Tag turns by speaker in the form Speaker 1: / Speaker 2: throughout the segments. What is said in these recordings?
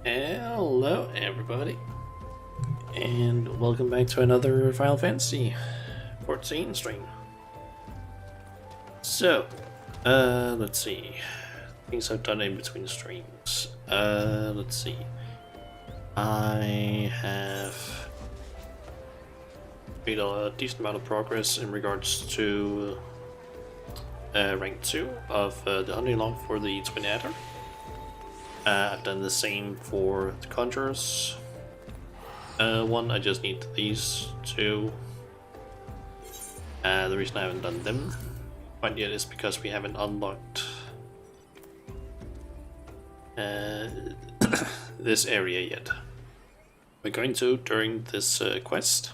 Speaker 1: Hello everybody, and welcome back to another Final Fantasy 14 stream. So, let's see, things I've done in between streams. Let's see, I have made a decent amount of progress in regards to rank 2 of the hunting log for the Twin Adder. I've done the same for the Conjurers. One, I just need these two. The reason I haven't done them quite yet is because we haven't unlocked this area yet. We're going to during this quest,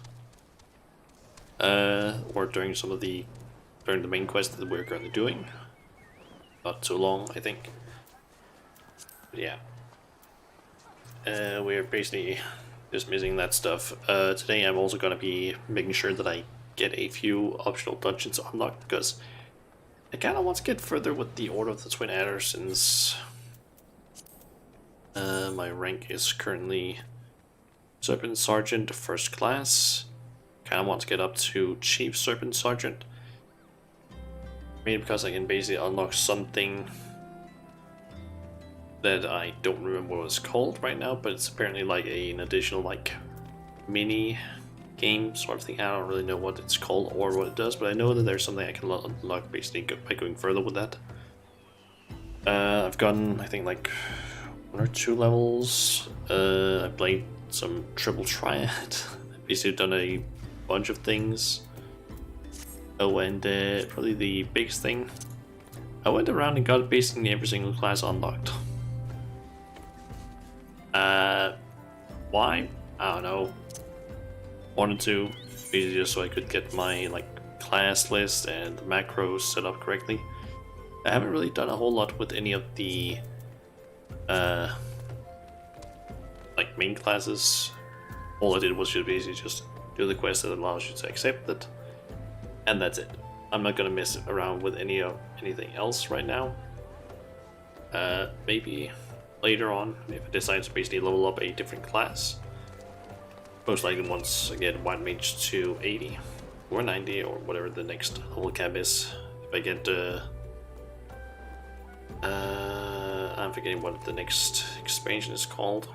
Speaker 1: or during during the main quest that we're currently doing. Not too long, I think. Yeah, we're basically just missing that stuff. Today I'm also going to be making sure that I get a few optional dungeons unlocked, because I kind of want to get further with the Order of the Twin Adder, since my rank is currently Serpent Sergeant First Class. Kind of want to get up to Chief Serpent Sergeant, maybe because I can basically unlock something that I don't remember what it's called right now, but it's apparently like an additional like mini game sort of thing. I don't really know what it's called or what it does, but I know that there's something I can unlock basically by going further with that. I've gotten, I think, like 1 or 2 levels. I played some Triple Triad. I've basically done a bunch of things. Oh, and probably the biggest thing, I went around and got basically every single class unlocked. Why? I don't know. Wanted to, basically just so I could get my like class list and the macros set up correctly. I haven't really done a whole lot with any of the like main classes. All I did was basically just do the quest that allows you to accept it, and that's it. I'm not gonna mess around with anything else right now. Maybe later on, if I decide to basically level up a different class. Most likely once I get White Mage to 80 or 90 or whatever the next level cap is. If I get I'm forgetting what the next expansion is called.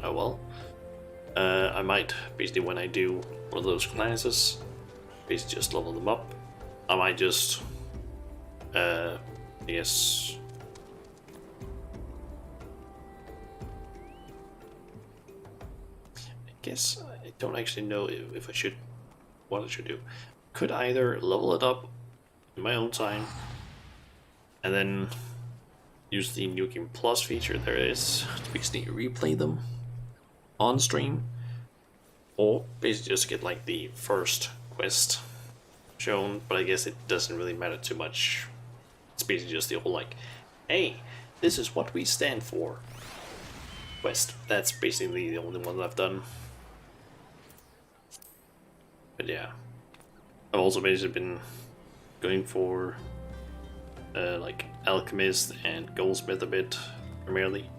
Speaker 1: Oh well. I might basically, when I do one of those classes, basically just level them up. I might just I guess I don't actually know if I should, what I should do. Could either level it up in my own time and then use the New Game Plus feature there is to basically replay them on stream, or basically just get like the first quest shown, but I guess it doesn't really matter too much. It's basically just the whole like, hey, this is what we stand for quest. That's basically the only one that I've done. But yeah, I've also basically been going for like Alchemist and Goldsmith a bit, primarily.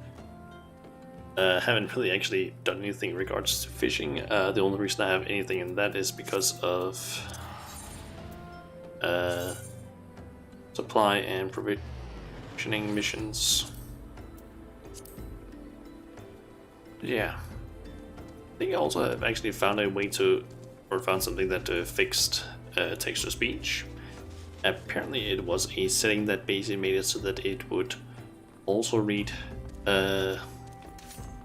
Speaker 1: Haven't really actually done anything in regards to fishing. The only reason I have anything in that is because of supply and provisioning missions. Yeah, I think I also have actually found a way to, or found something that fixed text-to-speech. Apparently it was a setting that basically made it so that it would also read the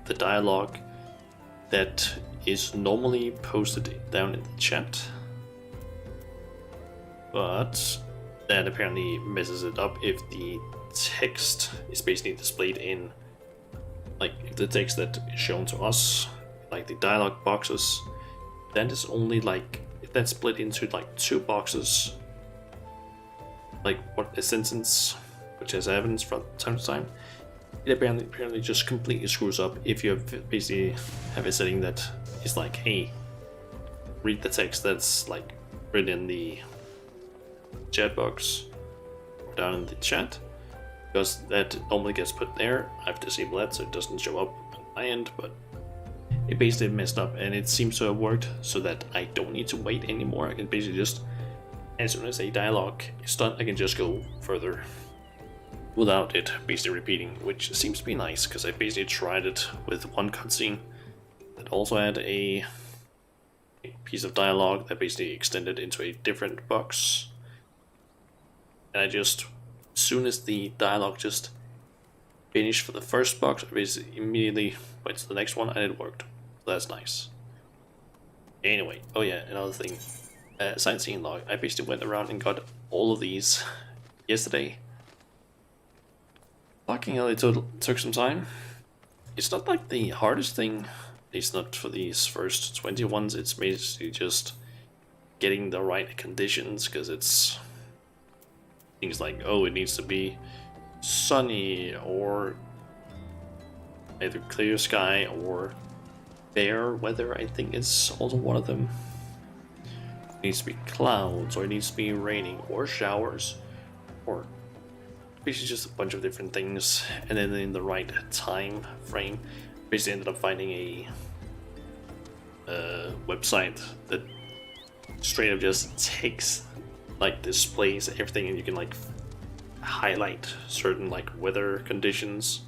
Speaker 1: dialogue that is normally posted down in the chat, but that apparently messes it up if the text is basically displayed in, like, if the text that is shown to us, like the dialogue boxes, then it's only like, if that's split into like 2 boxes, like what a sentence which has evidence from time to time, it apparently just completely screws up if you basically have a setting that is like, hey, read the text that's like written in the chat box or down in the chat, because that normally gets put there. I've disabled that so it doesn't show up my end, but it basically messed up, and it seems to have worked so that I don't need to wait anymore. I can basically just, as soon as a dialogue is done, I can just go further without it basically repeating, which seems to be nice, because I basically tried it with one cutscene that also had a piece of dialogue that basically extended into a different box. And I just, as soon as the dialogue just finished for the first box, I basically immediately went to the next one, and it worked. So that's nice. Anyway, oh yeah, another thing. Sightseeing log. I basically went around and got all of these yesterday. Fucking hell, it took some time. It's not like the hardest thing, at least not for these first 20 ones. It's basically just getting the right conditions, because it's things like, oh, it needs to be sunny, or either clear sky, or fair weather, I think is also one of them. It needs to be clouds, or it needs to be raining, or showers, or basically just a bunch of different things, and then in the right time frame. Basically ended up finding a website that straight up just takes, like, displays everything, and you can like highlight certain like weather conditions,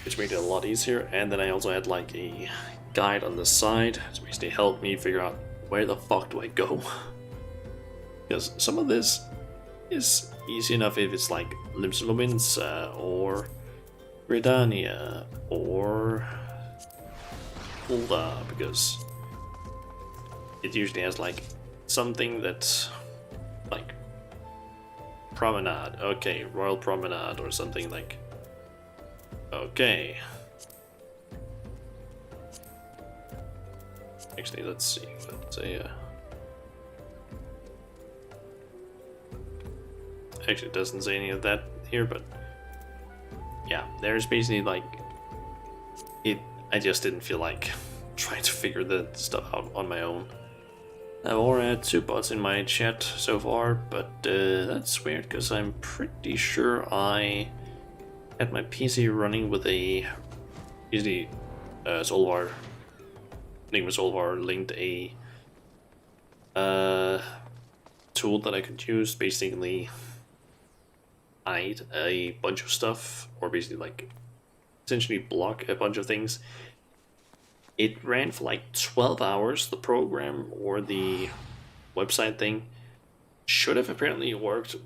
Speaker 1: which made it a lot easier. And then I also had like a guide on the side to basically help me figure out where the fuck do I go, because some of this is easy enough if it's like Limsa or Redania or Fulda, because it usually has like something that's like Promenade, okay, Royal Promenade, or something like, okay. Actually, let's see, let's say, actually it doesn't say any of that here, but yeah, there's basically like, I just didn't feel like trying to figure that stuff out on my own. I've already had 2 bots in my chat so far, but that's weird, because I'm pretty sure I had my PC running with a usually Solvar, Enigma Solvar linked a tool that I could use, basically hide a bunch of stuff, or basically like essentially block a bunch of things. It ran for like 12 hours, the program, or the website thing. Should have apparently worked,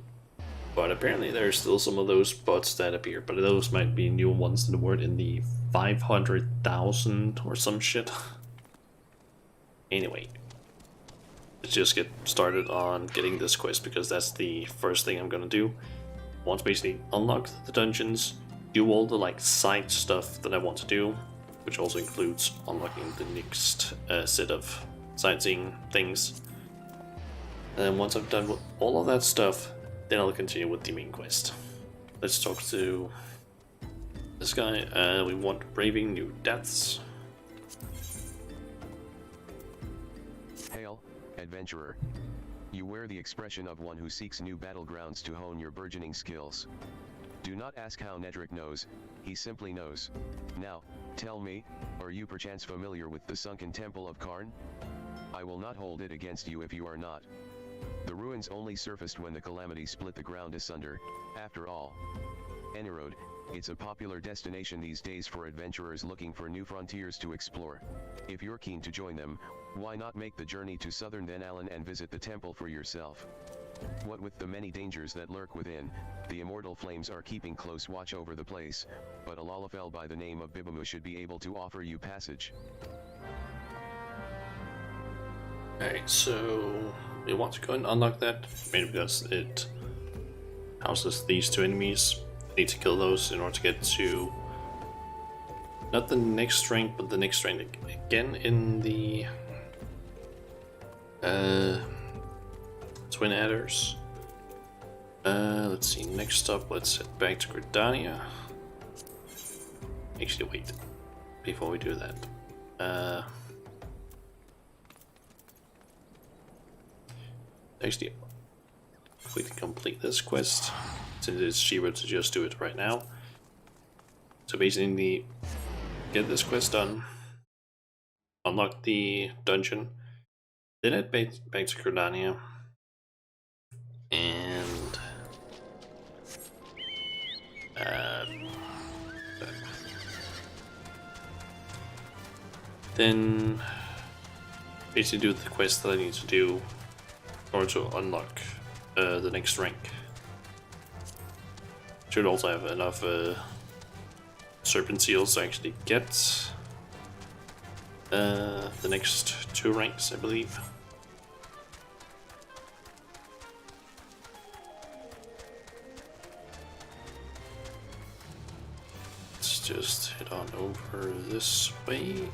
Speaker 1: but apparently there's still some of those bots that appear, but those might be new ones that weren't in the 500,000 or some shit. Anyway, let's just get started on getting this quest, because that's the first thing I'm gonna do. Want to basically unlock the dungeons, do all the like side stuff that I want to do, which also includes unlocking the next set of sightseeing things. And then once I've done with all of that stuff, then I'll continue with the main quest. Let's talk to this guy. We want Braving New Deaths.
Speaker 2: Hail, adventurer. You wear the expression of one who seeks new battlegrounds to hone your burgeoning skills. Do not ask how Nedrick knows, he simply knows. Now, tell me, are you perchance familiar with the sunken temple of Karn? I will not hold it against you if you are not. The ruins only surfaced when the calamity split the ground asunder, after all. Enerode, it's a popular destination these days for adventurers looking for new frontiers to explore. If you're keen to join them, why not make the journey to southern Den Allen and visit the temple for yourself? What with the many dangers that lurk within, the immortal flames are keeping close watch over the place, but a Lalafell by the name of Bibamu should be able to offer you passage.
Speaker 1: Alright, so we want to go and unlock that, mainly because it houses these 2 enemies. I need to kill those in order to get to not the next rank, but the next rank again in the Twin Adders. Let's see, next up, let's head back to Gridania. Actually, wait, before we do that. Actually, if we can complete this quest, since it's cheaper to just do it right now. So basically, get this quest done, unlock the dungeon, then head back to Gridania, and then basically do the quest that I need to do in order to unlock the next rank. Should also have enough serpent seals to actually get the next 2 ranks, I believe. Let's just head on over this way.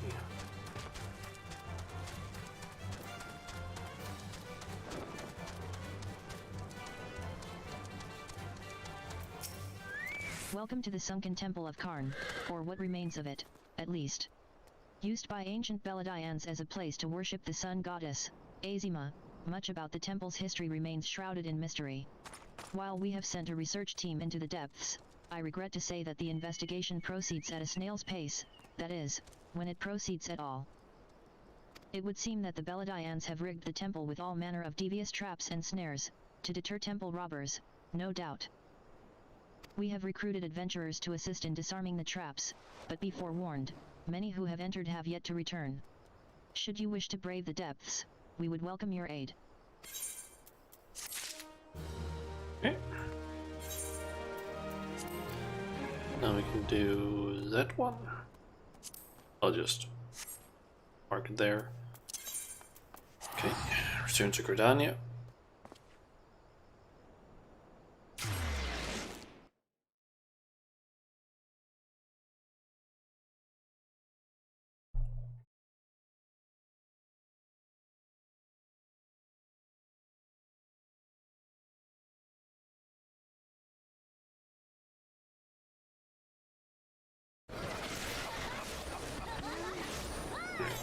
Speaker 3: Welcome to the sunken temple of Karn, or what remains of it, at least. Used by ancient Beladians as a place to worship the sun goddess, Azima, much about the temple's history remains shrouded in mystery. While we have sent a research team into the depths, I regret to say that the investigation proceeds at a snail's pace, that is, when it proceeds at all. It would seem that the Beladians have rigged the temple with all manner of devious traps and snares, to deter temple robbers, no doubt. We have recruited adventurers to assist in disarming the traps, but be forewarned, many who have entered have yet to return. Should you wish to brave the depths, we would welcome your aid.
Speaker 1: Okay. Now we can do that one. I'll just mark it there. Okay, return to Gridania.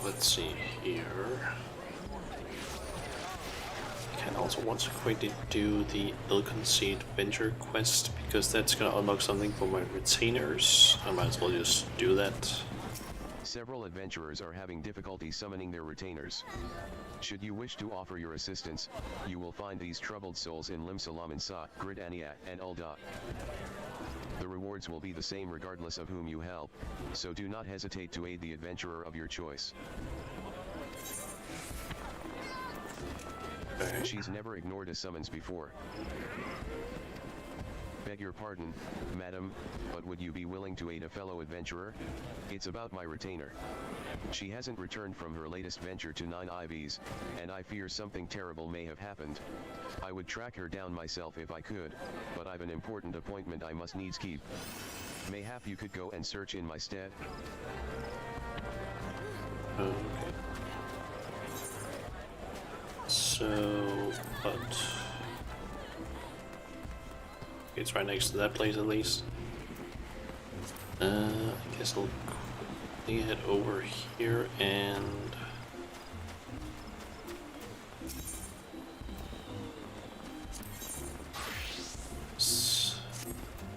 Speaker 1: Let's see here. Can also once quickly do the ill-conceived venture quest because that's gonna unlock something for my retainers. I might as well just do that.
Speaker 2: Several adventurers are having difficulty summoning their retainers. Should you wish to offer your assistance, you will find these troubled souls in Limsalamansa, Gridania, and Ul'dah. The rewards will be the same regardless of whom you help, so do not hesitate to aid the adventurer of your choice.
Speaker 1: Okay.
Speaker 2: She's never ignored a summons before. Beg your pardon, madam, but would you be willing to aid a fellow adventurer? It's about my retainer. She hasn't returned from her latest venture to 9 IVs, and I fear something terrible may have happened. I would track her down myself if I could, but I've an important appointment I must needs keep. Mayhap you could go and search in my stead?
Speaker 1: Okay. So, but it's right next to that place at least. I guess I'll quickly head over here and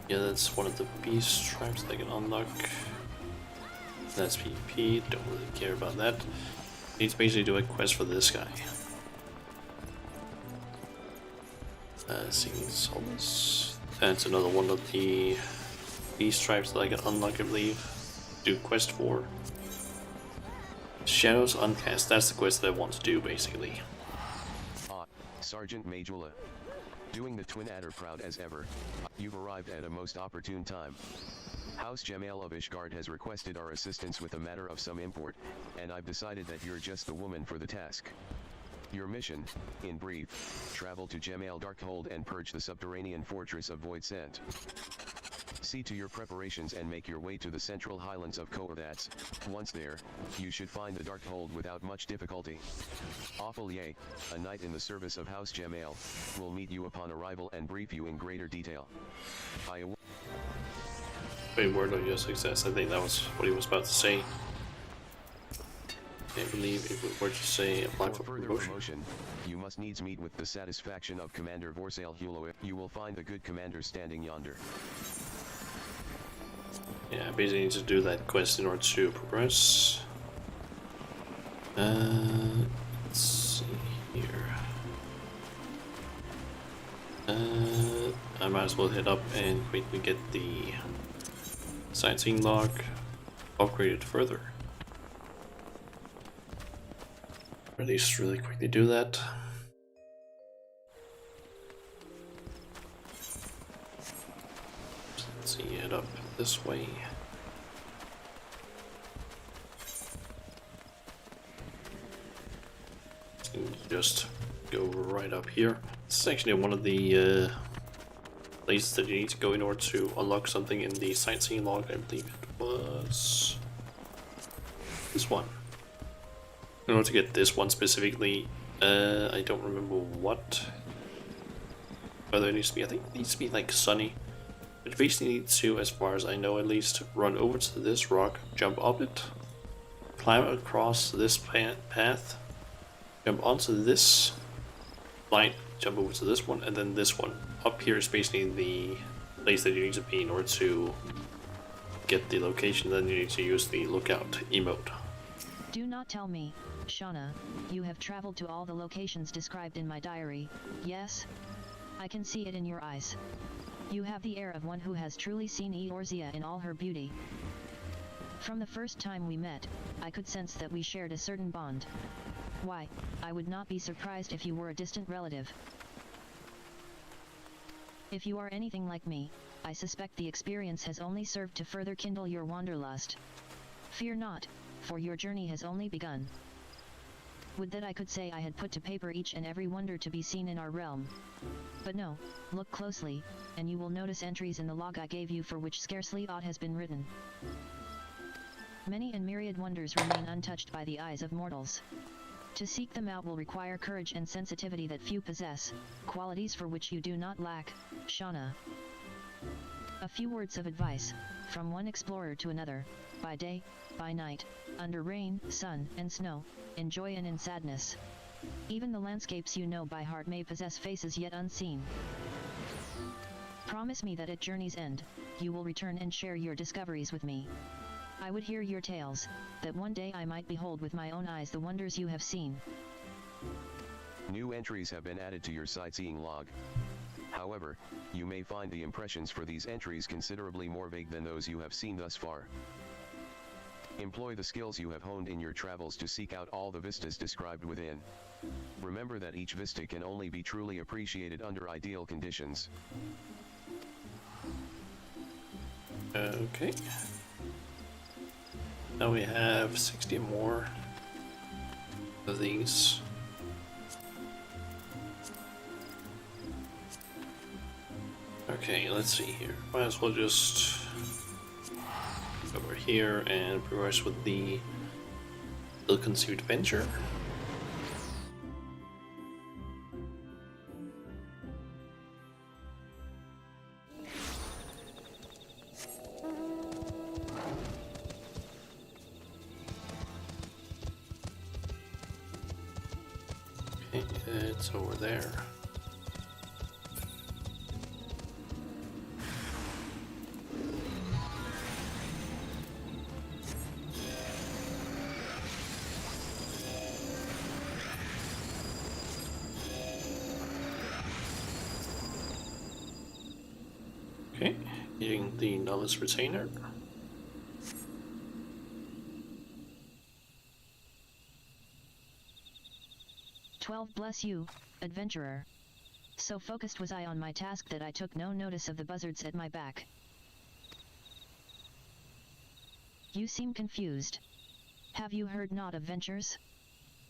Speaker 1: yeah, that's one of the beast tribes that I can unlock. That's PvP, don't really care about that. Need to basically do a quest for this guy. Seeing Solace. That's another one of the beast tribes that I can unlock, I believe. Do quest for. Shadows Uncast, that's the quest that I want to do basically.
Speaker 2: Sergeant Majula. Doing the Twin Adder proud as ever. You've arrived at a most opportune time. House Jamail of Ishgard has requested our assistance with a matter of some import, and I've decided that you're just the woman for the task. Your mission, in brief, travel to Jamail Darkhold and purge the subterranean fortress of Void Scent. See to your preparations and make your way to the central highlands of Koordats. Once there, you should find the Darkhold without much difficulty. Awfulye, a knight in the service of House Jamail, will meet you upon arrival and brief you in greater detail.
Speaker 1: Wait, word of your success. I think that was what he was about to say. I believe if we were to say apply for
Speaker 2: further promotion, you must needs meet with the satisfaction of Commander Vorsail Hulo. You will find the good commander standing yonder.
Speaker 1: Yeah, basically need to do that quest in order to progress. Let's see here. I might as well head up and quickly get the sightseeing log upgraded further. Or at least really quickly do that. Let's see, head up this way. And just go right up here. This is actually one of the places that you need to go in order to unlock something in the sightseeing log. I believe it was this one. In order to get this one specifically, I don't remember what. Whether it needs to be, I think it needs to be like sunny. But you basically need to, as far as I know at least, run over to this rock, jump up it, climb across this path, jump onto this line, jump over to this one, and then this one. Up here is basically the place that you need to be in order to get the location. Then you need to use the lookout emote.
Speaker 3: Do not tell me, Shauna, you have traveled to all the locations described in my diary, yes? I can see it in your eyes. You have the air of one who has truly seen Eorzea in all her beauty. From the first time we met, I could sense that we shared a certain bond. Why, I would not be surprised if you were a distant relative. If you are anything like me, I suspect the experience has only served to further kindle your wanderlust. Fear not, for your journey has only begun. Would that I could say I had put to paper each and every wonder to be seen in our realm. But no, look closely, and you will notice entries in the log I gave you for which scarcely aught has been written. Many and myriad wonders remain untouched by the eyes of mortals. To seek them out will require courage and sensitivity that few possess, qualities for which you do not lack, Shauna. A few words of advice, from one explorer to another, by day, by night, under rain, sun, and snow, in joy and in sadness. Even the landscapes you know by heart may possess faces yet unseen. Promise me that at journey's end, you will return and share your discoveries with me. I would hear your tales, that one day I might behold with my own eyes the wonders you have seen.
Speaker 2: New entries have been added to your sightseeing log. However, you may find the impressions for these entries considerably more vague than those you have seen thus far. Employ the skills you have honed in your travels to seek out all the vistas described within. Remember that each vista can only be truly appreciated under ideal conditions.
Speaker 1: Okay. Now we have 60 more of these. Okay, let's see here. Might as well just over here and progress with the ill-conceived venture. Okay, it's over there. Okay, getting the Nullus Retainer.
Speaker 3: Bless you, adventurer. So focused was I on my task that I took no notice of the buzzards at my back. You seem confused. Have you heard naught of ventures?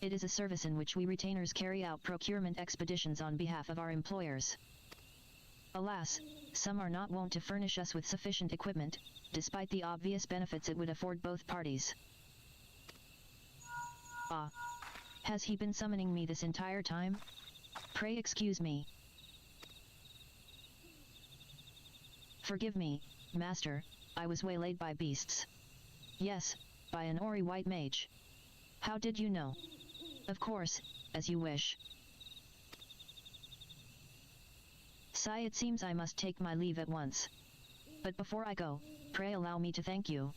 Speaker 3: It is a service in which we retainers carry out procurement expeditions on behalf of our employers. Alas, some are not wont to furnish us with sufficient equipment, despite the obvious benefits it would afford both parties. Ah. Has he been summoning me this entire time? Pray excuse me. Forgive me, master, I was waylaid by beasts. Yes, by an Ori white mage. How did you know? Of course, as you wish. Sigh, it seems I must take my leave at once. But before I go, Pray allow me to thank you.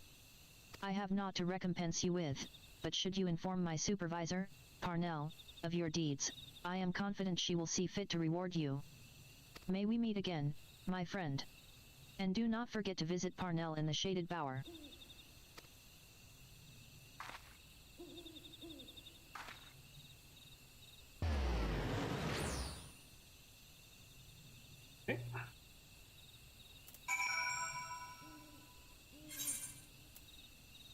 Speaker 3: I have naught to recompense you with, but should you inform my supervisor, Parnell, of your deeds, I am confident she will see fit to reward you. May we meet again, my friend. And do not forget to visit Parnell in the Shaded Bower.
Speaker 1: Okay.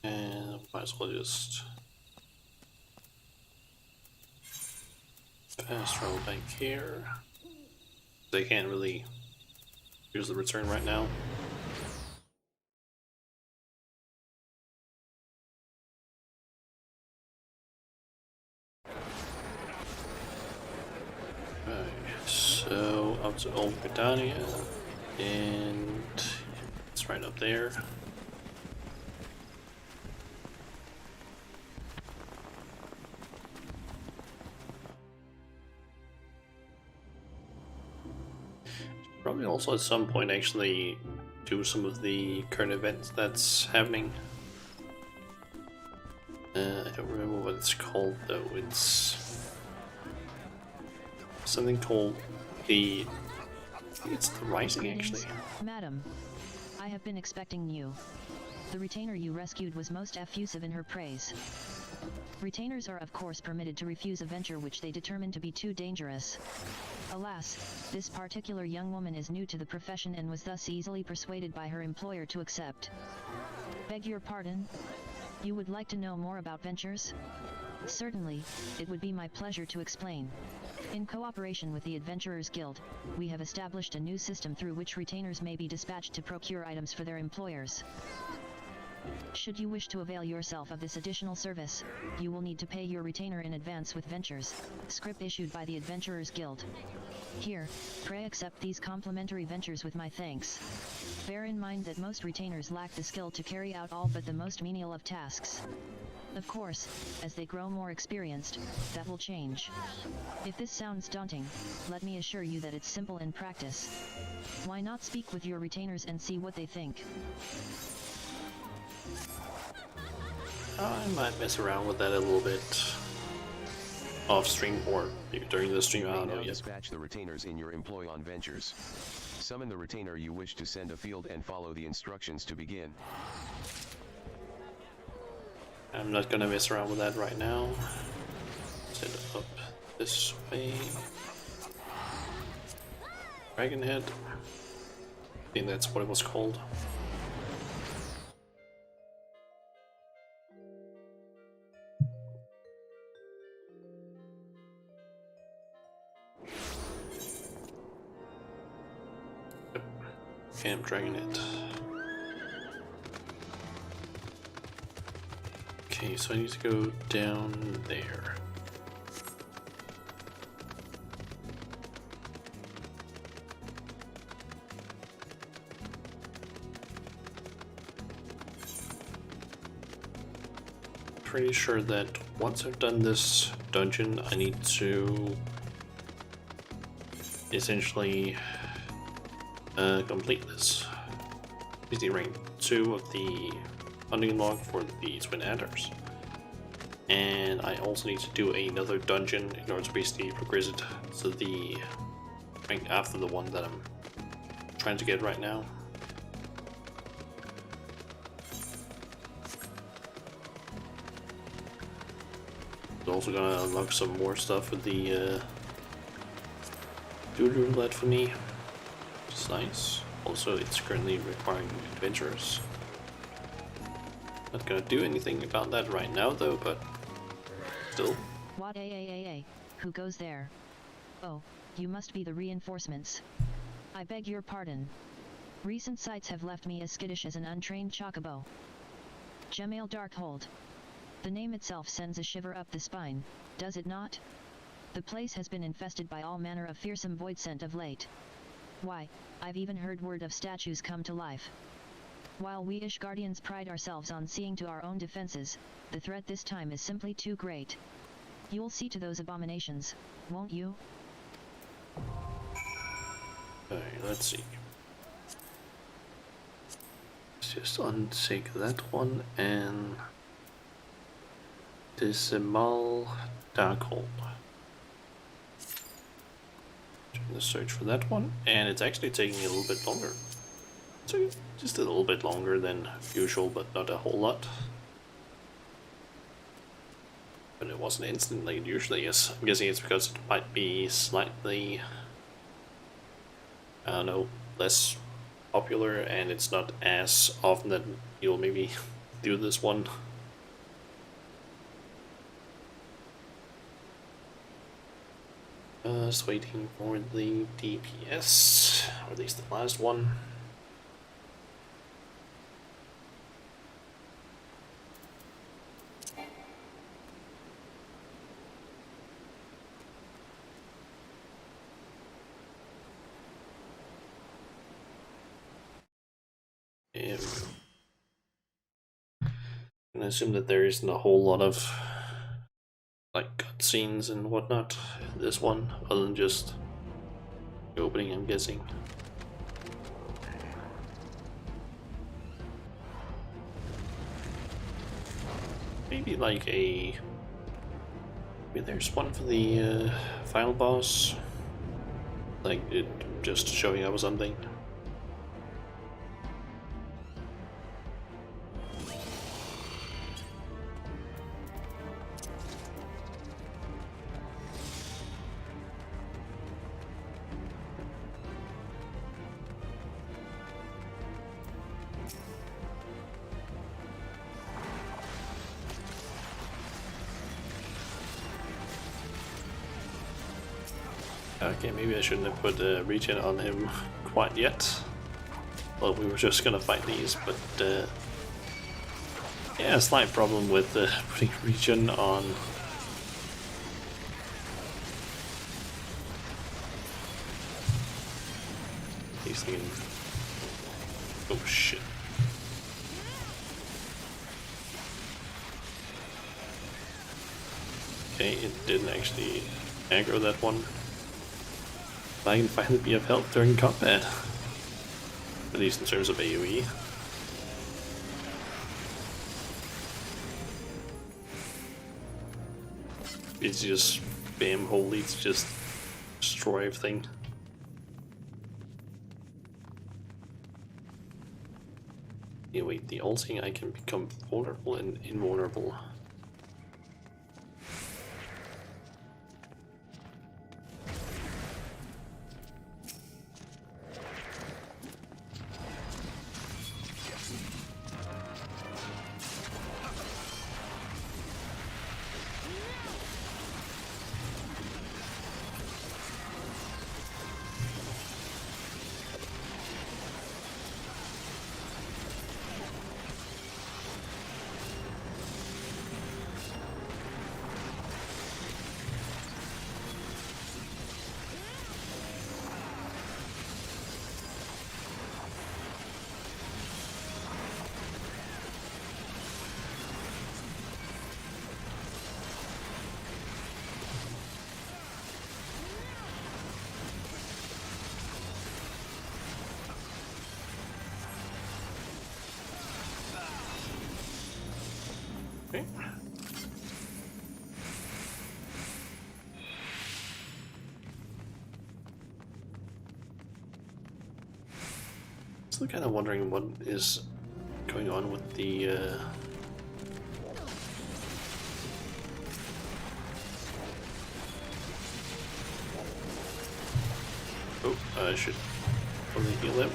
Speaker 1: And might as well just fast travel back here. They can't really use the return right now. Right, so up to Old Britannia, and it's right up there. Probably also at some point actually do some of the current events that's happening. I don't remember what it's called though. It's something called the... I think it's the Rising actually.
Speaker 3: Madam, I have been expecting you. The retainer you rescued was most effusive in her praise. Retainers are of course permitted to refuse a venture which they determine to be too dangerous. Alas, this particular young woman is new to the profession and was thus easily persuaded by her employer to accept. Beg your pardon? You would like to know more about ventures? Certainly, it would be my pleasure to explain. In cooperation with the Adventurers Guild, we have established a new system through which retainers may be dispatched to procure items for their employers. Should you wish to avail yourself of this additional service, you will need to pay your retainer in advance with ventures, scrip issued by the Adventurers Guild. Here, pray accept these complimentary ventures with my thanks. Bear in mind that most retainers lack the skill to carry out all but the most menial of tasks. Of course, as they grow more experienced, that will change. If this sounds daunting, let me assure you that it's simple in practice. Why not speak with your retainers and see what they think?
Speaker 1: I might mess around with that a little bit off stream or maybe during the stream, I don't know yet.
Speaker 2: Dispatch the retainers in your employ on ventures. Summon the retainer you wish to send afield and follow the instructions to begin.
Speaker 1: I'm not gonna mess around with that right now. Set it up this way. Dragonhead. I think that's what it was called. Yep. Camp Dragonhead. Okay, so I need to go down there. Pretty sure that once I've done this dungeon, I need to essentially complete this. Basically rank 2 of the hunting log for the Twin Antlers. And I also need to do another dungeon in order to basically progress it to the rank after the one that I'm trying to get right now. I'm also gonna unlock some more stuff with the Dude Roulette for me, which is nice. Also, it's currently requiring adventurers. Not gonna do anything about that right now though, but still.
Speaker 3: What who goes there? Oh, you must be the reinforcements. I beg your pardon. Recent sights have left me as skittish as an untrained chocobo. Gemail Darkhold. The name itself sends a shiver up the spine, does it not? The place has been infested by all manner of fearsome void scent of late. Why, I've even heard word of statues come to life. While we Ishgardians pride ourselves on seeing to our own defenses, the threat this time is simply too great. You'll see to those abominations, won't you?
Speaker 1: Alright, let's see. let's just untick that one and Decimal Darkhold. Let's search for that one, and it's actually taking a little bit longer. So just a little bit longer than usual, but not a whole lot. But it wasn't instant like it usually is. I'm guessing it's because it might be slightly, I don't know, less popular, and it's not as often that you'll maybe do this one. Just waiting for the DPS, or at least the last one. I assume that there isn't a whole lot of like cutscenes and whatnot in this one, other than just the opening, I'm guessing. Maybe like maybe there's one for the final boss, like it just showing up or something. Okay, maybe I shouldn't have put a regen on him quite yet. Well, we were just gonna fight these, but yeah, a slight problem with putting regen on. These things. Oh shit. Okay, it didn't actually aggro that one. I can finally be of help during combat, at least in terms of AoE. It's just spam holy to just destroy everything. Yeah, wait, the ulting I can become vulnerable and invulnerable. Okay. Still kind of wondering what is going on with the oh, I should probably heal him.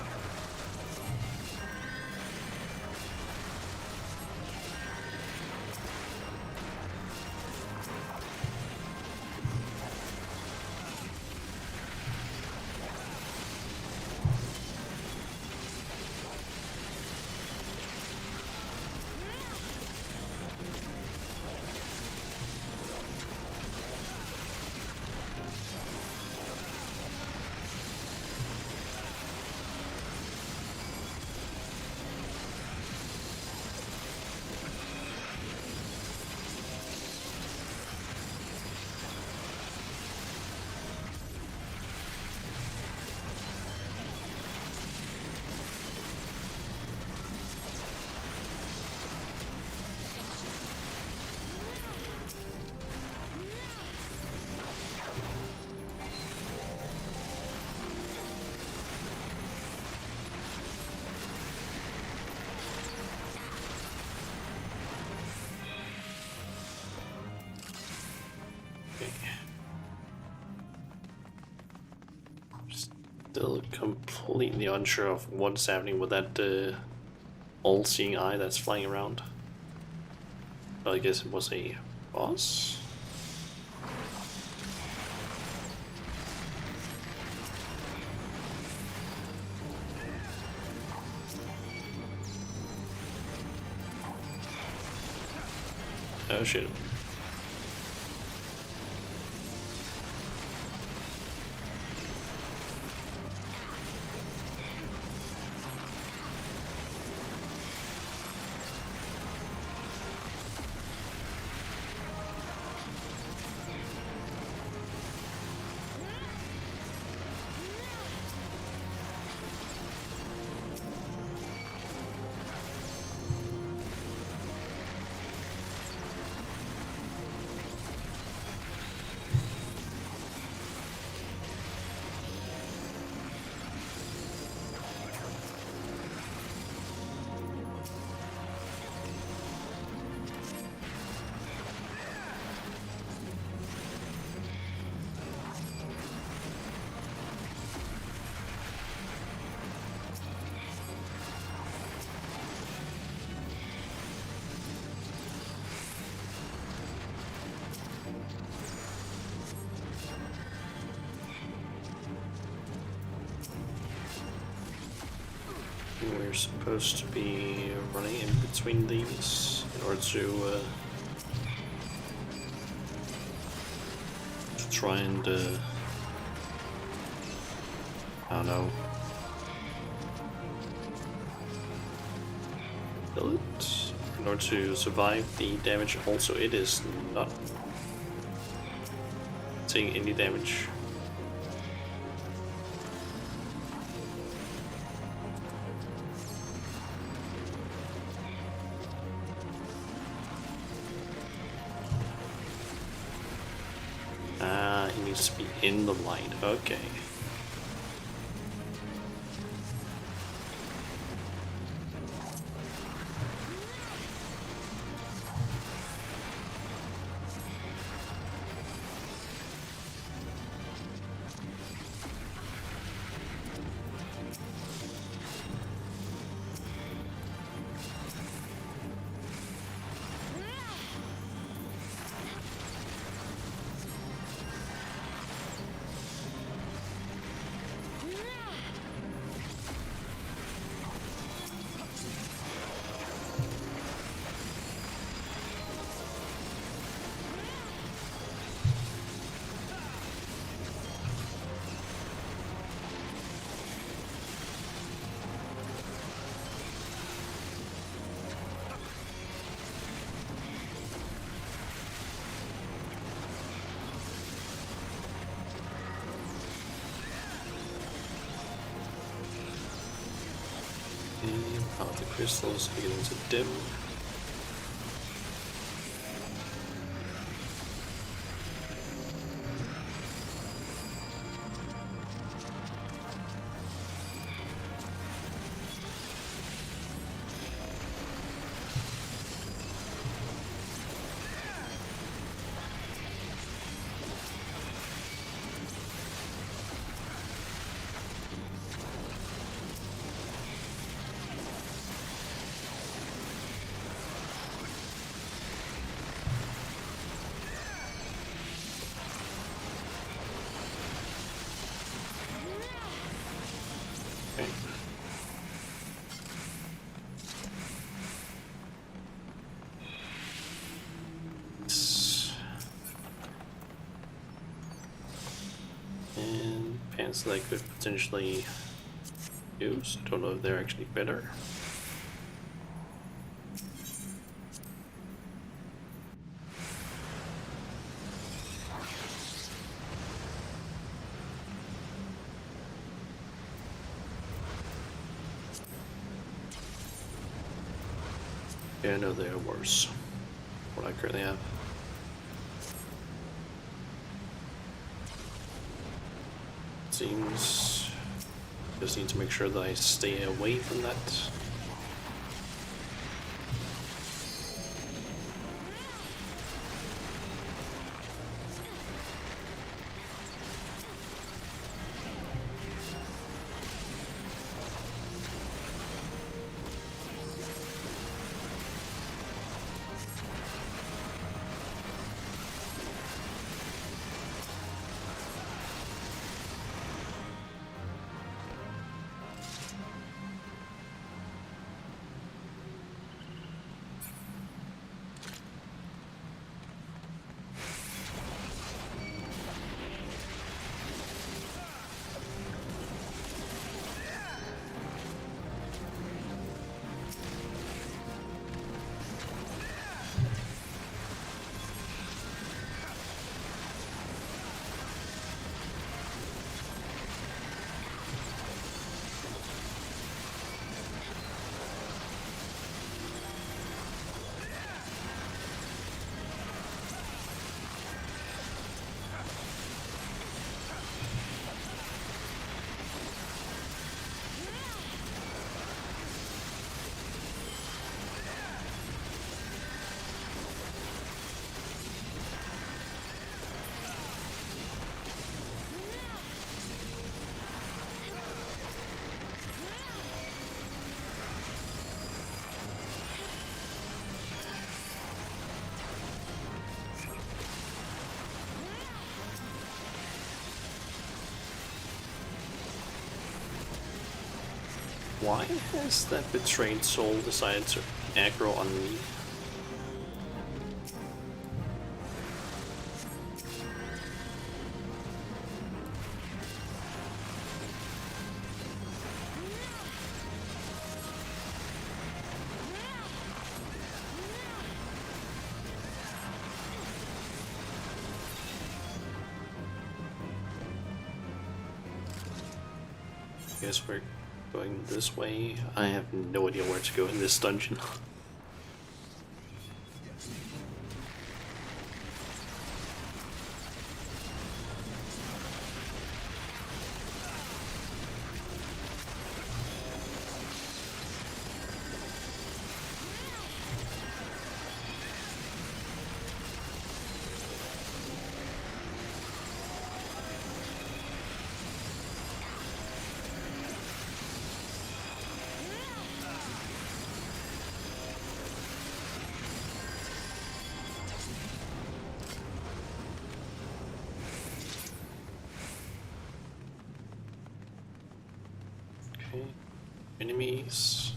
Speaker 1: Okay. Still completely unsure of what's happening with that all-seeing eye that's flying around. Well, I guess it was a boss? Oh shit. We're supposed to be running in between these in order to try and I don't know, kill it in order to survive the damage. Also, it is not taking any damage. He needs to be in the light. Okay. The crystals are beginning to dim. Okay. And pants that I could potentially use. Don't know if they're actually better. Yeah, I know they're worse. What I currently have. Seems just need to make sure that I stay away from that. Why has that betrayed soul decided to aggro on me? I guess we're going this way. I have no idea where to go in this dungeon. Okay, enemies.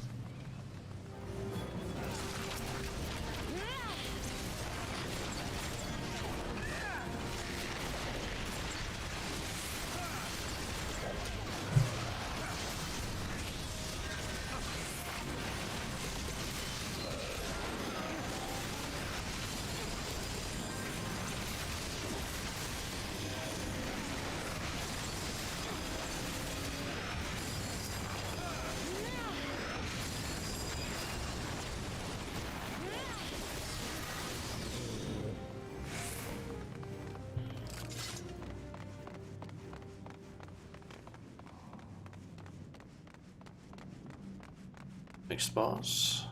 Speaker 1: Next boss,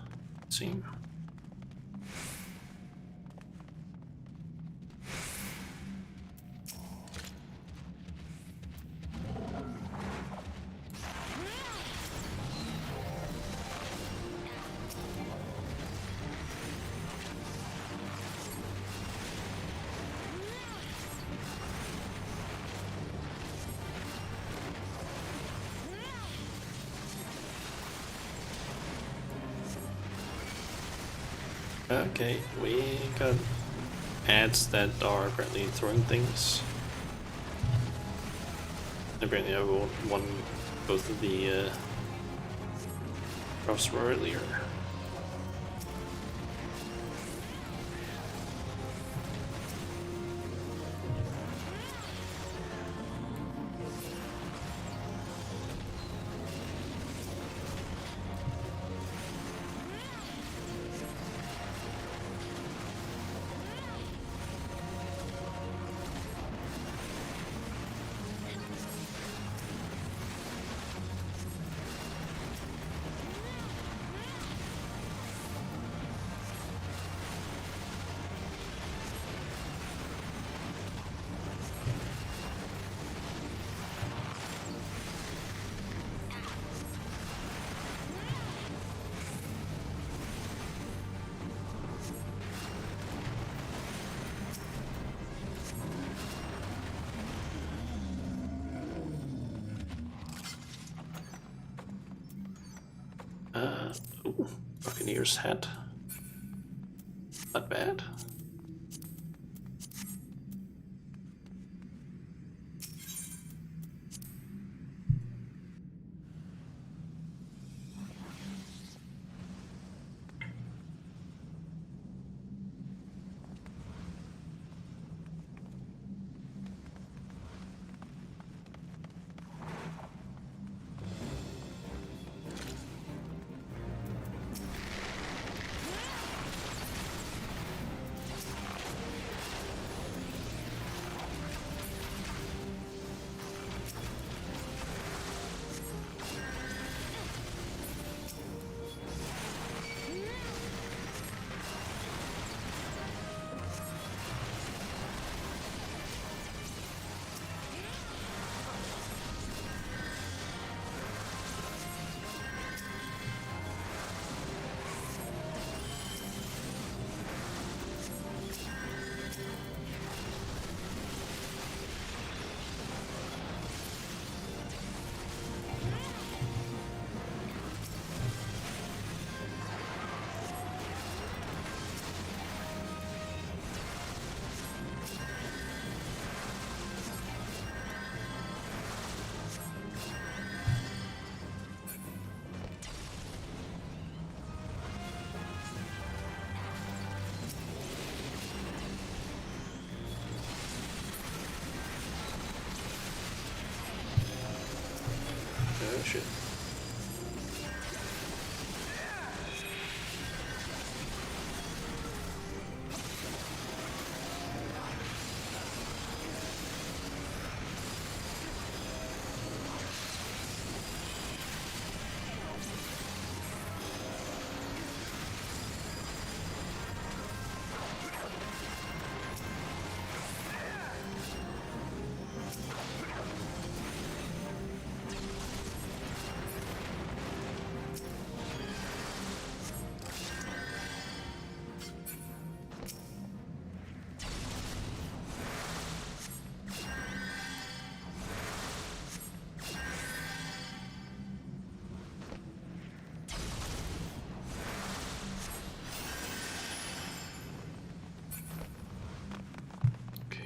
Speaker 1: it seems. Okay, we got ads that are apparently throwing things. Apparently I won both of the roughs from earlier. Ooh, Buccaneer's hat. Not bad. shit.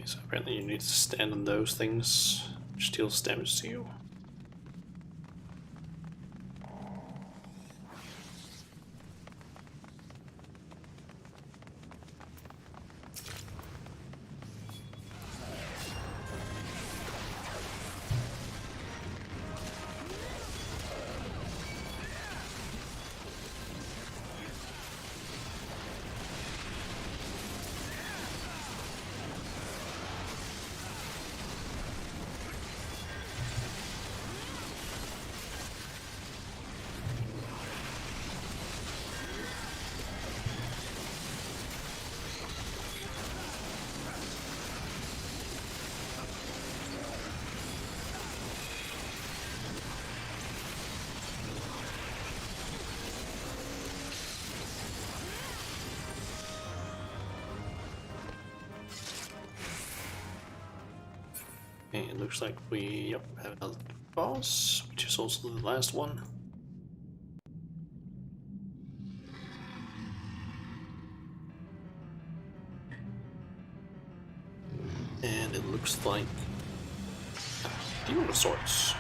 Speaker 1: So apparently you need to stand on those things, which deals damage to you. And it looks like we have another boss, which is also the last one. And it looks like a demon of sorts.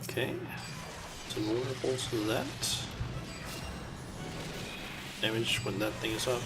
Speaker 1: Okay, so vulnerable to that. Damage when that thing is up.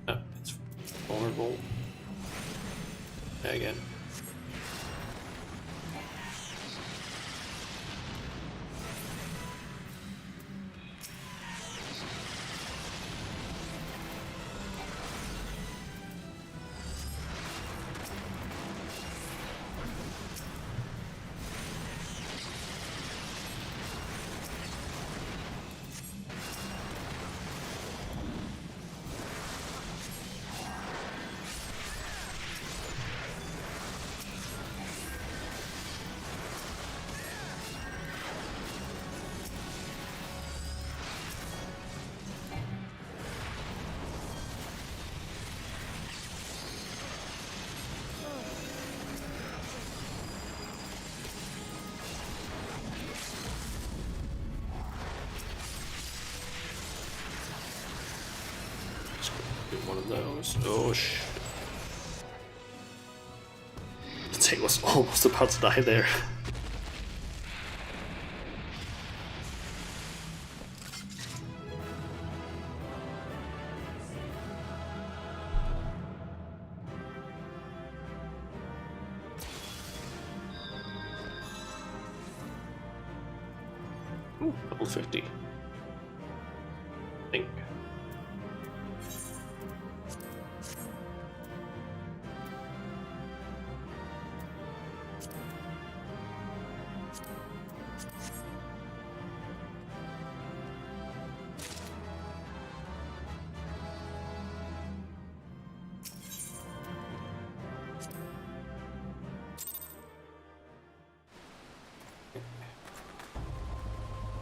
Speaker 1: Oh, it's vulnerable. Again. those. Oh shit. The tank was almost about to die there. Ooh, level 50. I think.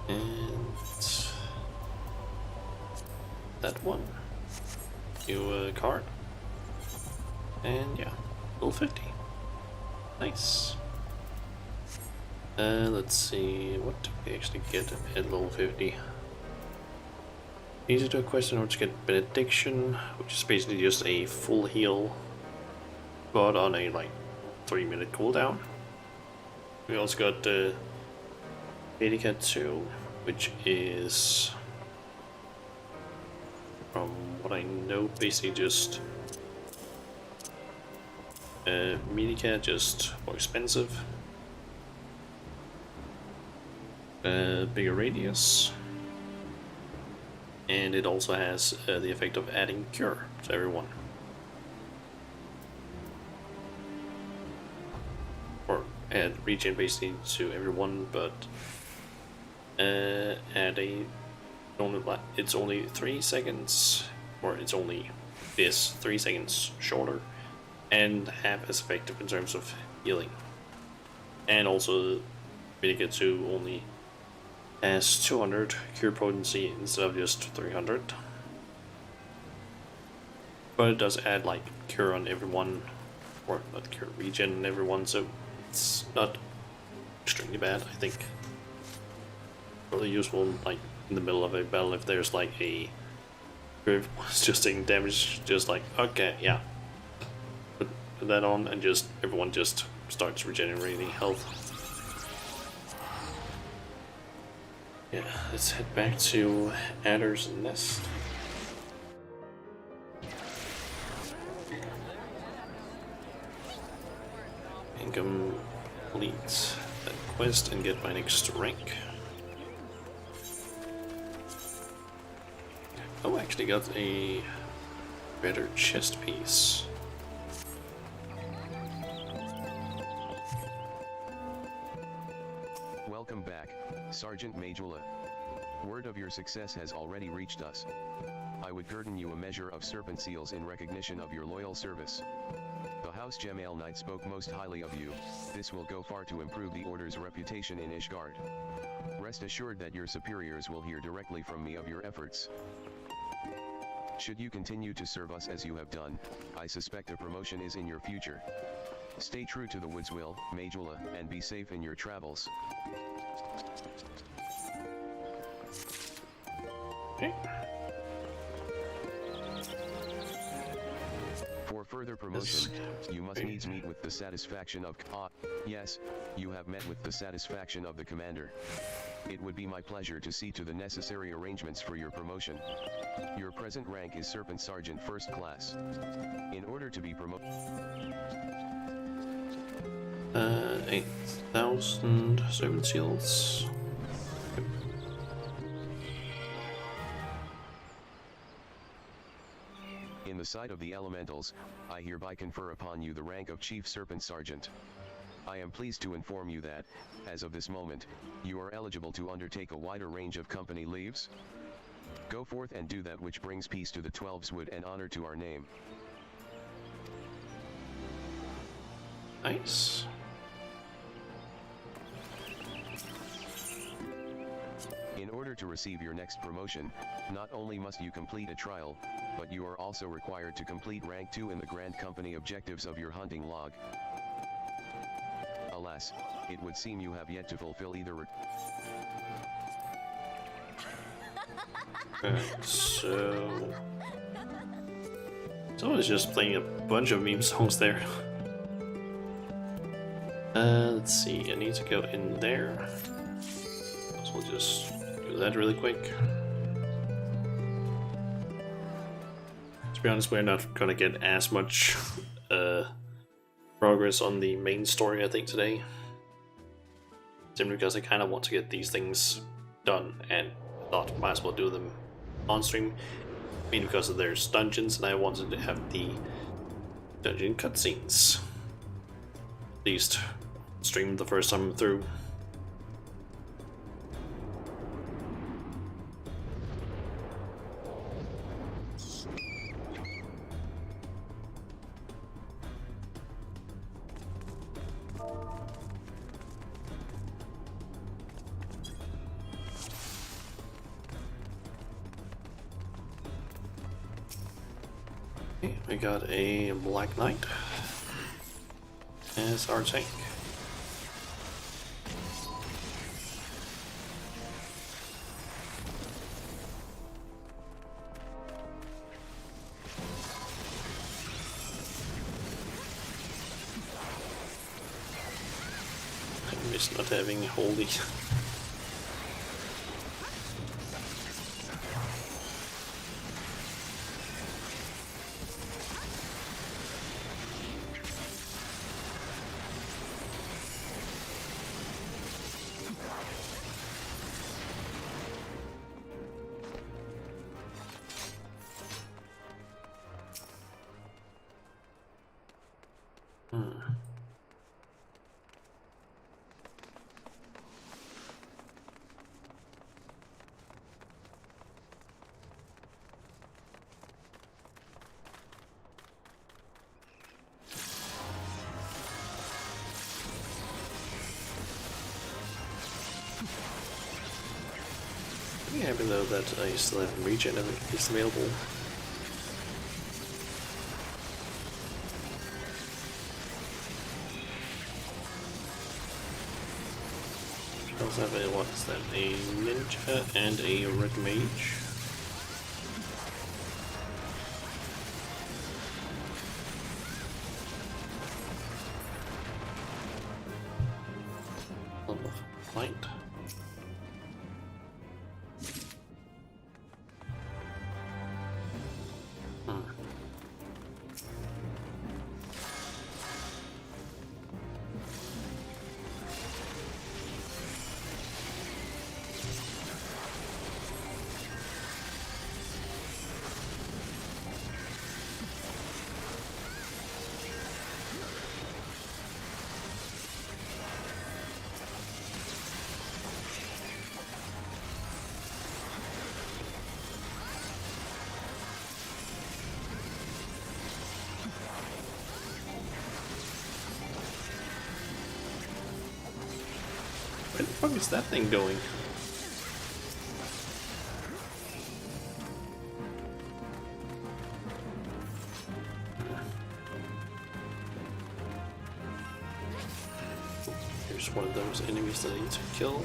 Speaker 1: And that one. New card. And yeah, level 50. Nice. Let's see, what do we actually get at level 50? Easy to a quest in order to get Benediction, which is basically just a full heal, but on a like 3-minute cooldown. We also got Medicat 2, which is, from what I know, basically just Medicat, just more expensive, bigger radius, and it also has the effect of adding cure to everyone. Or add regen basically to everyone, but add a it's only 3 seconds, or it's only this 3 seconds shorter, and half as effective in terms of healing. And also Medicat 2 only has 200 cure potency instead of just 300. But it does add like cure on everyone, or not cure, regen on everyone, so it's not extremely bad, I think. Really useful like in the middle of a battle if there's like a if it's just taking damage, just like okay, yeah. Put that on and just everyone just starts regenerating health. Yeah, let's head back to Adder's Nest. And complete that quest and get my next rank. Oh, I actually got a better chest piece.
Speaker 2: Welcome back, Sergeant Majula. Word of your success has already reached us. I would guerdon you a measure of serpent seals in recognition of your loyal service. The House Gemail Knight spoke most highly of you. This will go far to improve the Order's reputation in Ishgard. Rest assured that your superiors will hear directly from me of your efforts. Should you continue to serve us as you have done, I suspect a promotion is in your future. Stay true to the Wood's will, Majula, and be safe in your travels.
Speaker 1: Okay.
Speaker 2: For further promotion, you must needs meet with the satisfaction of yes, you have met with the satisfaction of the commander. It would be my pleasure to see to the necessary arrangements for your promotion. Your present rank is Serpent Sergeant First Class. In order to be promoted...
Speaker 1: 8,000 servant seals.
Speaker 2: In the sight of the elementals, I hereby confer upon you the rank of Chief Serpent Sergeant. I am pleased to inform you that, as of this moment, you are eligible to undertake a wider range of company leaves. Go forth and do that which brings peace to the Twelveswood and honor to our name.
Speaker 1: Nice.
Speaker 2: In order to receive your next promotion, not only must you complete a trial, but you are also required to complete rank 2 in the Grand Company objectives of your hunting log. Alas, it would seem you have yet to fulfill either
Speaker 1: So Someone's just playing a bunch of meme songs there. Let's see, I need to go in there. So we'll just do that really quick. To be honest, we're not gonna get as much progress on the main story, I think, today. Simply because I kind of want to get these things done, and I thought might as well do them on stream. Mainly because there's dungeons, and I wanted to have the dungeon cutscenes. At least stream the first time through. We got a Black Knight as our tank. I miss not having holy. I'm happy though that I still have regen and it's available. I also have a, what is that, a ninja and a red mage. Level of light. Where the fuck is that thing going? Here's one of those enemies that I need to kill.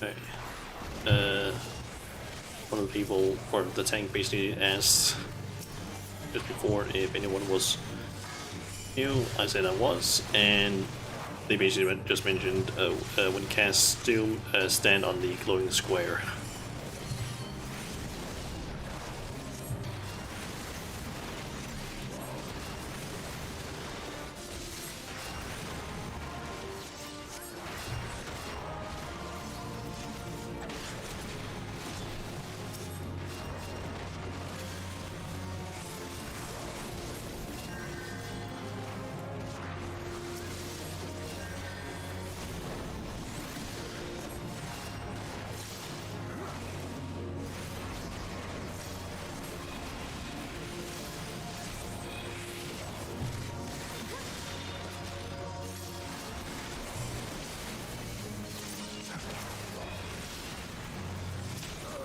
Speaker 1: Okay. One of the people, or the tank basically asked just before if anyone was new. I said I was, and they basically just mentioned when cast Doom, stand on the glowing square.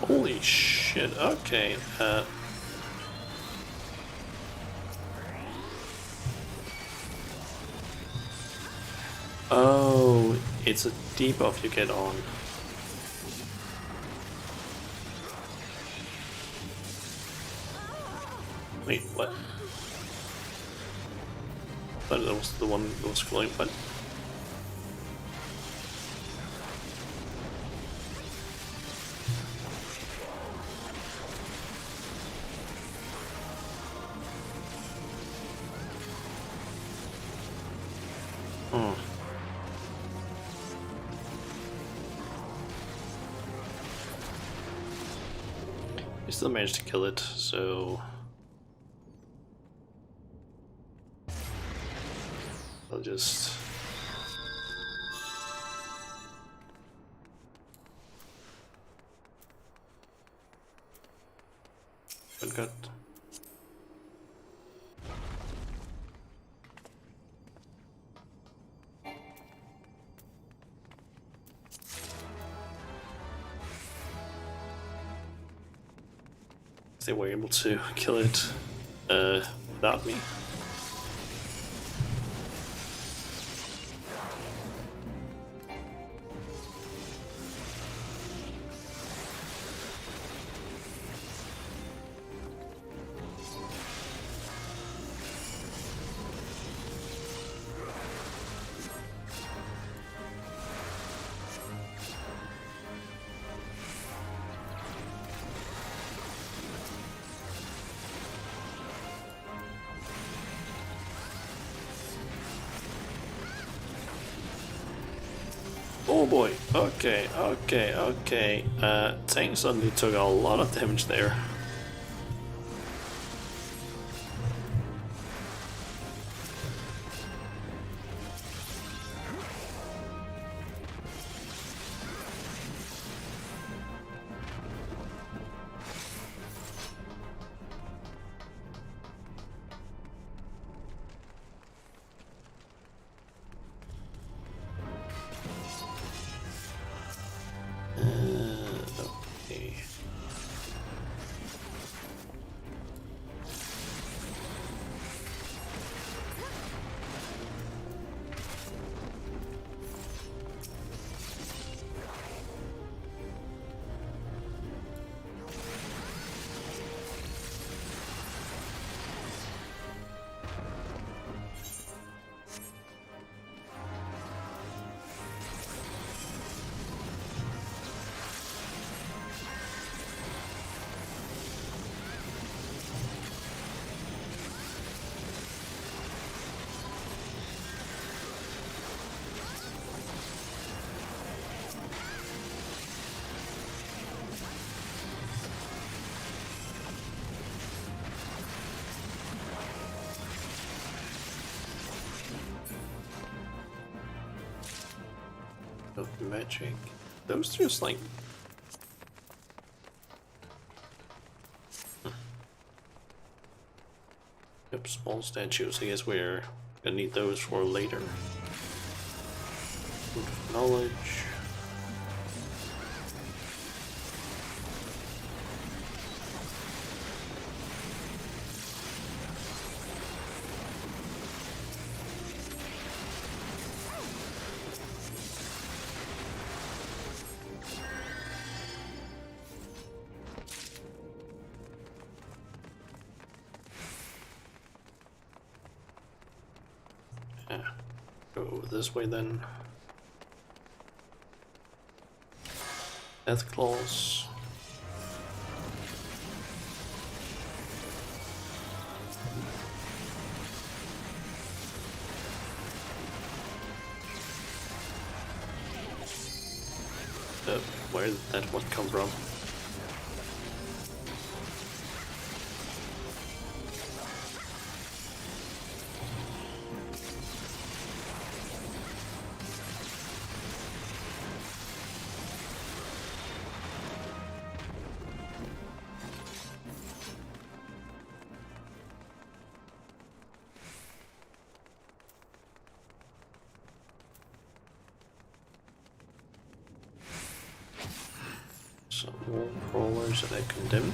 Speaker 1: Holy shit, okay. Oh, it's a debuff you get on. Wait, what? I thought that was the one that was glowing, but... Hmm. I still managed to kill it, so... I'll just... Good. They were able to kill it without me. Oh boy, okay. Tank suddenly took a lot of damage there. Okay. Of magic. Those just like... Yep, small statues. I guess we're gonna need those for later. Food of knowledge. Go this way then. Death claws. Where did that one come from? Some Wall crawlers are they condemned?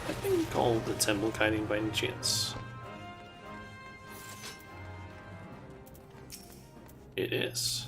Speaker 1: I think all the temple kiting by any chance. It is.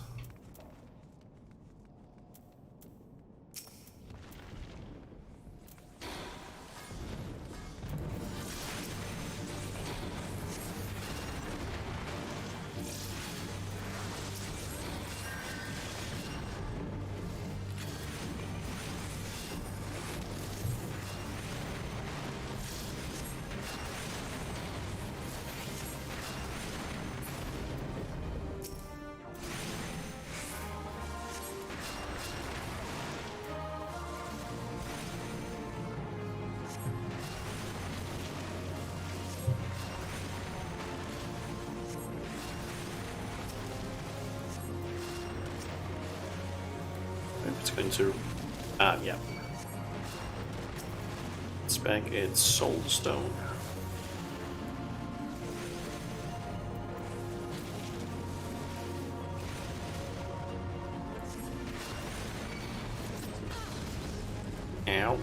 Speaker 1: It's going to... yeah. It's back in Soulstone. Ow.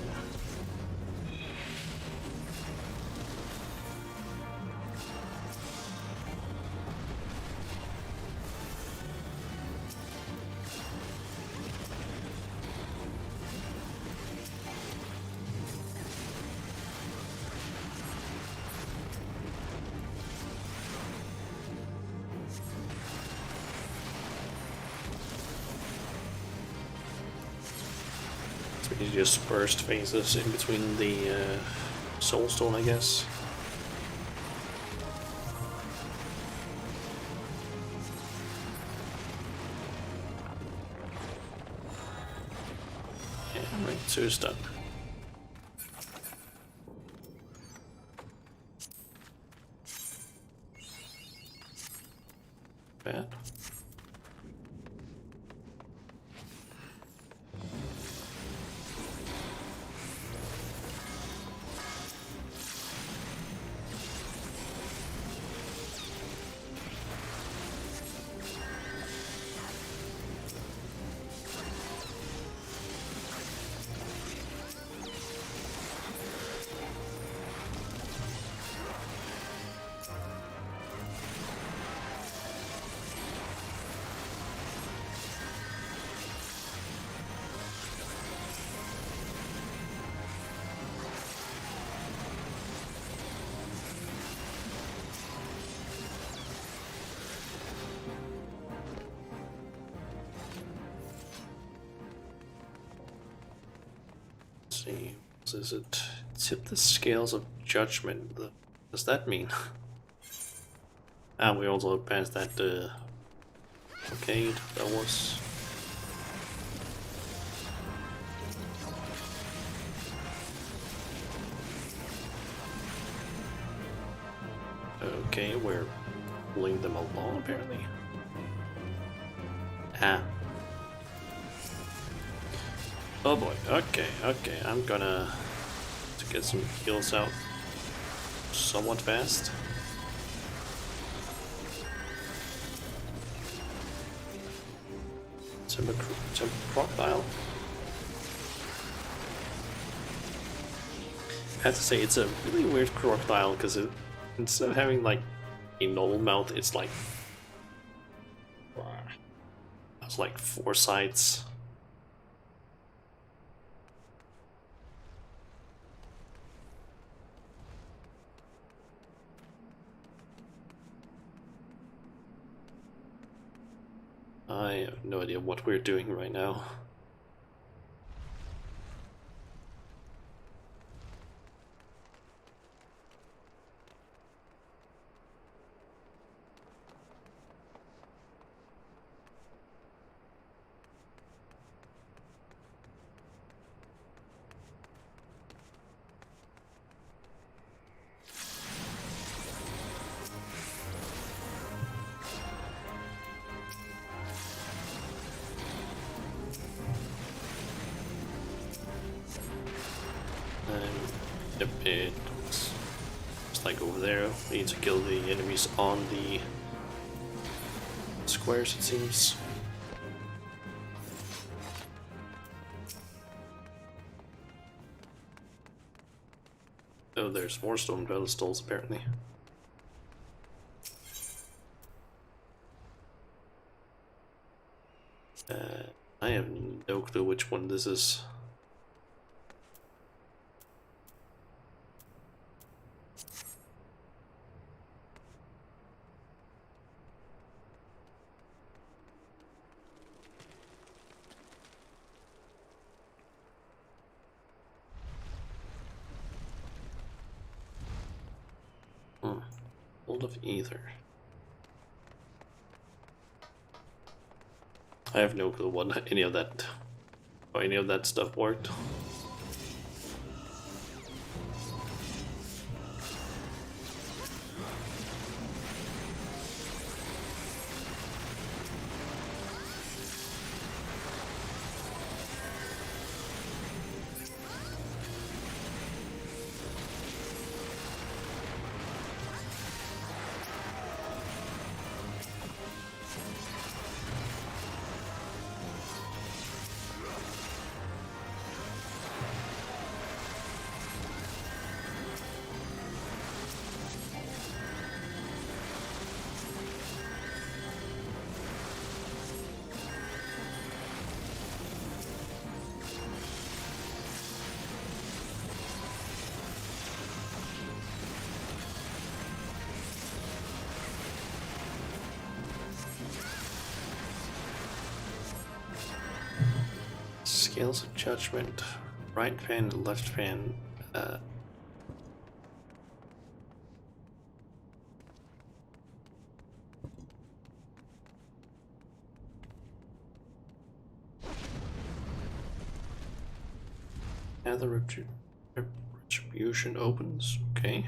Speaker 1: He just burst phases in between the Soulstone, I guess. Yeah, right, 2's done. Bad. See, is it tip the scales of judgment? What does that mean? And we also passed that arcade that was. Okay, we're pulling them along apparently. Ah. Oh boy, okay, I'm gonna to get some heals out somewhat fast. Timber crocodile. I have to say, it's a really weird crocodile because instead of having like a normal mouth, it's like it's like 4 sides. I have no idea what we're doing right now. Yep, it's like over there. We need to kill the enemies on the squares, it seems. Oh, there's more stone pedestals apparently. I have no clue which one this is. Bolt of Ether. I have no clue what any of that stuff worked. Scales of Judgment, right fan, left fan. The retribution opens. Okay.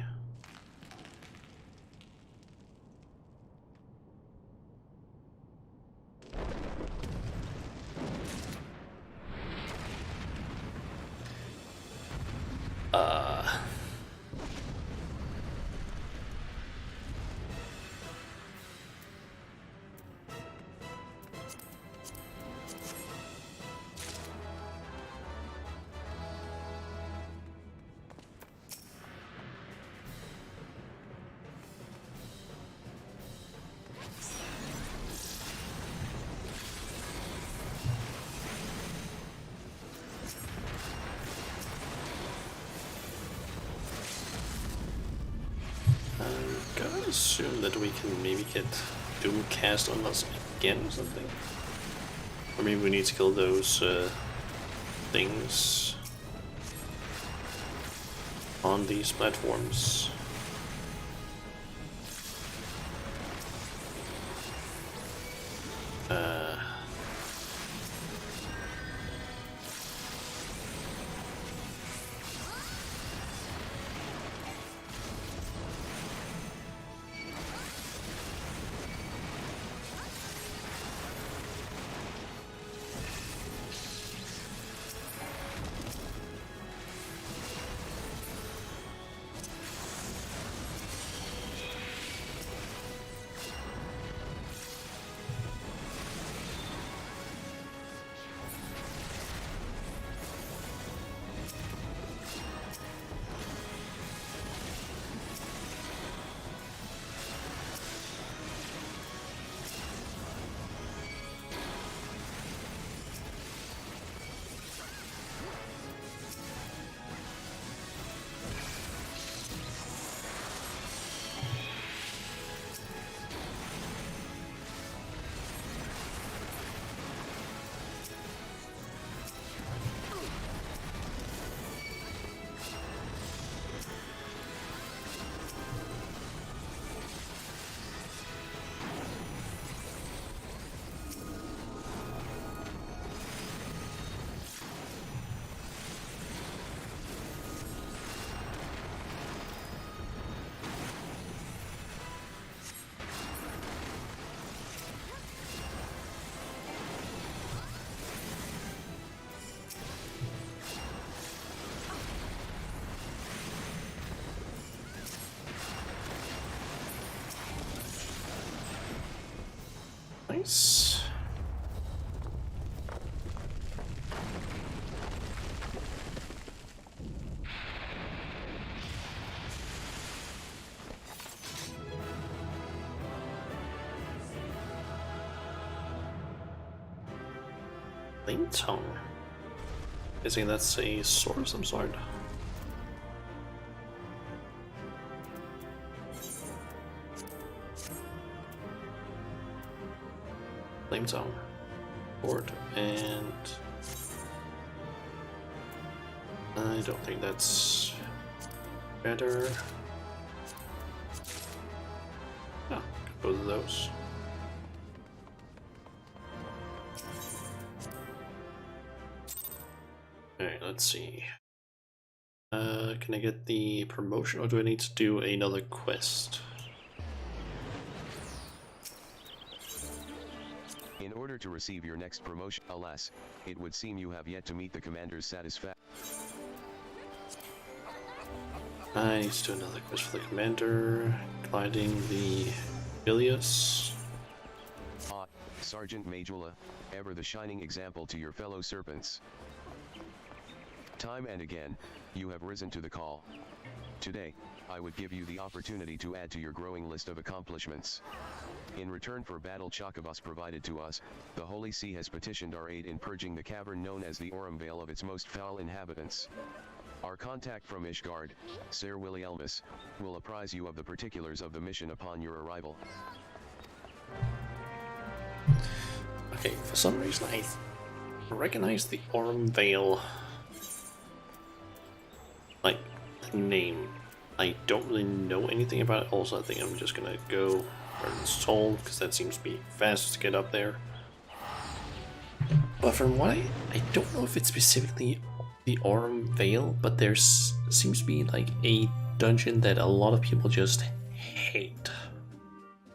Speaker 1: Assume that we can maybe get Doom cast on us again or something. Or maybe we need to kill those things on these platforms. Nice. Flame tongue. Guessing that's a sword of some sort. Flame tongue. Sword. And I don't think that's better. Oh, both of those. Alright, let's see. Can I get the promotion or do I need to do another quest?
Speaker 2: In order to receive your next promotion, alas, it would seem you have yet to meet the commander's satisfaction.
Speaker 1: I need to do another quest for the commander. Gliding the Ilias.
Speaker 2: Sergeant Majula, ever the shining example to your fellow serpents. Time and again, you have risen to the call. Today, I would give you the opportunity to add to your growing list of accomplishments. In return for battle chocobos provided to us, the Holy See has petitioned our aid in purging the cavern known as the Aurum Vale of its most foul inhabitants. Our contact from Ishgard, Sir Willielmus, will apprise you of the particulars of the mission upon your arrival.
Speaker 1: Okay, for some reason I recognize the Aurum Vale, like, the name. I don't really know anything about it. Also, I think I'm just gonna go where it's told, because that seems to be fastest to get up there. But from what I don't know if it's specifically the Aurum Vale, but there's seems to be like a dungeon that a lot of people just hate,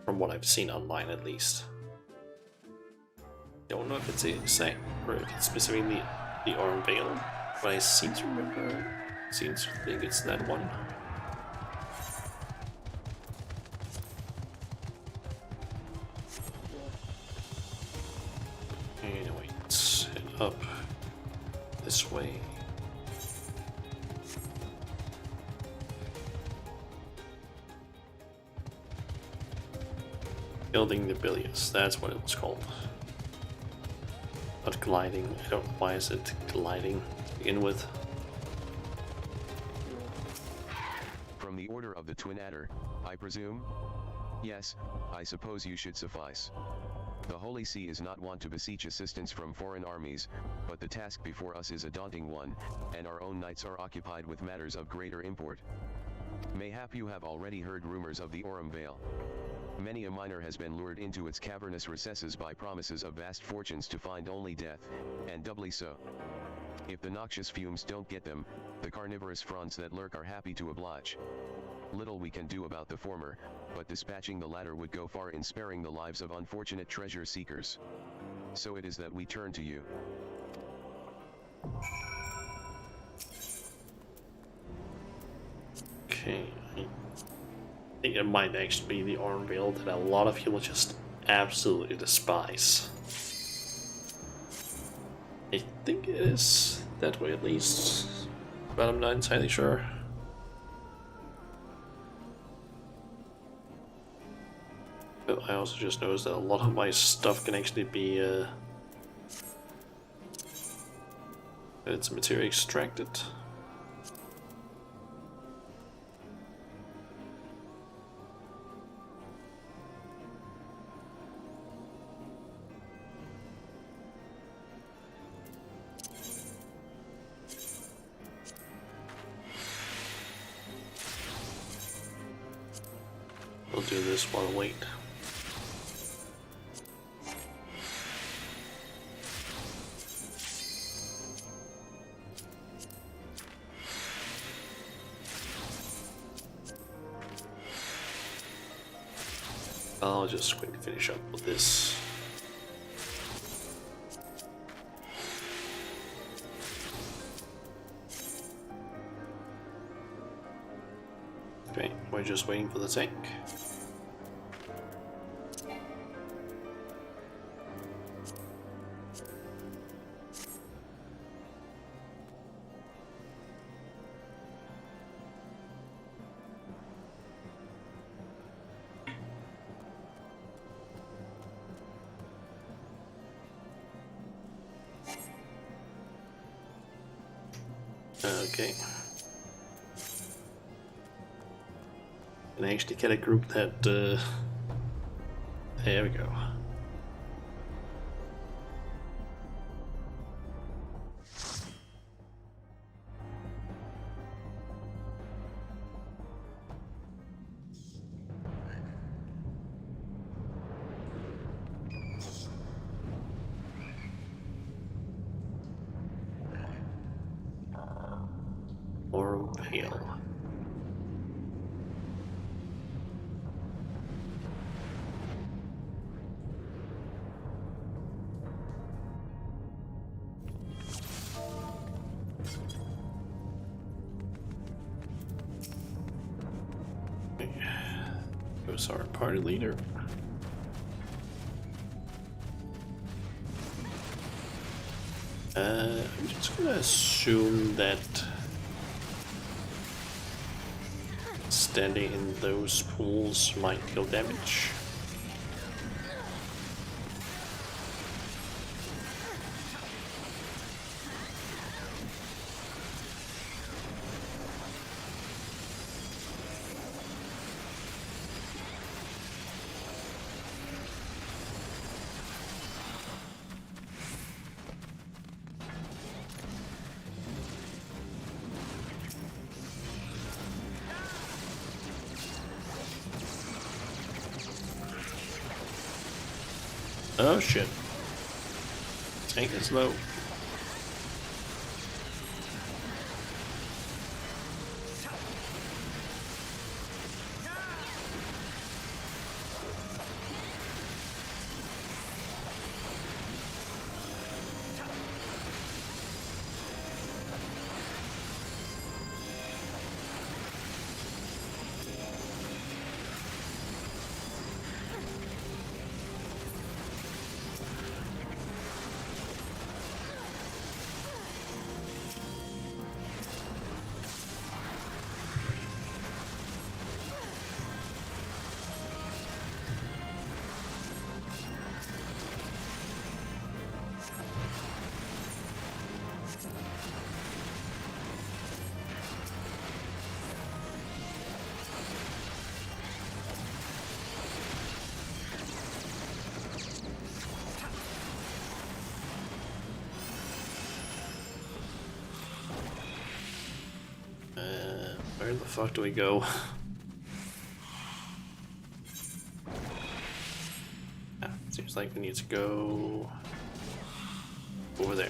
Speaker 1: from what I've seen online at least. Don't know if it's exact or if it's specifically the Aurum Vale, but I seem to remember, seems to think it's that one. Anyway, let's head up this way. Building the Bilious, that's what it was called. But gliding, I don't know why is it gliding to begin with.
Speaker 2: From the Order of the Twin Adder, I presume? Yes, I suppose you should suffice. The Holy See is not wont to beseech assistance from foreign armies, but the task before us is a daunting one, and our own knights are occupied with matters of greater import. Mayhap you have already heard rumors of the Aurum Vale. Many a miner has been lured into its cavernous recesses by promises of vast fortunes to find only death, and doubly so. If the noxious fumes don't get them, the carnivorous fronds that lurk are happy to oblige. Little we can do about the former, but dispatching the latter would go far in sparing the lives of unfortunate treasure seekers. So it is that we turn to you.
Speaker 1: Okay, I think it might actually be the Aurum Vale that a lot of people just absolutely despise. I think it is that way at least, but I'm not entirely sure. But I also just noticed that a lot of my stuff can actually be it's material extracted. We'll do this while I wait. I'll just quickly finish up with this. Okay, we're just waiting for the tank. Okay. And I actually get a group that, there we go. Or pale. Who's our party leader? I'm just gonna assume that standing in those pools might deal damage. Oh shit. Tank is low. Where the fuck do we go? Seems like we need to go over there.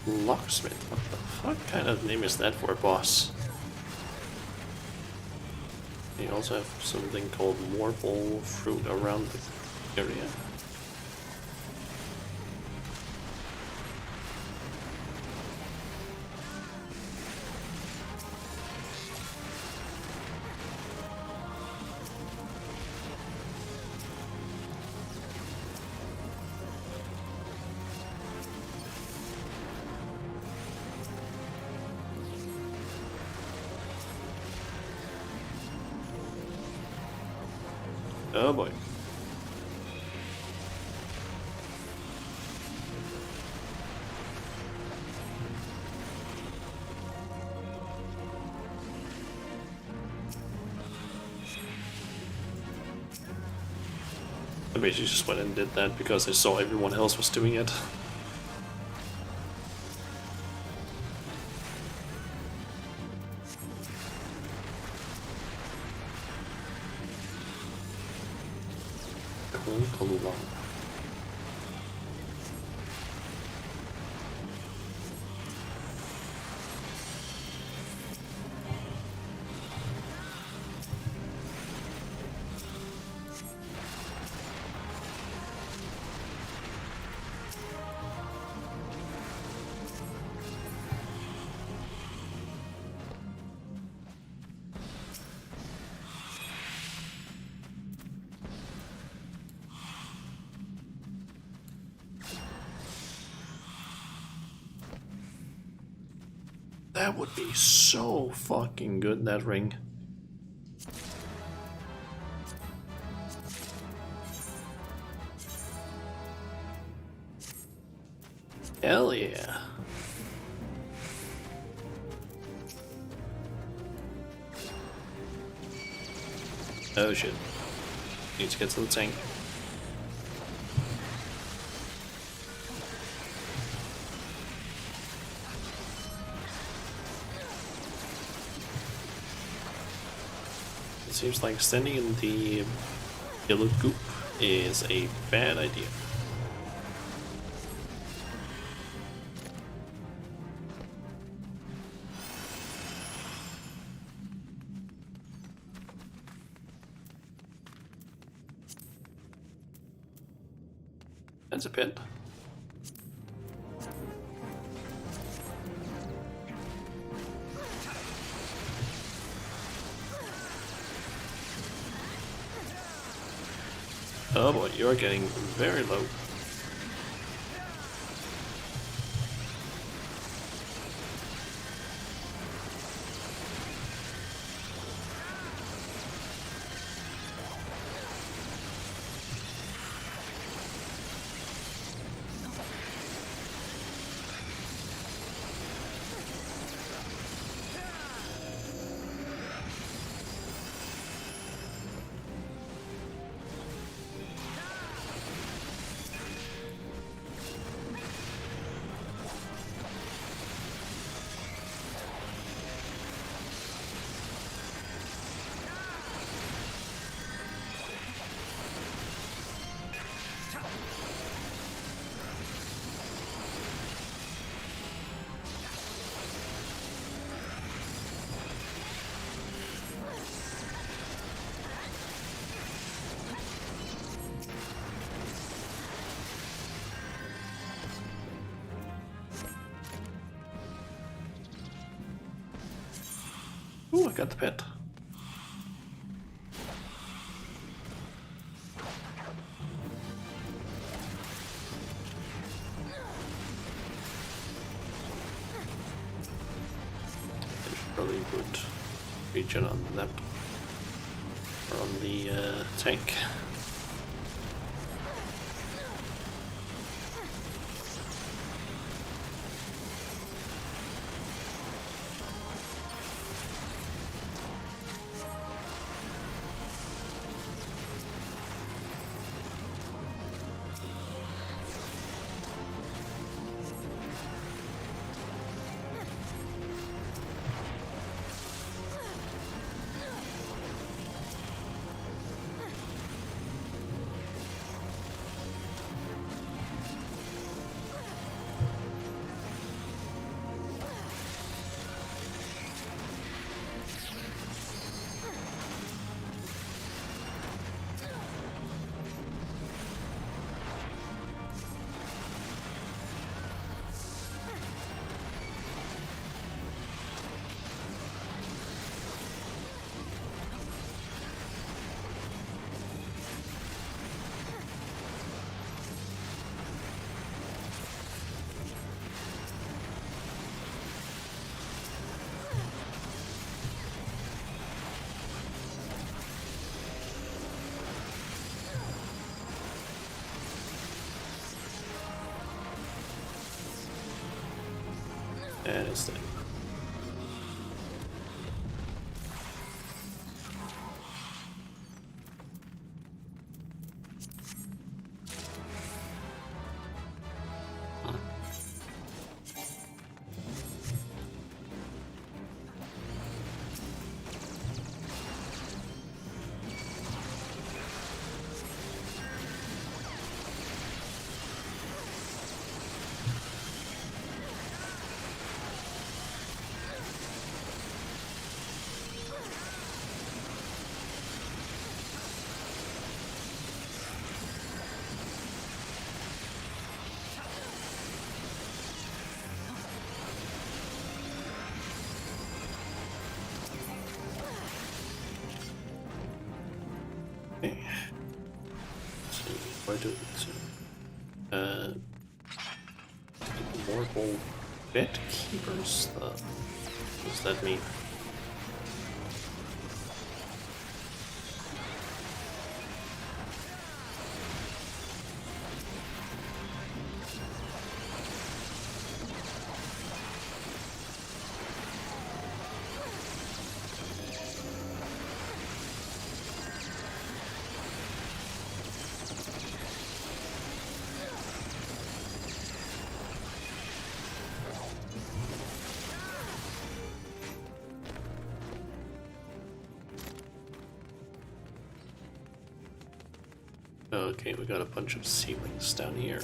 Speaker 1: Locksmith, what the fuck kind of name is that for a boss? You also have something called Morble Fruit around the area. Oh boy. I basically just went and did that because I saw everyone else was doing it. Cool. That would be so fucking good, that ring. Hell yeah. Oh shit. Need to get to the tank. It seems like standing in the yellow goop is a bad idea. That's a pit. Oh boy, you're getting very low. Ooh, I got the pet. There's probably good regen on that. Or on the tank. And it's dead. Okay. Let's see, where do it? More gold bed keeper stuff. What does that mean? Okay, we got a bunch of ceilings down here.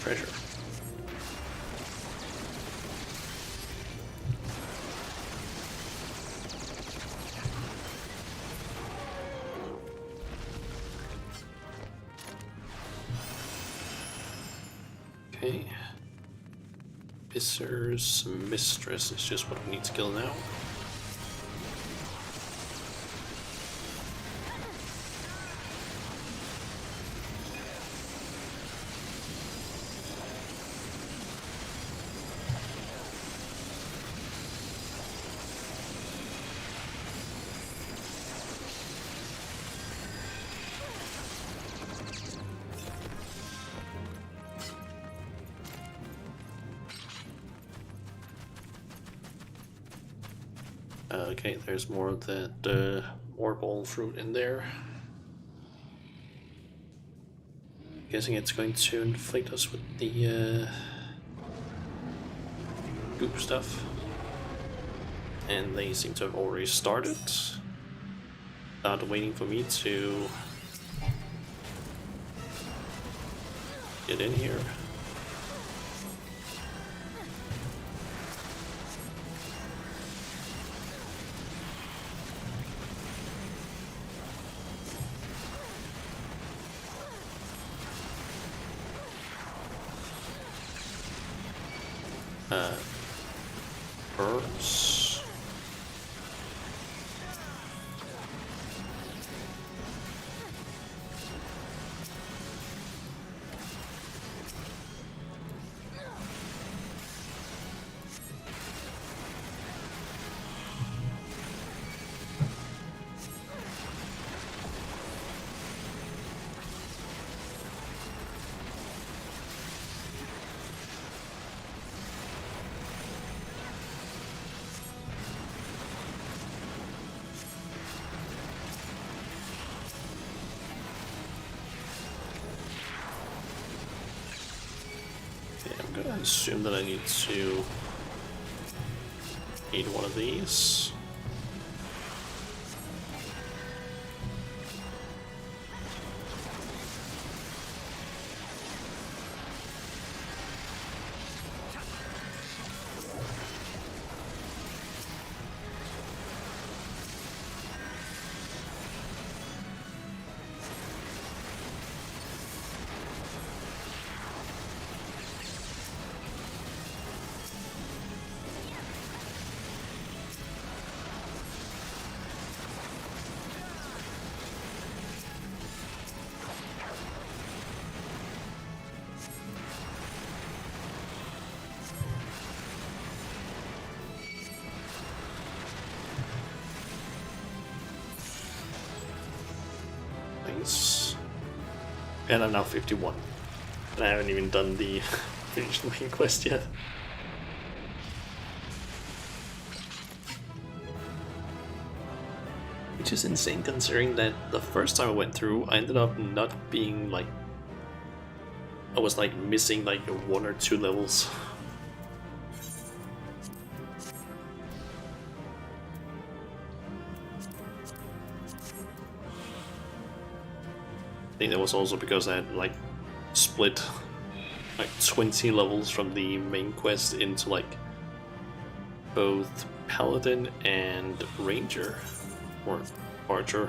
Speaker 1: Treasure. Okay. Visser's Mistress is just what we need to kill now. Okay, there's more of that Orball fruit in there. Guessing it's going to inflict us with the goop stuff. And they seem to have already started. Without waiting for me to get in here. Birds. I'm gonna assume that I need to eat one of these. Nice. And I'm now 51. And I haven't even done the finished main quest yet. Which is insane considering that the first time I went through, I ended up not being like... I was like missing like 1 or 2 levels. I think that was also because I had like split like 20 levels from the main quest into like both Paladin and Ranger, or Archer,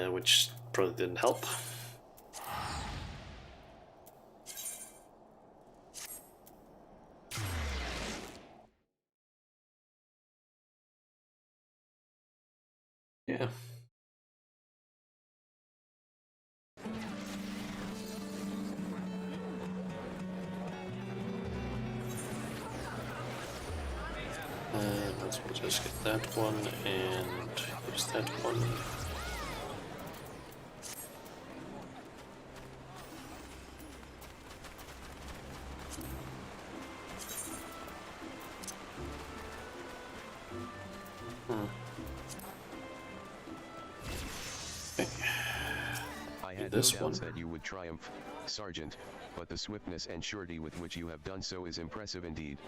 Speaker 1: which probably didn't help. Yeah. Let's just get that one and use that one.
Speaker 2: I had no doubts that you would triumph, Sergeant, but the swiftness and surety with which you have done so is impressive indeed.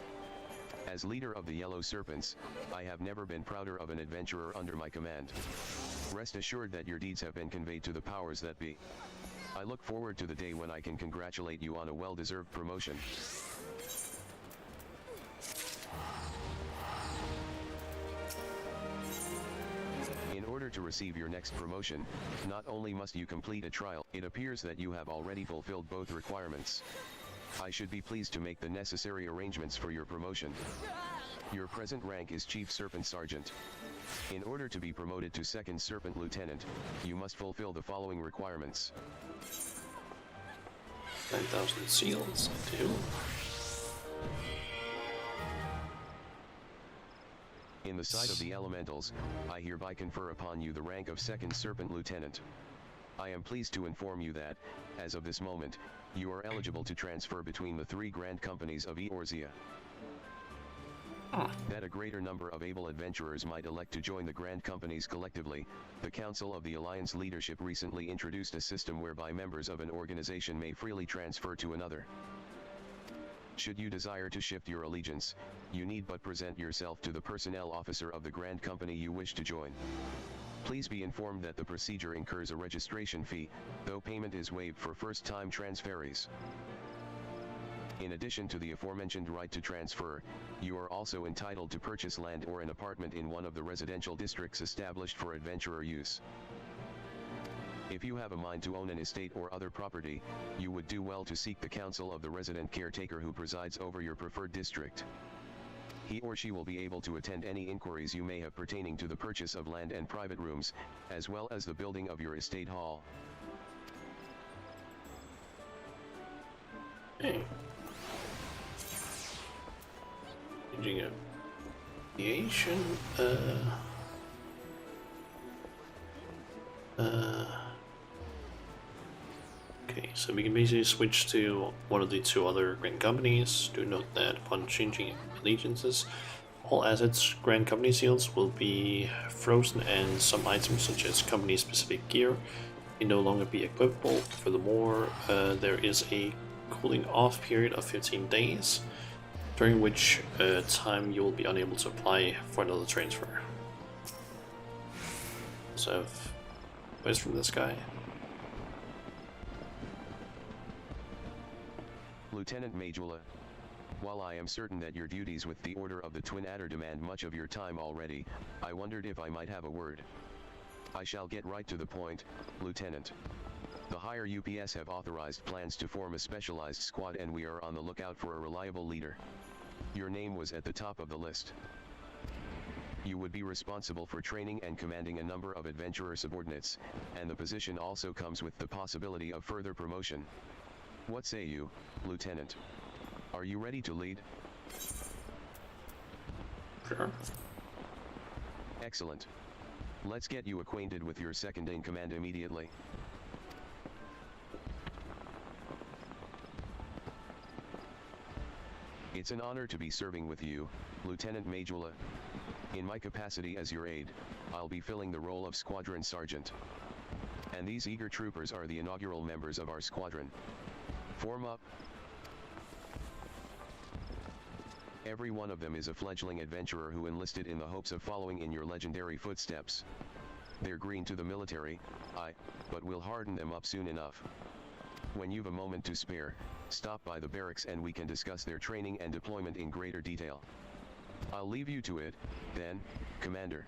Speaker 2: As leader of the Yellow Serpents, I have never been prouder of an adventurer under my command. Rest assured that your deeds have been conveyed to the powers that be. I look forward to the day when I can congratulate you on a well-deserved promotion. In order to receive your next promotion, not only must you complete a trial, it appears that you have already fulfilled both requirements. I should be pleased to make the necessary arrangements for your promotion. Your present rank is Chief Serpent Sergeant. In order to be promoted to Second Serpent Lieutenant, you must fulfill the following requirements.
Speaker 1: 9,000 seals, I do.
Speaker 2: In the sight of the elementals, I hereby confer upon you the rank of Second Serpent Lieutenant. I am pleased to inform you that, as of this moment, you are eligible to transfer between the 3 grand companies of Eorzea. That a greater number of able adventurers might elect to join the grand companies collectively, the Council of the Alliance leadership recently introduced a system whereby members of an organization may freely transfer to another. Should you desire to shift your allegiance, you need but present yourself to the personnel officer of the grand company you wish to join. Please be informed that the procedure incurs a registration fee, though payment is waived for first-time transferees. In addition to the aforementioned right to transfer, you are also entitled to purchase land or an apartment in one of the residential districts established for adventurer use. If you have a mind to own an estate or other property, you would do well to seek the counsel of the resident caretaker who presides over your preferred district. He or she will be able to attend any inquiries you may have pertaining to the purchase of land and private rooms, as well as the building of your estate hall.
Speaker 1: Hey. Changing up. Aviation, okay, so we can basically switch to one of the 2 other grand companies. Do note that upon changing allegiances, all assets grand company seals will be frozen, and some items such as company specific gear may no longer be equipable. Furthermore, there is a cooling off period of 15 days, during which time you will be unable to apply for another transfer. So, where's from this guy?
Speaker 2: Lieutenant Majula, while I am certain that your duties with the Order of the Twin Adder demand much of your time already, I wondered if I might have a word. I shall get right to the point, Lieutenant. The higher UPS have authorized plans to form a specialized squad, and we are on the lookout for a reliable leader. Your name was at the top of the list. You would be responsible for training and commanding a number of adventurer subordinates, and the position also comes with the possibility of further promotion. What say you, Lieutenant? Are you ready to lead?
Speaker 1: Sure.
Speaker 2: Excellent. Let's get you acquainted with your second-in-command immediately. It's an honor to be serving with you, Lieutenant Majula. In my capacity as your aide, I'll be filling the role of Squadron Sergeant. And these eager troopers are the inaugural members of our squadron. Form up. Every one of them is a fledgling adventurer who enlisted in the hopes of following in your legendary footsteps. They're green to the military, but we'll harden them up soon enough. When you've a moment to spare, stop by the barracks and we can discuss their training and deployment in greater detail. I'll leave you to it, then, Commander.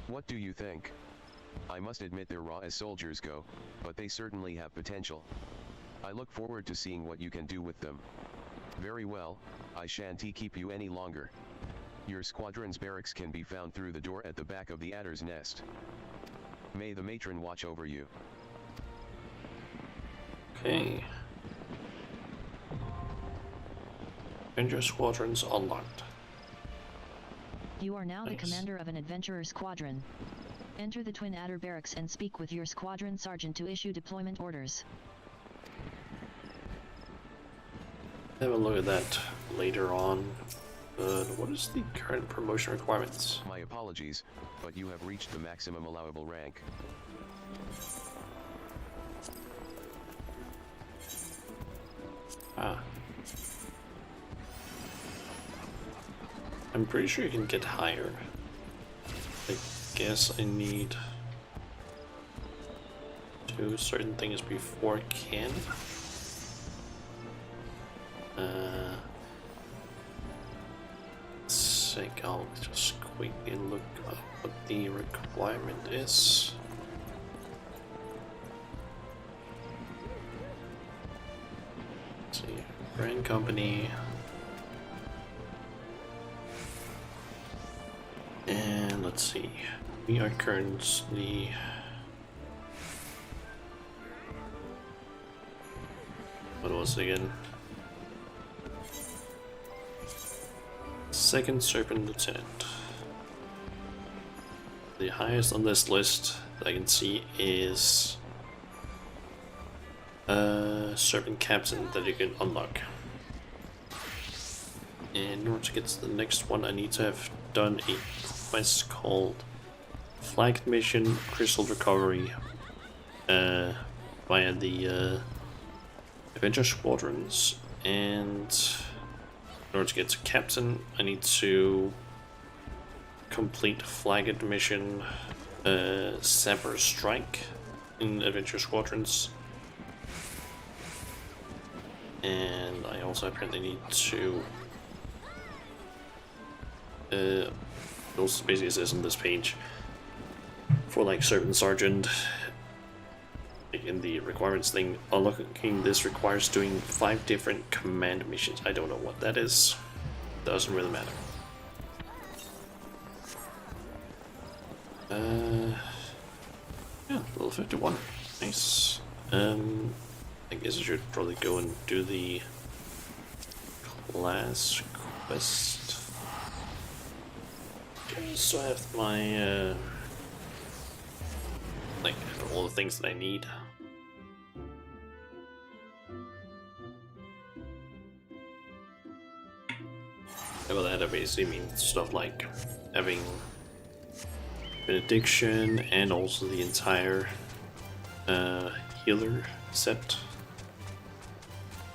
Speaker 2: What do you think? I must admit they're raw as soldiers go, but they certainly have potential. I look forward to seeing what you can do with them. Very well, I shan't keep you any longer. Your squadron's barracks can be found through the door at the back of the adder's nest. May the matron watch over you.
Speaker 1: Okay. Avenger squadrons unlocked.
Speaker 3: You are now the
Speaker 1: Nice.
Speaker 3: commander of an adventurer squadron. Enter the Twin Adder barracks and speak with your squadron sergeant to issue deployment orders.
Speaker 1: Have a look at that later on. What is the current promotion requirements?
Speaker 2: My apologies, but you have reached the maximum allowable rank.
Speaker 1: Ah. I'm pretty sure you can get higher. I guess I need to do certain things before I can. Sake, I'll just quickly look up what the requirement is. Let's see, brand company. And let's see, we are currently what was it again? Second Serpent Lieutenant. The highest on this list that I can see is Serpent Captain that you can unlock. And in order to get to the next one, I need to have done a quest called Flagged Mission Crystal Recovery via the Adventure Squadrons, and in order to get to Captain, I need to complete Flagged Mission Sapper Strike in Adventure Squadrons. And I also apparently need to also basically says on this page for like Serpent Sergeant, like in the requirements thing, unlocking this requires doing 5 different command missions. I don't know what that is. Doesn't really matter. Yeah, level 51. Nice. I guess I should probably go and do the class quest. So I have my like all the things that I need. And by that I basically mean stuff like having Benediction and also the entire healer set.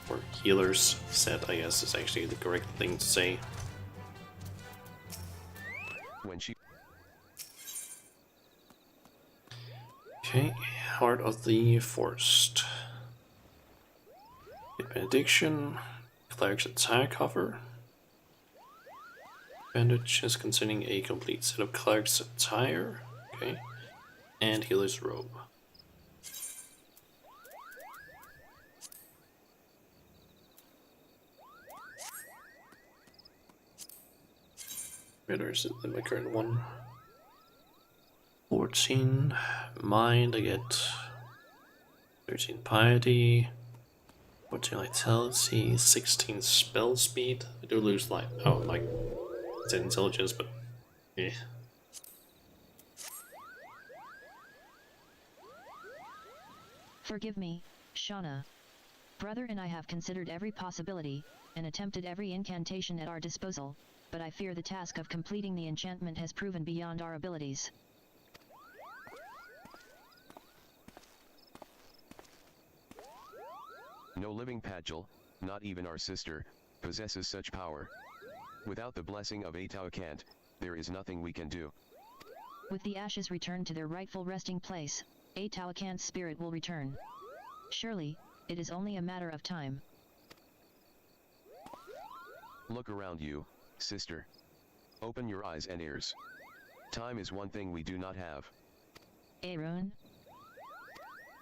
Speaker 1: Or healers set, I guess is actually the correct thing to say.
Speaker 2: When she
Speaker 1: Okay, Heart of the Forest. Benediction, Cleric's attire cover. Bandages containing a complete set of Cleric's attire. Okay. And Healer's robe. Better is it than my current one? 14 mind, I get 13 piety, 14 vitality, 16 spell speed. I do lose like 10 intelligence, but yeah.
Speaker 3: Forgive me, Shauna. Brother and I have considered every possibility, and attempted every incantation at our disposal, but I fear the task of completing the enchantment has proven beyond our abilities.
Speaker 2: No living Padgel, not even our sister, possesses such power. Without the blessing of Atauakant, there is nothing we can do.
Speaker 3: With the ashes returned to their rightful resting place, Atauakant's spirit will return. Surely, it is only a matter of time.
Speaker 2: Look around you, sister. Open your eyes and ears. Time is one thing we do not have.
Speaker 3: Arun?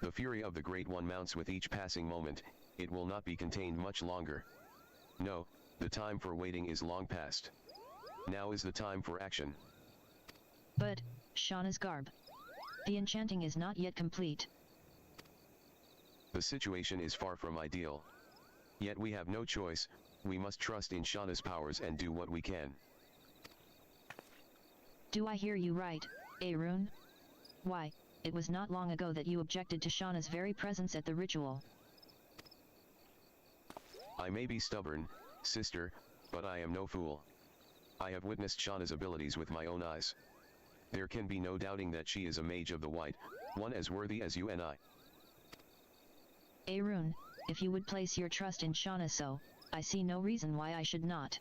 Speaker 2: The fury of the Great One mounts with each passing moment, it will not be contained much longer. No, the time for waiting is long past. Now is the time for action.
Speaker 3: But, Shauna's garb. The enchanting is not yet complete.
Speaker 2: The situation is far from ideal. Yet we have no choice, we must trust in Shauna's powers and do what we can.
Speaker 3: Do I hear you right, Arun? Why, it was not long ago that you objected to Shauna's very presence at the ritual.
Speaker 2: I may be stubborn, sister, but I am no fool. I have witnessed Shauna's abilities with my own eyes. There can be no doubting that she is a mage of the white, one as worthy as you and I.
Speaker 3: Arun, if you would place your trust in Shauna so, I see no reason why I should not.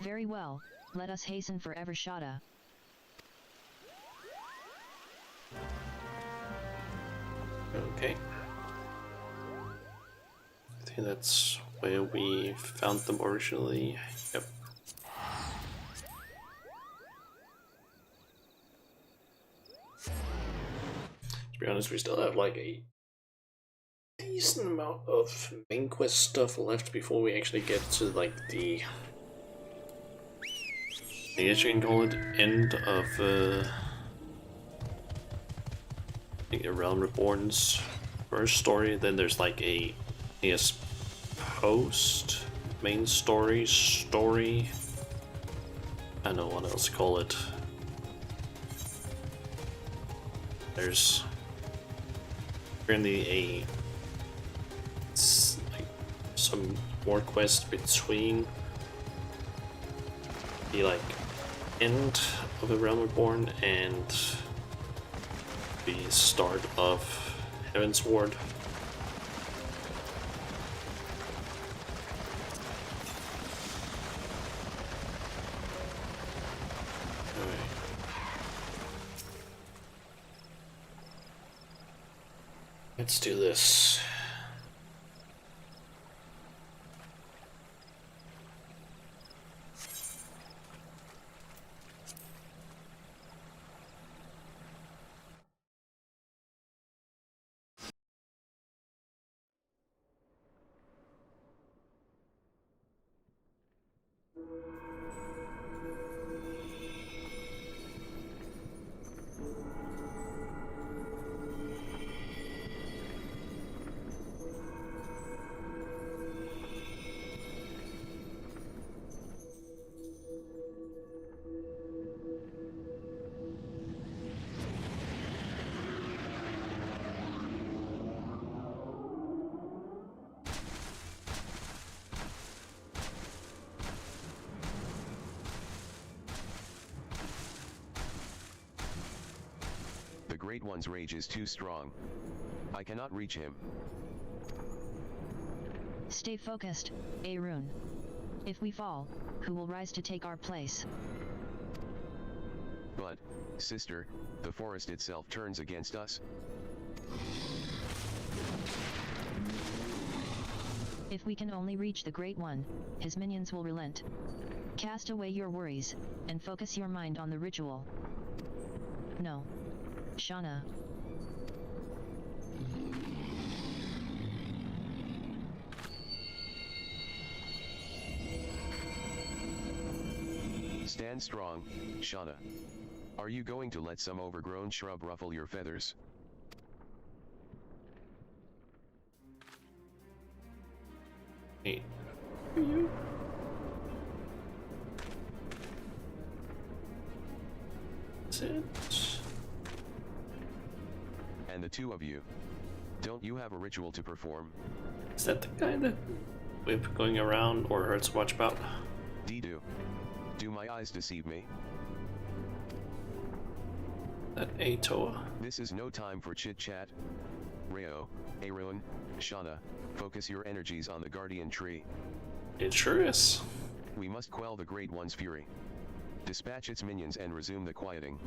Speaker 3: Very well, let us hasten for Evershada.
Speaker 1: Okay. I think that's where we found them originally. Yep. To be honest, we still have like a decent amount of main quest stuff left before we actually get to like the I guess you can call it end of I think the Realm Reborn's first story. Then there's like a I guess post main story. I don't know what else to call it. There's apparently some more quests between the like end of the Realm Reborn and the start of Heaven's Ward. Let's do this.
Speaker 2: The Great One's rage is too strong. I cannot reach him.
Speaker 3: Stay focused, Arun. If we fall, who will rise to take our place?
Speaker 2: But, sister, the forest itself turns against us.
Speaker 3: If we can only reach the Great One, his minions will relent. Cast away your worries, and focus your mind on the ritual. No. Shauna.
Speaker 2: Stand strong, Shauna. Are you going to let some overgrown shrub ruffle your feathers?
Speaker 1: Hey. That's it.
Speaker 2: And the two of you. Don't you have a ritual to perform?
Speaker 1: Is that the guy that we've been going around or heard so much about?
Speaker 2: Didu. Do my eyes deceive me?
Speaker 1: That Atoa.
Speaker 2: This is no time for chit-chat. Reo, Aaron, Shauna, focus your energies on the guardian tree.
Speaker 1: It sure is.
Speaker 2: We must quell the Great One's fury. Dispatch its minions and resume the quieting.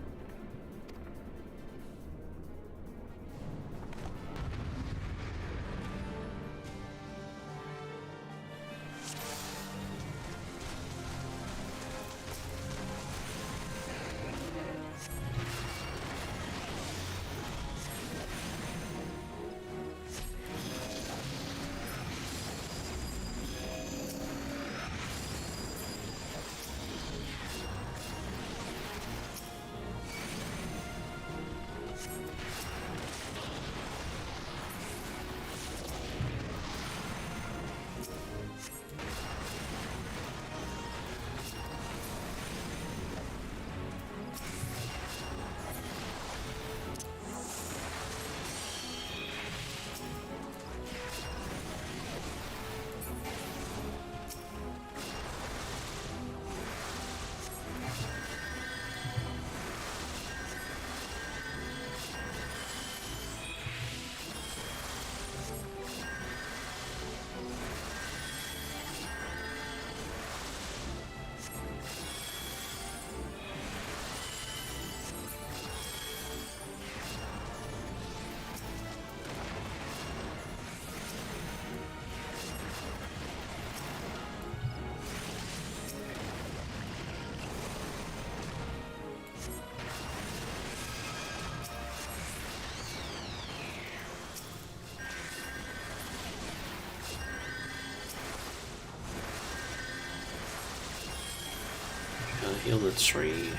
Speaker 1: Gotta heal the tree.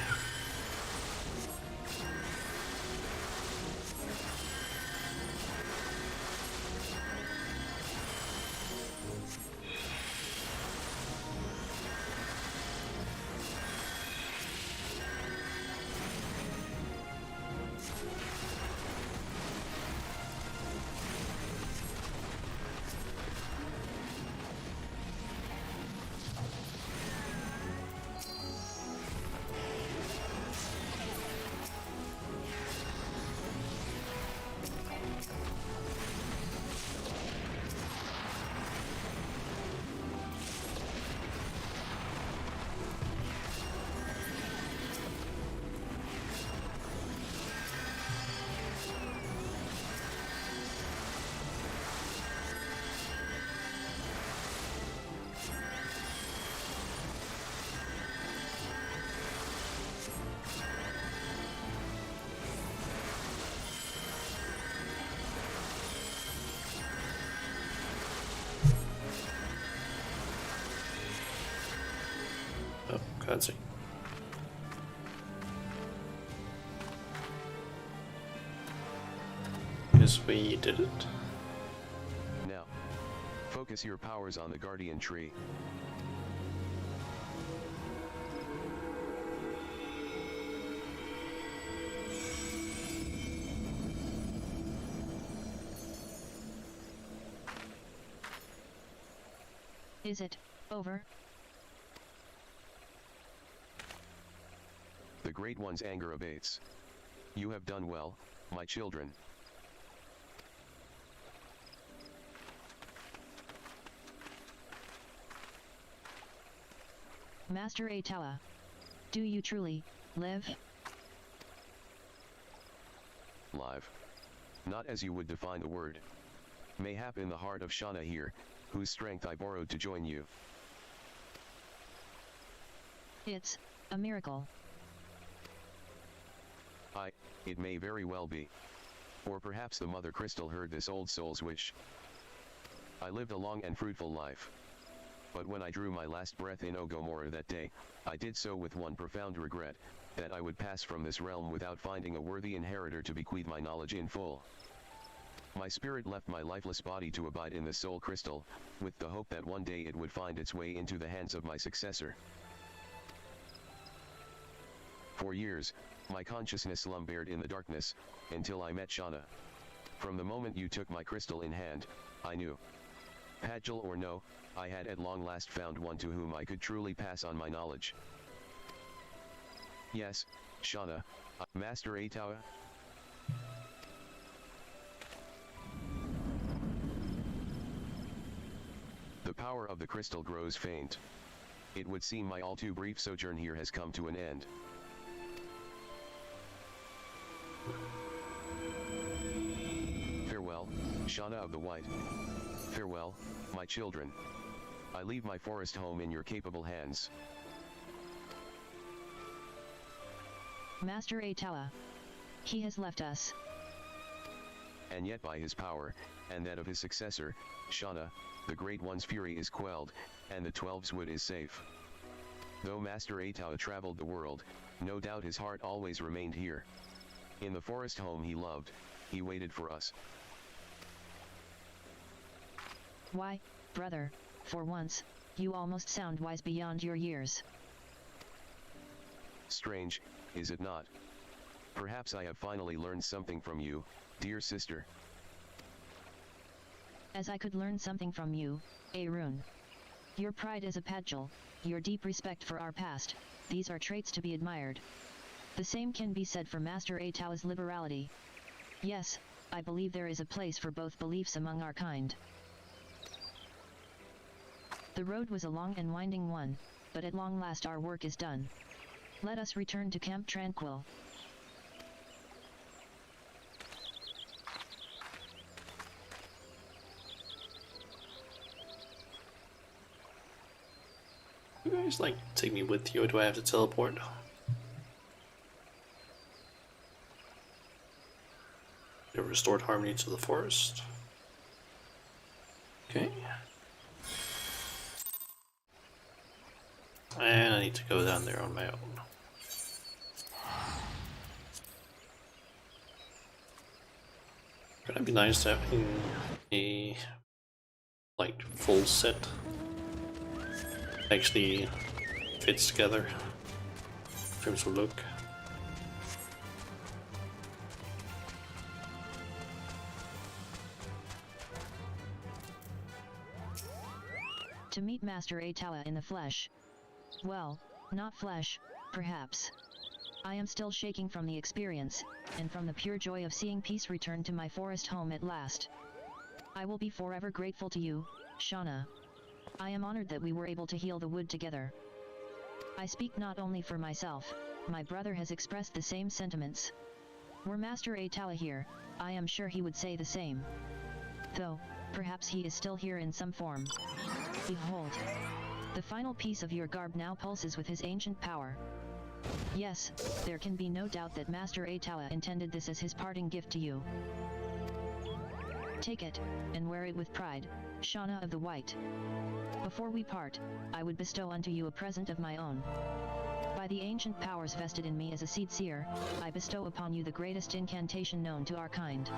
Speaker 1: Oh, cutscene. Guess we did it.
Speaker 2: Now, focus your powers on the guardian tree.
Speaker 3: Is it over?
Speaker 2: The Great One's anger abates. You have done well, my children.
Speaker 3: Master Atawa. Do you truly live?
Speaker 2: Live. Not as you would define the word. Mayhap in the heart of Shauna here, whose strength I borrowed to join you.
Speaker 3: It's a miracle.
Speaker 2: It may very well be. Or perhaps the Mother Crystal heard this old soul's wish. I lived a long and fruitful life. But when I drew my last breath in Ogomora that day, I did so with one profound regret, that I would pass from this realm without finding a worthy inheritor to bequeath my knowledge in full. My spirit left my lifeless body to abide in the soul crystal, with the hope that one day it would find its way into the hands of my successor. For years, my consciousness slumbered in the darkness, until I met Shauna. From the moment you took my crystal in hand, I knew. Padgel or no, I had at long last found one to whom I could truly pass on my knowledge. Yes, Shauna, Master Atawa. The power of the crystal grows faint. It would seem my all too brief sojourn here has come to an end. Farewell, Shauna of the White. Farewell, my children. I leave my forest home in your capable hands.
Speaker 3: Master Atawa. He has left us.
Speaker 2: And yet by his power, and that of his successor, Shauna, the Great One's fury is quelled, and the Twelve's wood is safe. Though Master Atawa traveled the world, no doubt his heart always remained here. In the forest home he loved, he waited for us.
Speaker 3: Why, brother, for once, you almost sound wise beyond your years.
Speaker 2: Strange, is it not? Perhaps I have finally learned something from you, dear sister.
Speaker 3: As I could learn something from you, Arun. Your pride as a Padgel, your deep respect for our past, these are traits to be admired. The same can be said for Master Atawa's liberality. Yes, I believe there is a place for both beliefs among our kind. The road was a long and winding one, but at long last our work is done. Let us return to Camp Tranquil.
Speaker 1: You guys like take me with you, or do I have to teleport? You restored harmony to the forest. Okay. And I need to go down there on my own. Would it be nice to have a like full set actually fits together in terms of look?
Speaker 3: To meet Master Atawa in the flesh. Well, not flesh, perhaps. I am still shaking from the experience, and from the pure joy of seeing peace return to my forest home at last. I will be forever grateful to you, Shauna. I am honored that we were able to heal the wood together. I speak not only for myself, my brother has expressed the same sentiments. Were Master Atawa here, I am sure he would say the same. Though, perhaps he is still here in some form. Behold. The final piece of your garb now pulses with his ancient power. Yes, there can be no doubt that Master Atawa intended this as his parting gift to you. Take it, and wear it with pride, Shauna of the White. Before we part, I would bestow unto you a present of my own. By the ancient powers vested in me as a seed seer, I bestow upon you the greatest incantation known to our kind.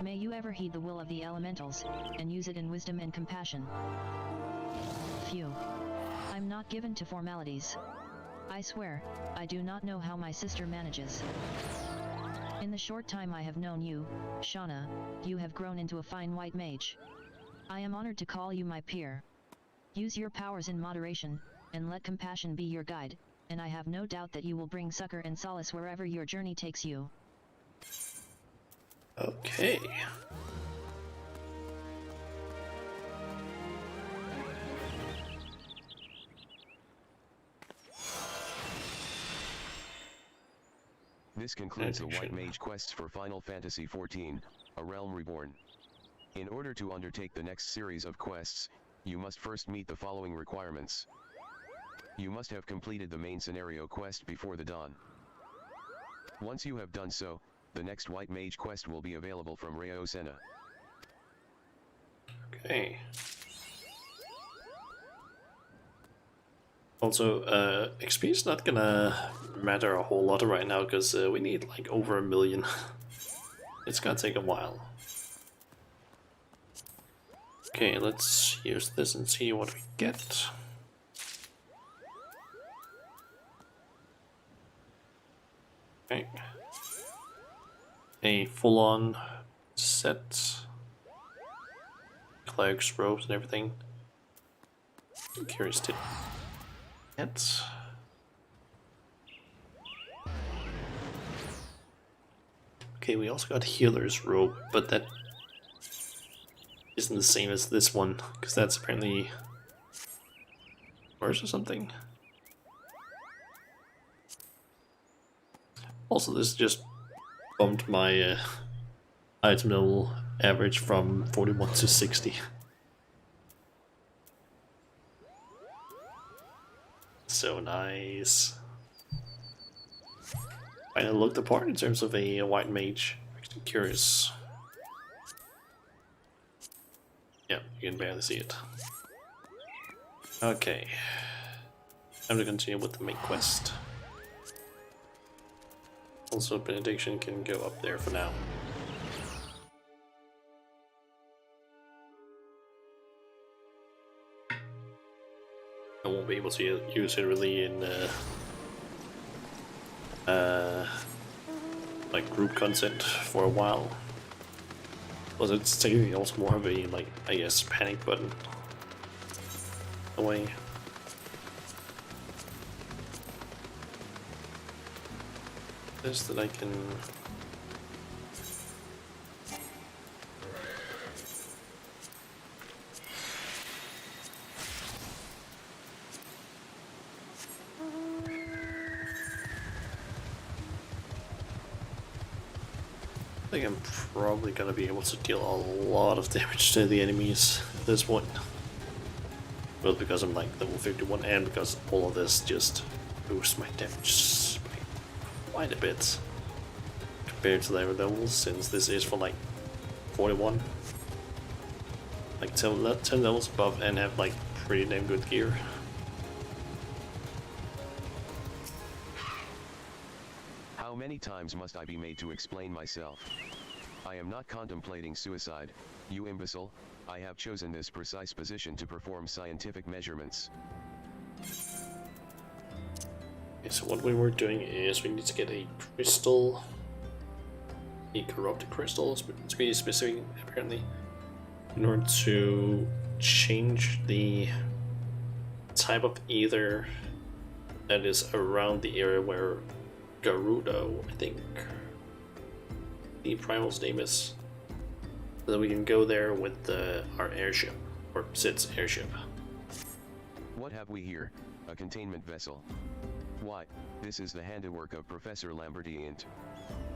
Speaker 3: May you ever heed the will of the elementals, and use it in wisdom and compassion. Phew. I'm not given to formalities. I swear, I do not know how my sister manages. In the short time I have known you, Shauna, you have grown into a fine white mage. I am honored to call you my peer. Use your powers in moderation, and let compassion be your guide, and I have no doubt that you will bring succor and solace wherever your journey takes you.
Speaker 1: Okay.
Speaker 2: This concludes the White Mage quests for Final Fantasy XIV, A Realm Reborn. In order to undertake the next series of quests, you must first meet the following requirements. You must have completed the main scenario quest before the dawn. Once you have done so, the next White Mage quest will be available from Reo Senna.
Speaker 1: Okay. Also, XP is not gonna matter a whole lot right now because we need like over 1 million. It's gonna take a while. Okay, let's use this and see what we get. Okay. A full-on set. cleric's robes and everything. I'm curious to get. Okay, we also got healer's robe, but that isn't the same as this one, because that's apparently worse or something. Also, this just bumped my item level average from 41 to 60. So nice. Kinda looked the part in terms of a white mage. Actually curious. Yeah, you can barely see it. Okay. Time to continue with the main quest. Also, benediction can go up there for now. I won't be able to use it really in like group content for a while. Plus, it's technically also more of a, like, I guess, panic button away. This that I can. I think I'm probably gonna be able to deal a lot of damage to the enemies at this point. Both because I'm like level 51 and because all of this just boosts my damage by quite a bit compared to the other levels, since this is for like 41. Like 10 levels above and have like pretty damn good gear.
Speaker 2: How many times must I be made to explain myself? I am not contemplating suicide, you imbecile. I have chosen this precise position to perform scientific measurements.
Speaker 1: Okay, so what we were doing is we need to get a crystal, a corrupted crystal, to be specific apparently, in order to change the type of ether that is around the area where Garudo, I think the primal's name is, so that we can go there with our airship, or Sid's airship.
Speaker 2: What have we here? A containment vessel. Why, this is the handiwork of Professor Lambertiant.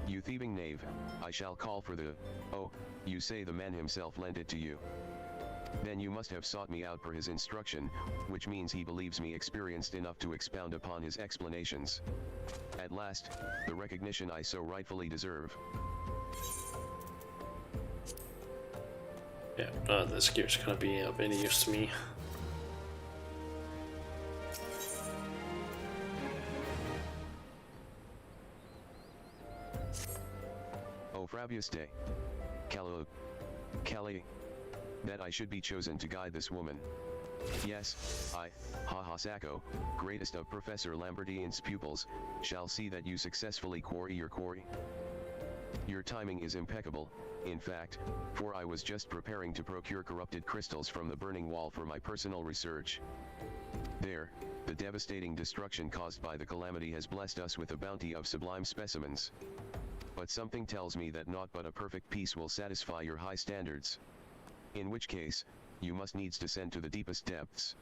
Speaker 2: You thieving knave, I shall call for the... Oh, you say the man himself lent it to you. Then you must have sought me out for his instruction, which means he believes me experienced enough to expound upon his explanations. At last, the recognition I so rightfully deserve.
Speaker 1: Yeah, this gear's gonna be of any use to me.
Speaker 2: Oh Frabius Day. Callie. That I should be chosen to guide this woman. Yes, I, Sacco, greatest of Professor Lambertian's pupils, shall see that you successfully quarry your quarry. Your timing is impeccable, in fact, for I was just preparing to procure corrupted crystals from the burning wall for my personal research. There, the devastating destruction caused by the calamity has blessed us with a bounty of sublime specimens. But something tells me that naught but a perfect peace will satisfy your high standards. In which case, you must needs descend to the deepest depths.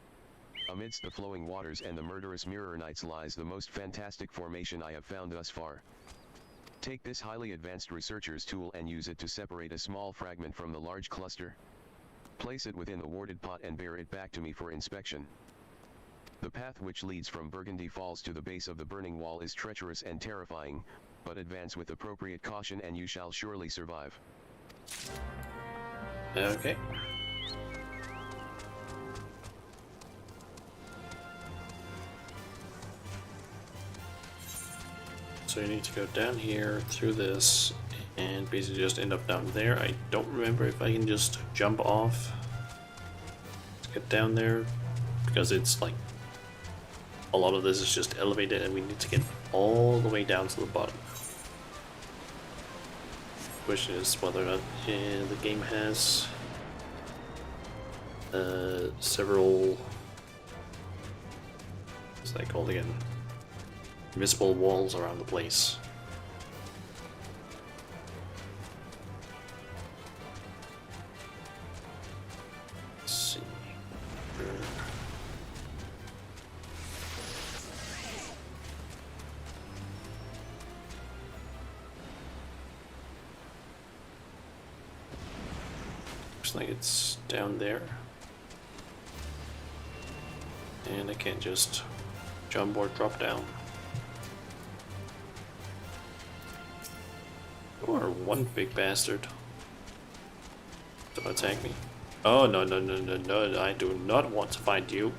Speaker 2: Amidst the flowing waters and the murderous mirror nights lies the most fantastic formation I have found thus far. Take this highly advanced researcher's tool and use it to separate a small fragment from the large cluster. Place it within the warded pot and bear it back to me for inspection. The path which leads from Burgundy Falls to the base of the burning wall is treacherous and terrifying, but advance with appropriate caution and you shall surely survive.
Speaker 1: Okay. So you need to go down here through this and basically just end up down there. I don't remember if I can just jump off to get down there, because it's like a lot of this is just elevated and we need to get all the way down to the bottom. Question is whether or not the game has several, what's that called again? Invisible walls around the place. Let's see. Looks like it's down there. And I can't just jump or drop down. You are one big bastard. Don't attack me. Oh, no, no, no, no, no, I do not want to fight you.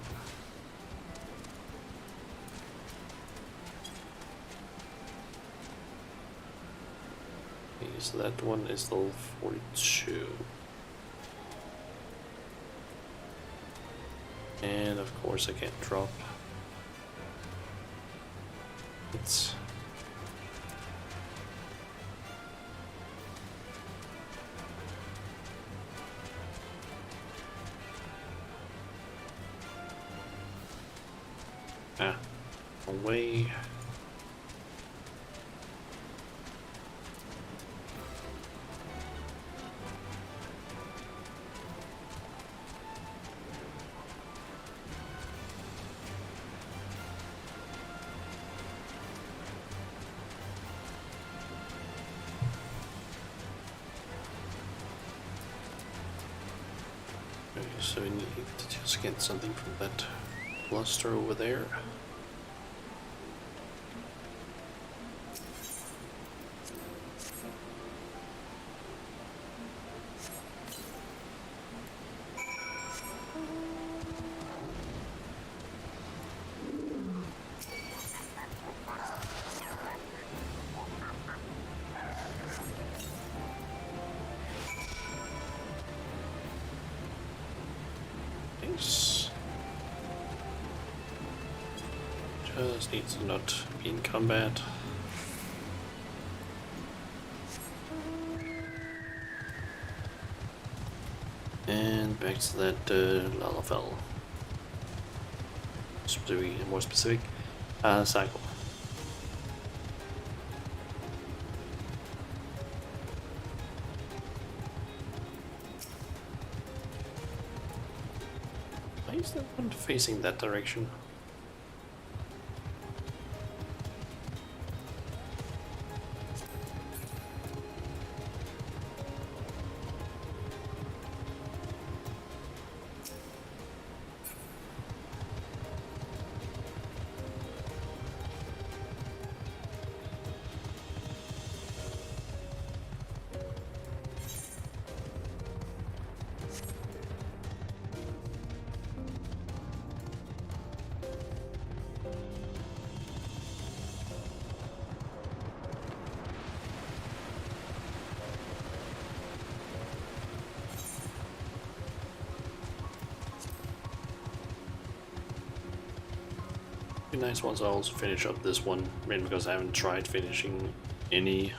Speaker 1: Okay, so that one is level 42. And of course I can't drop. It's away. Okay, so we need to just get something from that cluster over there. Just needs to not be in combat. And back to that Lalafell. More specific, cycle. Why is that one facing that direction? Be nice once I also finish up this one, mainly because I haven't tried finishing any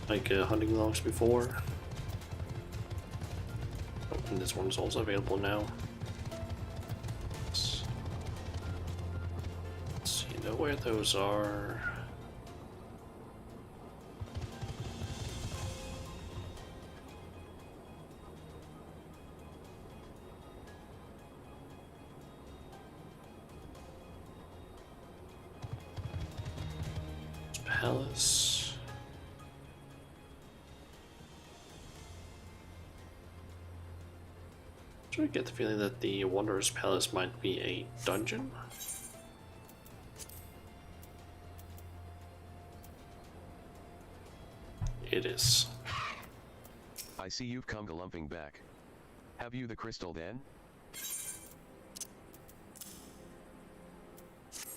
Speaker 1: like hunting logs before. Oh, and this one is also available now. Let's see where those are. Palace. So I get the feeling that the Wanderer's Palace might be a dungeon. It is.
Speaker 2: I see you've come galumping back. Have you the crystal then?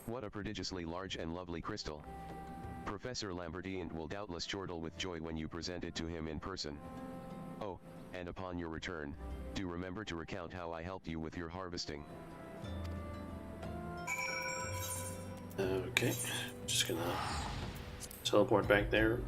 Speaker 2: What a prodigiously large and lovely crystal. Professor Lambertian will doubtless chortle with joy when you present it to him in person. Oh, and upon your return, do remember to recount how I helped you with your harvesting.
Speaker 1: Okay, just gonna teleport back there.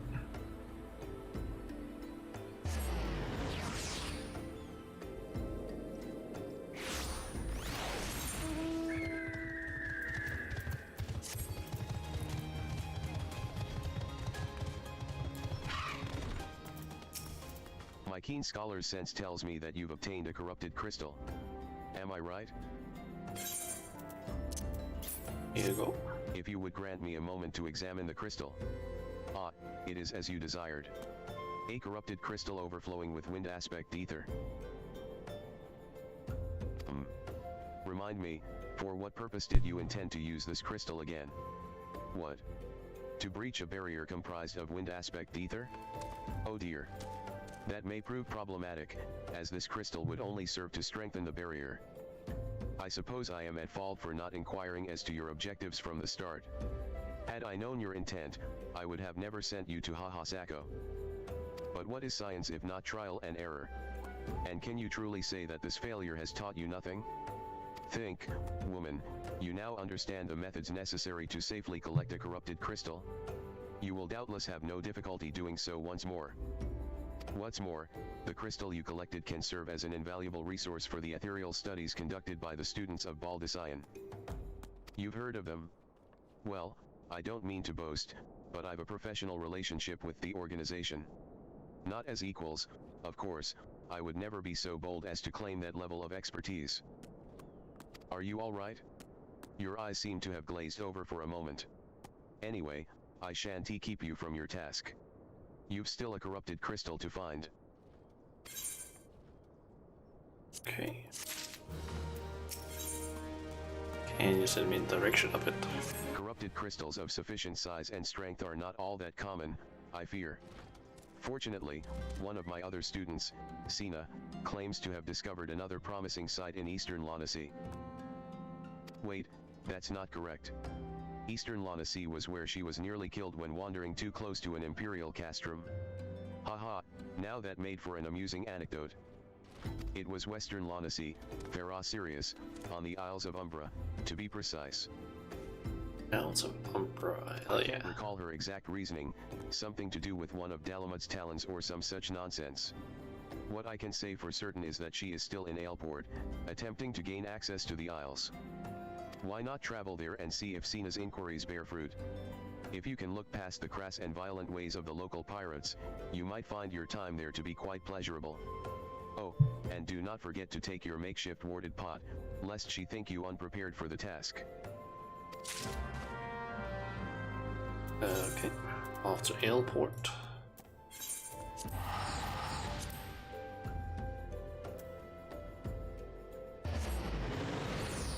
Speaker 2: My keen scholar's sense tells me that you've obtained a corrupted crystal. Am I right?
Speaker 1: Here you go.
Speaker 2: If you would grant me a moment to examine the crystal. Ah, it is as you desired. A corrupted crystal overflowing with wind aspect ether. Remind me, for what purpose did you intend to use this crystal again? What? To breach a barrier comprised of wind aspect ether? Oh dear. That may prove problematic, as this crystal would only serve to strengthen the barrier. I suppose I am at fault for not inquiring as to your objectives from the start. Had I known your intent, I would have never sent you to Hahasako. But what is science if not trial and error? And can you truly say that this failure has taught you nothing? Think, woman, you now understand the methods necessary to safely collect a corrupted crystal? You will doubtless have no difficulty doing so once more. What's more, the crystal you collected can serve as an invaluable resource for the ethereal studies conducted by the students of Baldician. You've heard of them? Well, I don't mean to boast, but I've a professional relationship with the organization. Not as equals, of course, I would never be so bold as to claim that level of expertise. Are you all right? Your eyes seem to have glazed over for a moment. Anyway, I shan't keep you from your task. You've still a corrupted crystal to find.
Speaker 1: Okay. Can you send me in the direction of it?
Speaker 2: Corrupted crystals of sufficient size and strength are not all that common, I fear. Fortunately, one of my other students, Sina, claims to have discovered another promising site in Eastern Lanacy. Wait, that's not correct. Eastern Lanacy was where she was nearly killed when wandering too close to an imperial castrum. Haha, now that made for an amusing anecdote. It was Western Lanacy, Farah Sirius, on the Isles of Umbra, to be precise.
Speaker 1: Isles of Umbra, hell
Speaker 2: I
Speaker 1: yeah.
Speaker 2: can't recall her exact reasoning, something to do with one of Dalamud's talons or some such nonsense. What I can say for certain is that she is still in Aleport, attempting to gain access to the Isles. Why not travel there and see if Sina's inquiries bear fruit? If you can look past the crass and violent ways of the local pirates, you might find your time there to be quite pleasurable. Oh, and do not forget to take your makeshift warded pot, lest she think you unprepared for the task.
Speaker 1: Okay, off to Aleport.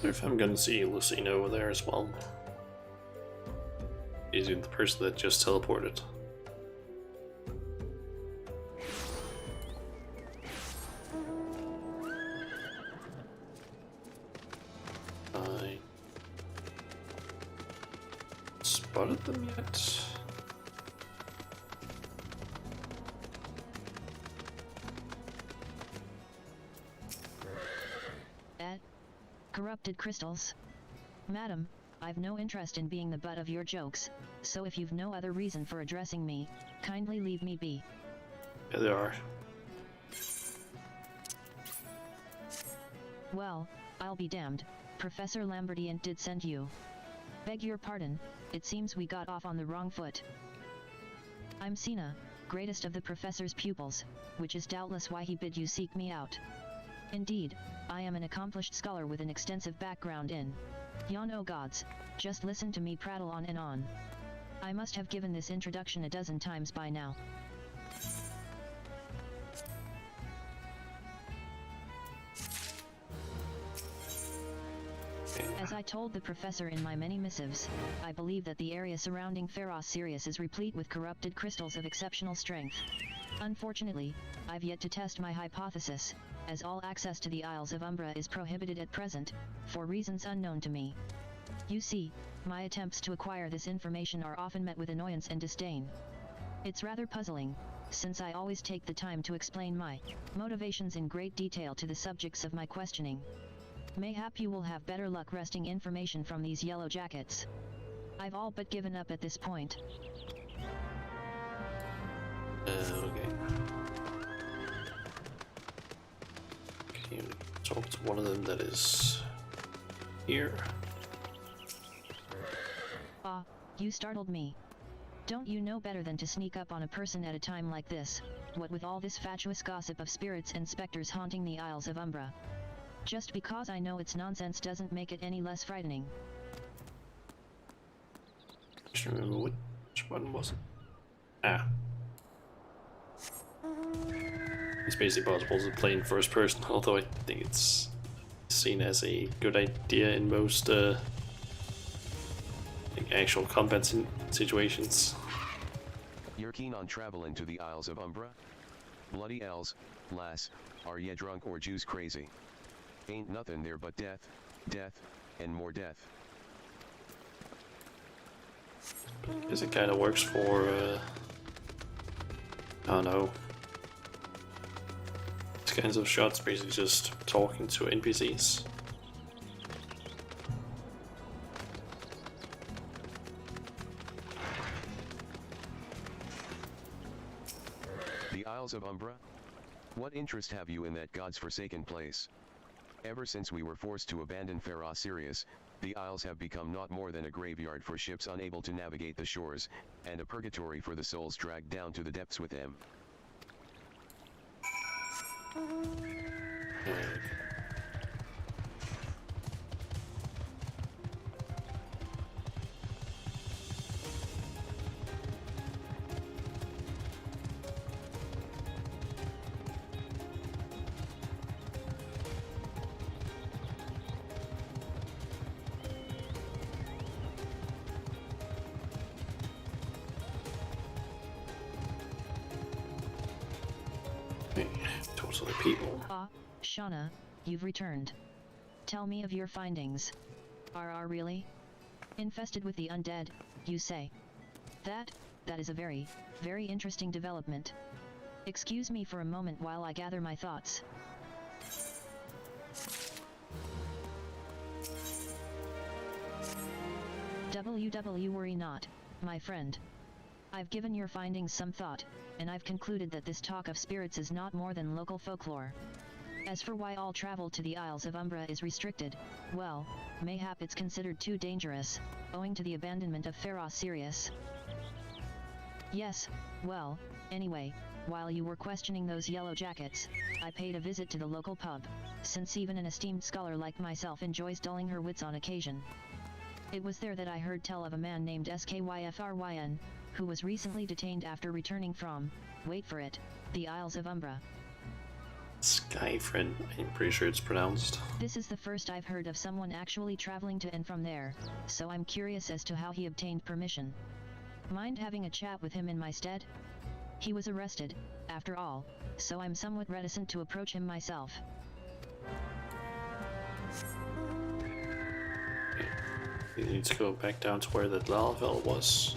Speaker 1: If I'm gonna see Lucina over there as well. Is it the person that just teleported? I spotted them yet?
Speaker 3: Corrupted crystals. Madam, I've no interest in being the butt of your jokes, so if you've no other reason for addressing me, kindly leave me be.
Speaker 1: Yeah, they are.
Speaker 3: Well, I'll be damned. Professor Lambertian did send you. Beg your pardon, it seems we got off on the wrong foot. I'm Sina, greatest of the professor's pupils, which is doubtless why he bid you seek me out. Indeed, I am an accomplished scholar with an extensive background in yon oh gods, just listen to me prattle on and on. I must have given this introduction a dozen times by now. As I told the professor in my many missives, I believe that the area surrounding Pharos Sirius is replete with corrupted crystals of exceptional strength. Unfortunately, I've yet to test my hypothesis, as all access to the Isles of Umbra is prohibited at present, for reasons unknown to me. You see, my attempts to acquire this information are often met with annoyance and disdain. It's rather puzzling, since I always take the time to explain my motivations in great detail to the subjects of my questioning. Mayhap you will have better luck wresting information from these yellow jackets. I've all but given up at this point.
Speaker 1: Okay. Can you talk to one of them that is here?
Speaker 3: Ah, you startled me. Don't you know better than to sneak up on a person at a time like this, what with all this fatuous gossip of spirits and specters haunting the Isles of Umbra? Just because I know it's nonsense doesn't make it any less frightening.
Speaker 1: I just remember which one was it. Ah. It's basically possible to play in first person, although I think it's seen as a good idea in most like actual combat situations.
Speaker 2: You're keen on traveling to the Isles of Umbra? Bloody elves, lass, are ye drunk or Jews crazy? Ain't nothing there but death, death, and more death.
Speaker 1: I guess it kind of works for, I don't know, these kinds of shots, basically just talking to NPCs.
Speaker 2: The Isles of Umbra? What interest have you in that god's forsaken place? Ever since we were forced to abandon Fair Sirius, the Isles have become naught more than a graveyard for ships unable to navigate the shores, and a purgatory for the souls dragged down to the depths with them.
Speaker 1: Total of people.
Speaker 3: Ah, Shauna, you've returned. Tell me of your findings. Are really infested with the undead, you say? That is a very, very interesting development. Excuse me for a moment while I gather my thoughts. Worry not, my friend. I've given your findings some thought, and I've concluded that this talk of spirits is not more than local folklore. As for why all travel to the Isles of Umbra is restricted, well, mayhap it's considered too dangerous, owing to the abandonment of Fair Sirius. Yes, well, anyway, while you were questioning those yellow jackets, I paid a visit to the local pub, since even an esteemed scholar like myself enjoys dulling her wits on occasion. It was there that I heard tell of a man named Skyfryn, who was recently detained after returning from, wait for it, the Isles of Umbra.
Speaker 1: Skyfryn, I'm pretty sure it's pronounced.
Speaker 3: This is the first I've heard of someone actually traveling to and from there, so I'm curious as to how he obtained permission. Mind having a chat with him in my stead? He was arrested, after all, so I'm somewhat reticent to approach him myself.
Speaker 1: We need to go back down to where that Lalvel was.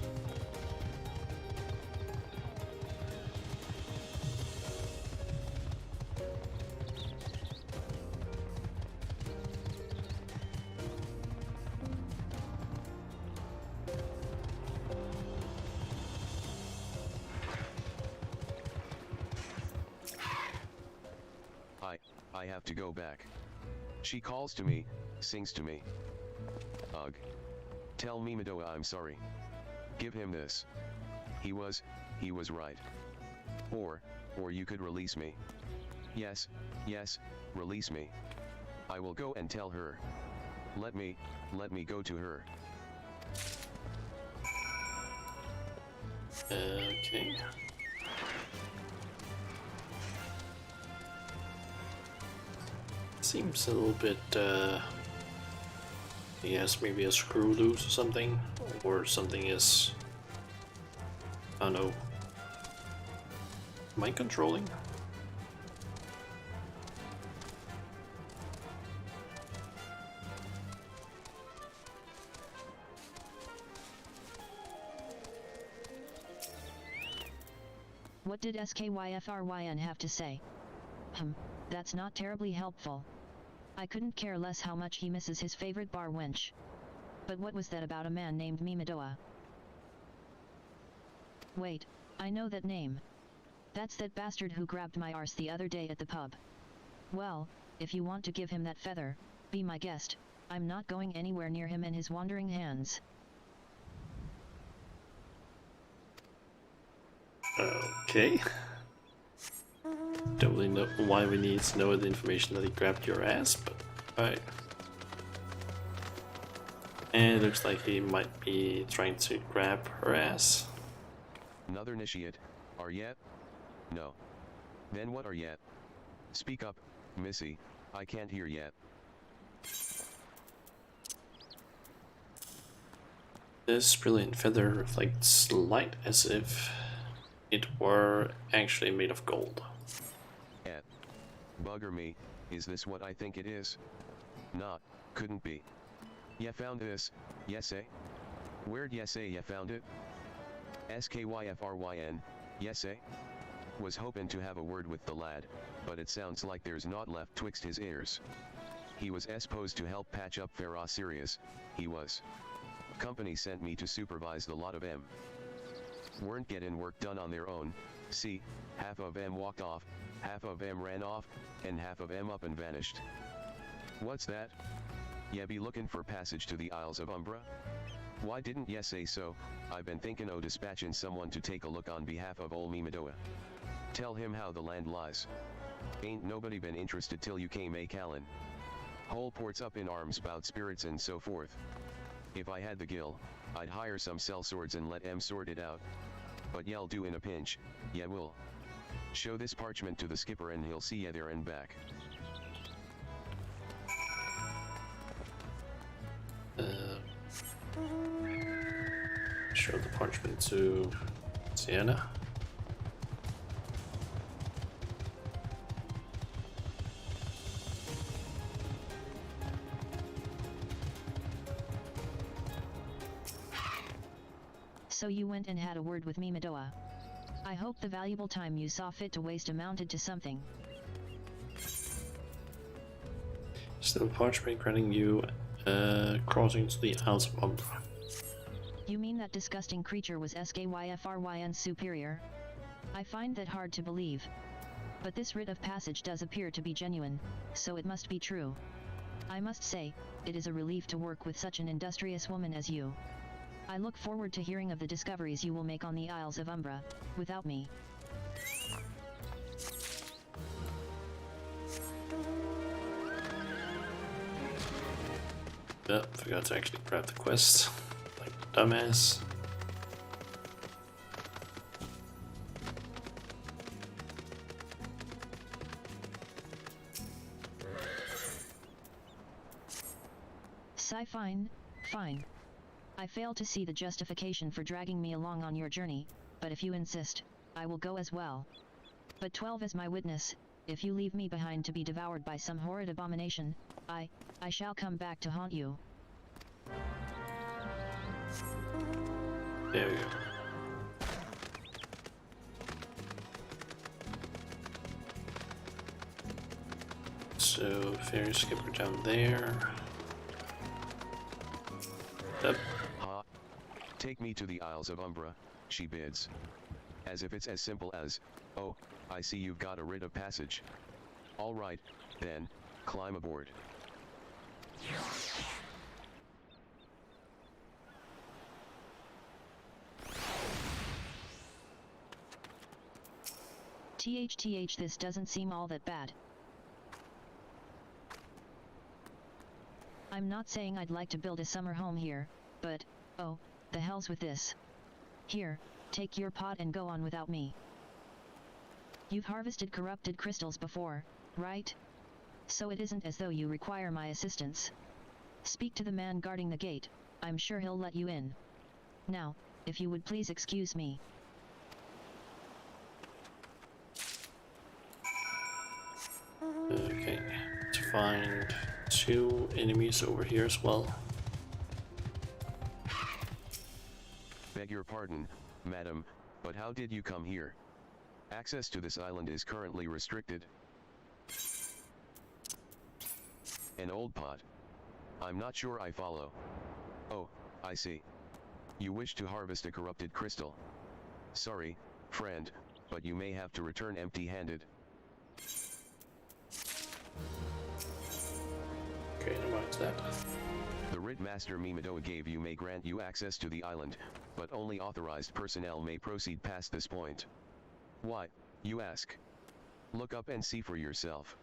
Speaker 2: I have to go back. She calls to me, sings to me. Ugh. Tell me Medoa I'm sorry. Give him this. He was right. Or you could release me. Yes, release me. I will go and tell her. Let me go to her.
Speaker 1: Okay. Seems a little bit, yes, maybe a screw loose or something, or something is, I don't know, mind controlling?
Speaker 3: What did Skyfryn have to say? That's not terribly helpful. I couldn't care less how much he misses his favorite bar wench. But what was that about a man named Medoa? Wait, I know that name. That's that bastard who grabbed my arse the other day at the pub. Well, if you want to give him that feather, be my guest. I'm not going anywhere near him and his wandering hands.
Speaker 1: Okay. Don't really know why we need to know the information that he grabbed your ass, but alright. And it looks like he might be trying to grab her ass.
Speaker 2: Another initiate. Are yet? No. Then what are yet? Speak up, Missy. I can't hear yet.
Speaker 1: This brilliant feather reflects light as if it were actually made of gold.
Speaker 2: Yet. Bugger me, is this what I think it is? Not, couldn't be. Ya found this, yes eh? Where'd ya say ya found it? SKYFRYN, yes eh? Was hoping to have a word with the lad, but it sounds like there's naught left twixt his ears. He was supposed to help patch up Farah Sirius, he was. Company sent me to supervise the lot of em. Weren't getting work done on their own, see, half of em walked off, half of em ran off, and half of em up and vanished. What's that? Ya be looking for passage to the Isles of Umbra? Why didn't ya say so? I've been thinking o' dispatching someone to take a look on behalf of ol' Mimadoa. Tell him how the land lies. Ain't nobody been interested till you came, Callan. Whole port's up in arms bout spirits and so forth. If I had the gil, I'd hire some sellswords and let em sort it out. But y'all do in a pinch, ya will. Show this parchment to the skipper and he'll see ya there and back.
Speaker 1: Show the parchment to Sienna.
Speaker 3: So you went and had a word with Mimadoa. I hope the valuable time you saw fit to waste amounted to something.
Speaker 1: Still parchment granting you crossing to the Isles of Umbra.
Speaker 3: You mean that disgusting creature was SKYFRYN's superior? I find that hard to believe. But this writ of passage does appear to be genuine, so it must be true. I must say, it is a relief to work with such an industrious woman as you. I look forward to hearing of the discoveries you will make on the Isles of Umbra, without me.
Speaker 1: Yep, forgot to actually grab the quest. Like dumbass.
Speaker 3: Fine, fine. I fail to see the justification for dragging me along on your journey, but if you insist, I will go as well. But 12 is my witness, if you leave me behind to be devoured by some horrid abomination, I shall come back to haunt you.
Speaker 1: There we go. So, ferry skipper down there. Yep.
Speaker 2: Ha! Take me to the Isles of Umbra, she bids. As if it's as simple as, oh, I see you've got a writ of passage. All right, then, climb aboard.
Speaker 3: THTH, this doesn't seem all that bad. I'm not saying I'd like to build a summer home here, but, oh, the hell's with this. Here, take your pot and go on without me. You've harvested corrupted crystals before, right? So it isn't as though you require my assistance. Speak to the man guarding the gate, I'm sure he'll let you in. Now, if you would please excuse me.
Speaker 1: Okay, to find 2 enemies over here as well.
Speaker 2: Beg your pardon, madam, but how did you come here? Access to this island is currently restricted. An old pot. I'm not sure I follow. Oh, I see. You wish to harvest a corrupted crystal. Sorry, friend, but you may have to return empty-handed.
Speaker 1: Okay, never mind that.
Speaker 2: The writ Master Mimadoa gave you may grant you access to the island, but only authorized personnel may proceed past this point. Why, you ask? Look up and see for yourself.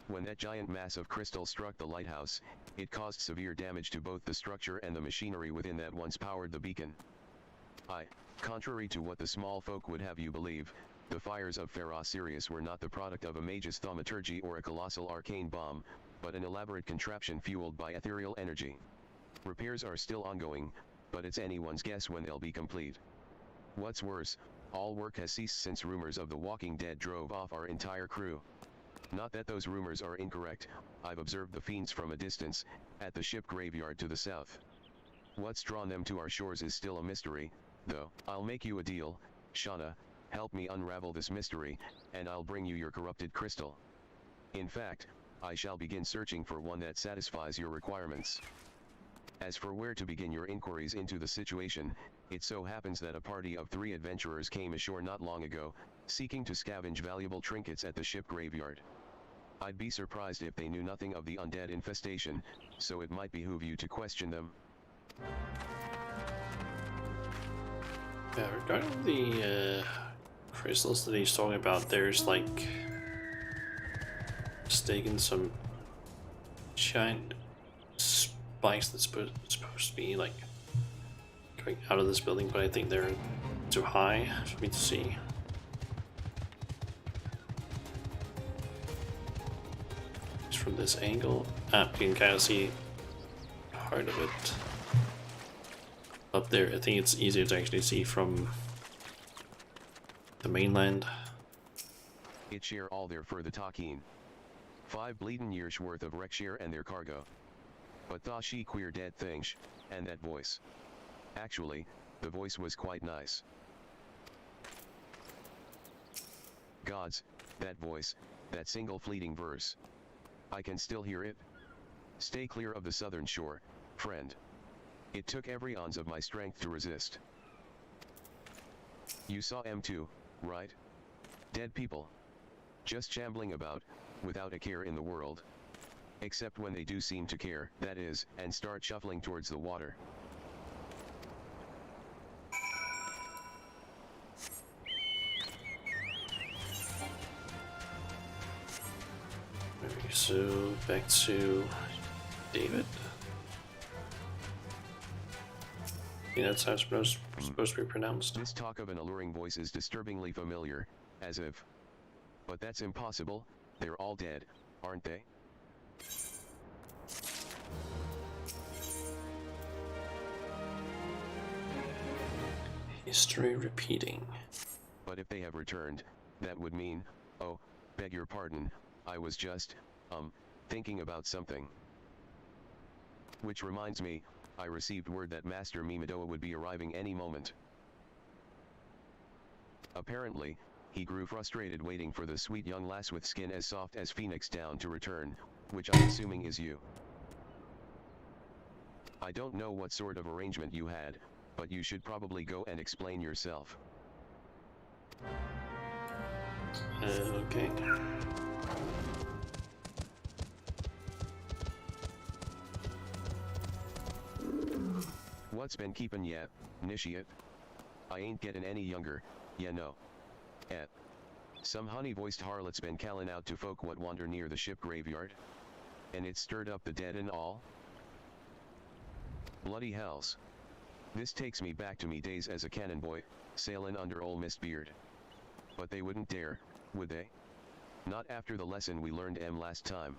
Speaker 2: When that giant mass of crystal struck the lighthouse, it caused severe damage to both the structure and the machinery within that once powered the beacon. Contrary to what the small folk would have you believe, the fires of Pharaoh Sirius were not the product of a mage's thaumaturgy or a colossal arcane bomb, but an elaborate contraption fueled by ethereal energy. Repairs are still ongoing, but it's anyone's guess when they'll be complete. What's worse, all work has ceased since rumors of the Walking Dead drove off our entire crew. Not that those rumors are incorrect, I've observed the fiends from a distance, at the ship graveyard to the south. What's drawn them to our shores is still a mystery, though. I'll make you a deal, Shauna, help me unravel this mystery, and I'll bring you your corrupted crystal. In fact, I shall begin searching for one that satisfies your requirements. As for where to begin your inquiries into the situation, it so happens that a party of 3 adventurers came ashore not long ago, seeking to scavenge valuable trinkets at the ship graveyard. I'd be surprised if they knew nothing of the undead infestation, so it might behoove you to question them.
Speaker 1: Yeah, regarding the crystals that he's talking about, there's like staking some giant spikes that's supposed to be like going out of this building, but I think they're too high for me to see. Just from this angle, you can kind of see part of it up there. I think it's easier to actually see from the mainland.
Speaker 2: It share all there for the Takin. 5 bleedin' years worth of wreck share and their cargo. But tha she queer dead things, and that voice. Actually, the voice was quite nice. Gods, that voice, that single fleeting verse. I can still hear it. Stay clear of the southern shore, friend. It took every ounce of my strength to resist. You saw M2, right? Dead people. Just shambling about, without a care in the world. Except when they do seem to care, that is, and start shuffling towards the water.
Speaker 1: Okay, so back to David. Yeah, that's how it's supposed to be pronounced.
Speaker 2: This talk of an alluring voice is disturbingly familiar, as if. But that's impossible, they're all dead, aren't they?
Speaker 1: History repeating.
Speaker 2: But if they have returned, that would mean, oh, beg your pardon, I was just, thinking about something. Which reminds me, I received word that Master Mimidoa would be arriving any moment. Apparently, he grew frustrated waiting for the sweet young lass with skin as soft as phoenix down to return, which I'm assuming is you. I don't know what sort of arrangement you had, but you should probably go and explain yourself.
Speaker 1: Okay.
Speaker 2: What's been keepin' ya, Nishiat? I ain't gettin' any younger, ya know. Some honey-voiced harlot's been callin' out to folk what wander near the ship graveyard. And it stirred up the dead and all? Bloody hells. This takes me back to me days as a cannon boy, sailin' under ol' Mistbeard. But they wouldn't dare, would they? Not after the lesson we learned last time.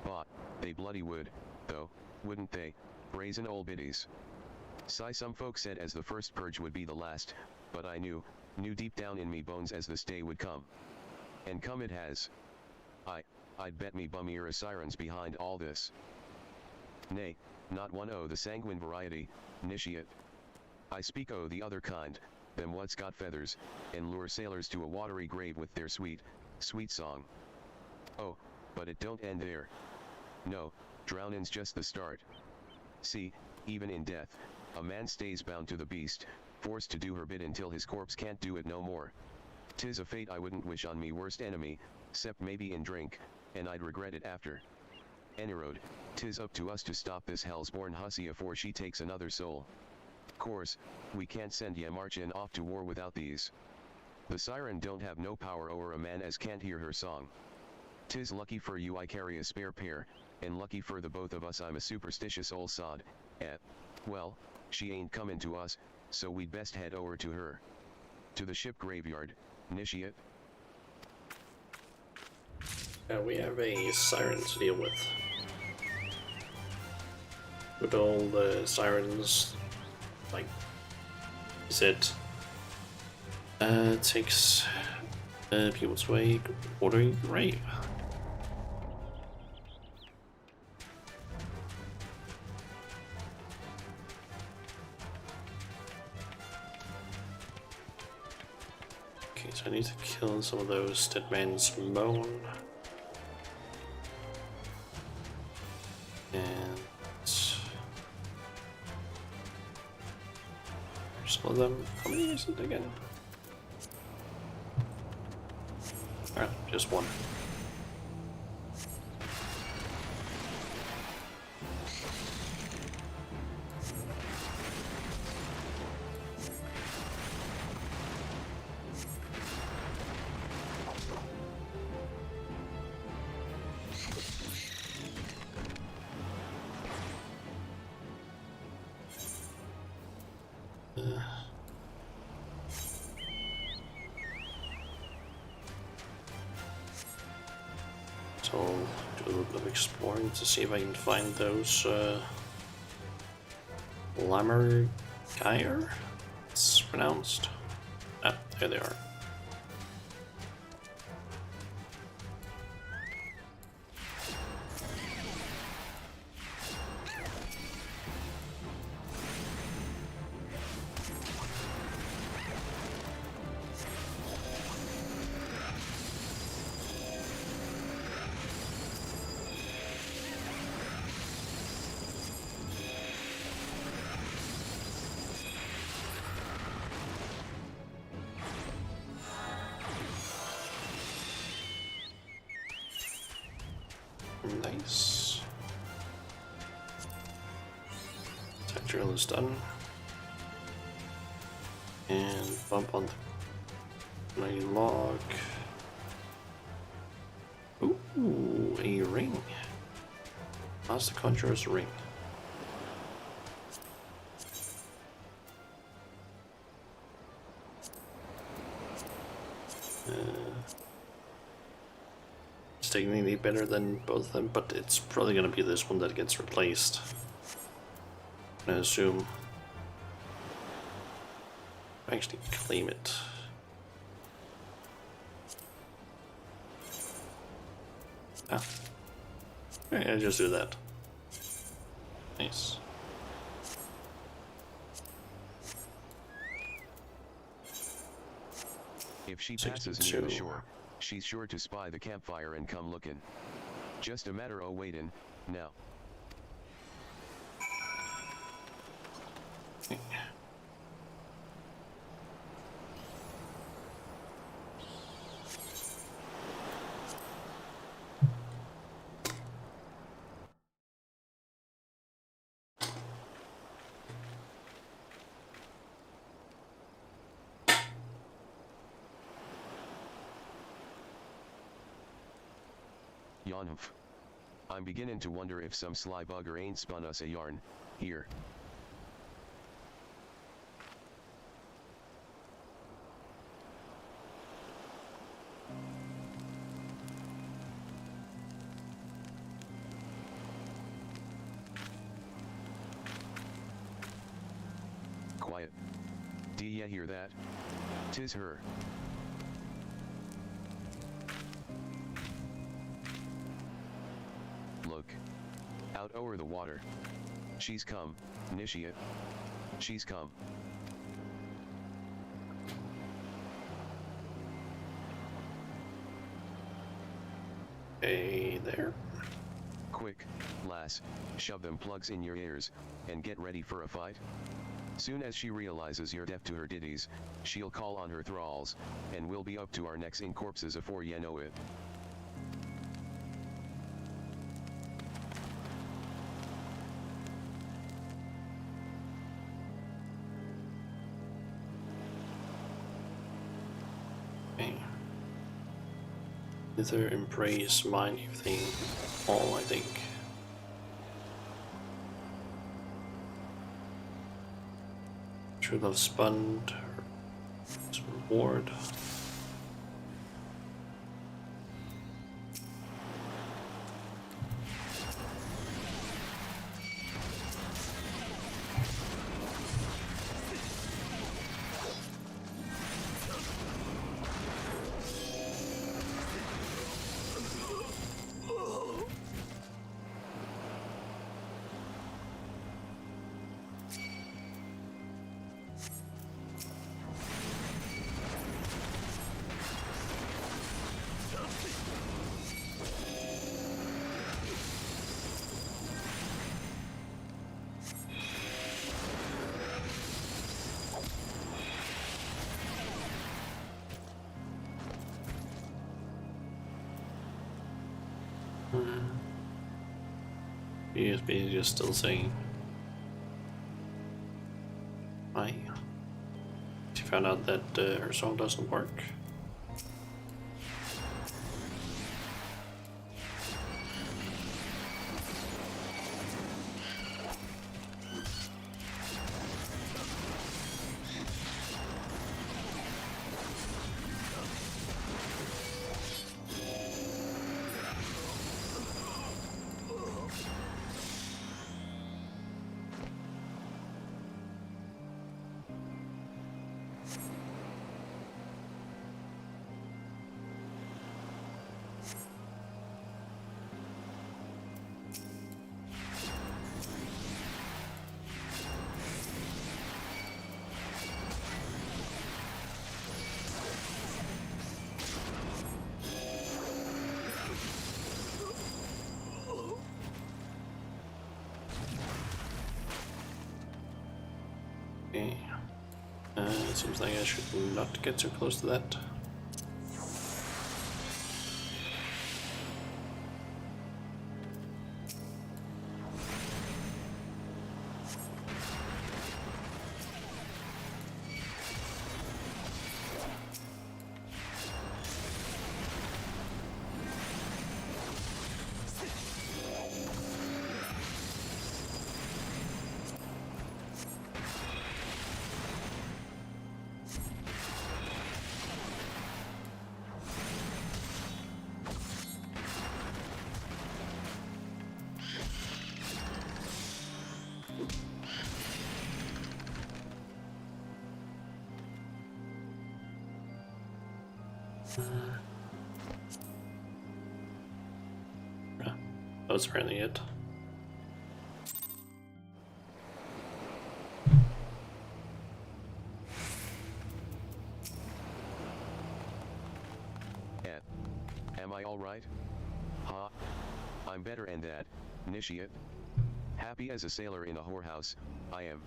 Speaker 2: But, they bloody would, though, wouldn't they, brazen ol' biddies. Some folks said as the first purge would be the last, but I knew deep down in me bones as this day would come. And come it has. I'd bet me bum ear a siren's behind all this. Nay, not one o' the sanguine variety, Nishiat. I speak o' the other kind, them what's got feathers, and lure sailors to a watery grave with their sweet song. Oh, but it don't end there. No, drownin's just the start. See, even in death, a man stays bound to the beast, forced to do her bid until his corpse can't do it no more. 'Tis a fate I wouldn't wish on me worst enemy, 'cept maybe in drink, and I'd regret it after. Anyroad, 'tis up to us to stop this hell's-born hussy afore she takes another soul. Course, we can't send ye marchin' off to war without these. The siren don't have no power over a man as can't hear her song. 'Tis lucky for you I carry a spare pair, and lucky for the both of us I'm a superstitious old sod. Well, she ain't comin' to us, so we'd best head over to her. To the ship graveyard, Nishiat.
Speaker 1: We have a siren to deal with. With all the sirens, like I said, takes people to a watery grave. Okay, so I need to kill some of those dead man's bone. And some of them. How many is it again? Alright, just one. So I'll do a little bit of exploring to see if I can find those Lammergeier, it's pronounced. Ah, there they are. Nice. Tech drill is done. And bump on the main log. Ooh, a ring. How's the Conjurer's ring? It's technically better than both of them, but it's probably gonna be this one that gets replaced. I assume. Actually claim it. Ah. Okay, I just do that. Nice.
Speaker 2: If she passes near the shore, she's sure to spy the campfire and come looking. Just a matter o' waiting, now. Yonf. I'm beginning to wonder if some sly bugger ain't spun us a yarn, here. Quiet. D'ya hear that? 'Tis her. Look. Out o'er the water. She's come, Nishiat. She's come.
Speaker 1: Hey there.
Speaker 2: Quick, lass, shove them plugs in your ears, and get ready for a fight. Soon as she realizes you're deaf to her ditties, she'll call on her thralls, and we'll be up to our necks in corpses afore ye know it.
Speaker 1: Okay. Either embrace mine everything all, I think. Should have spun reward. He is basically just still saying hi. She found out that her song doesn't work. Okay. It seems like I should not get too close to that. Yeah, that was really it.
Speaker 2: Am I alright? Huh? I'm better and that, Initiate. Happy as a sailor in a whorehouse, I am.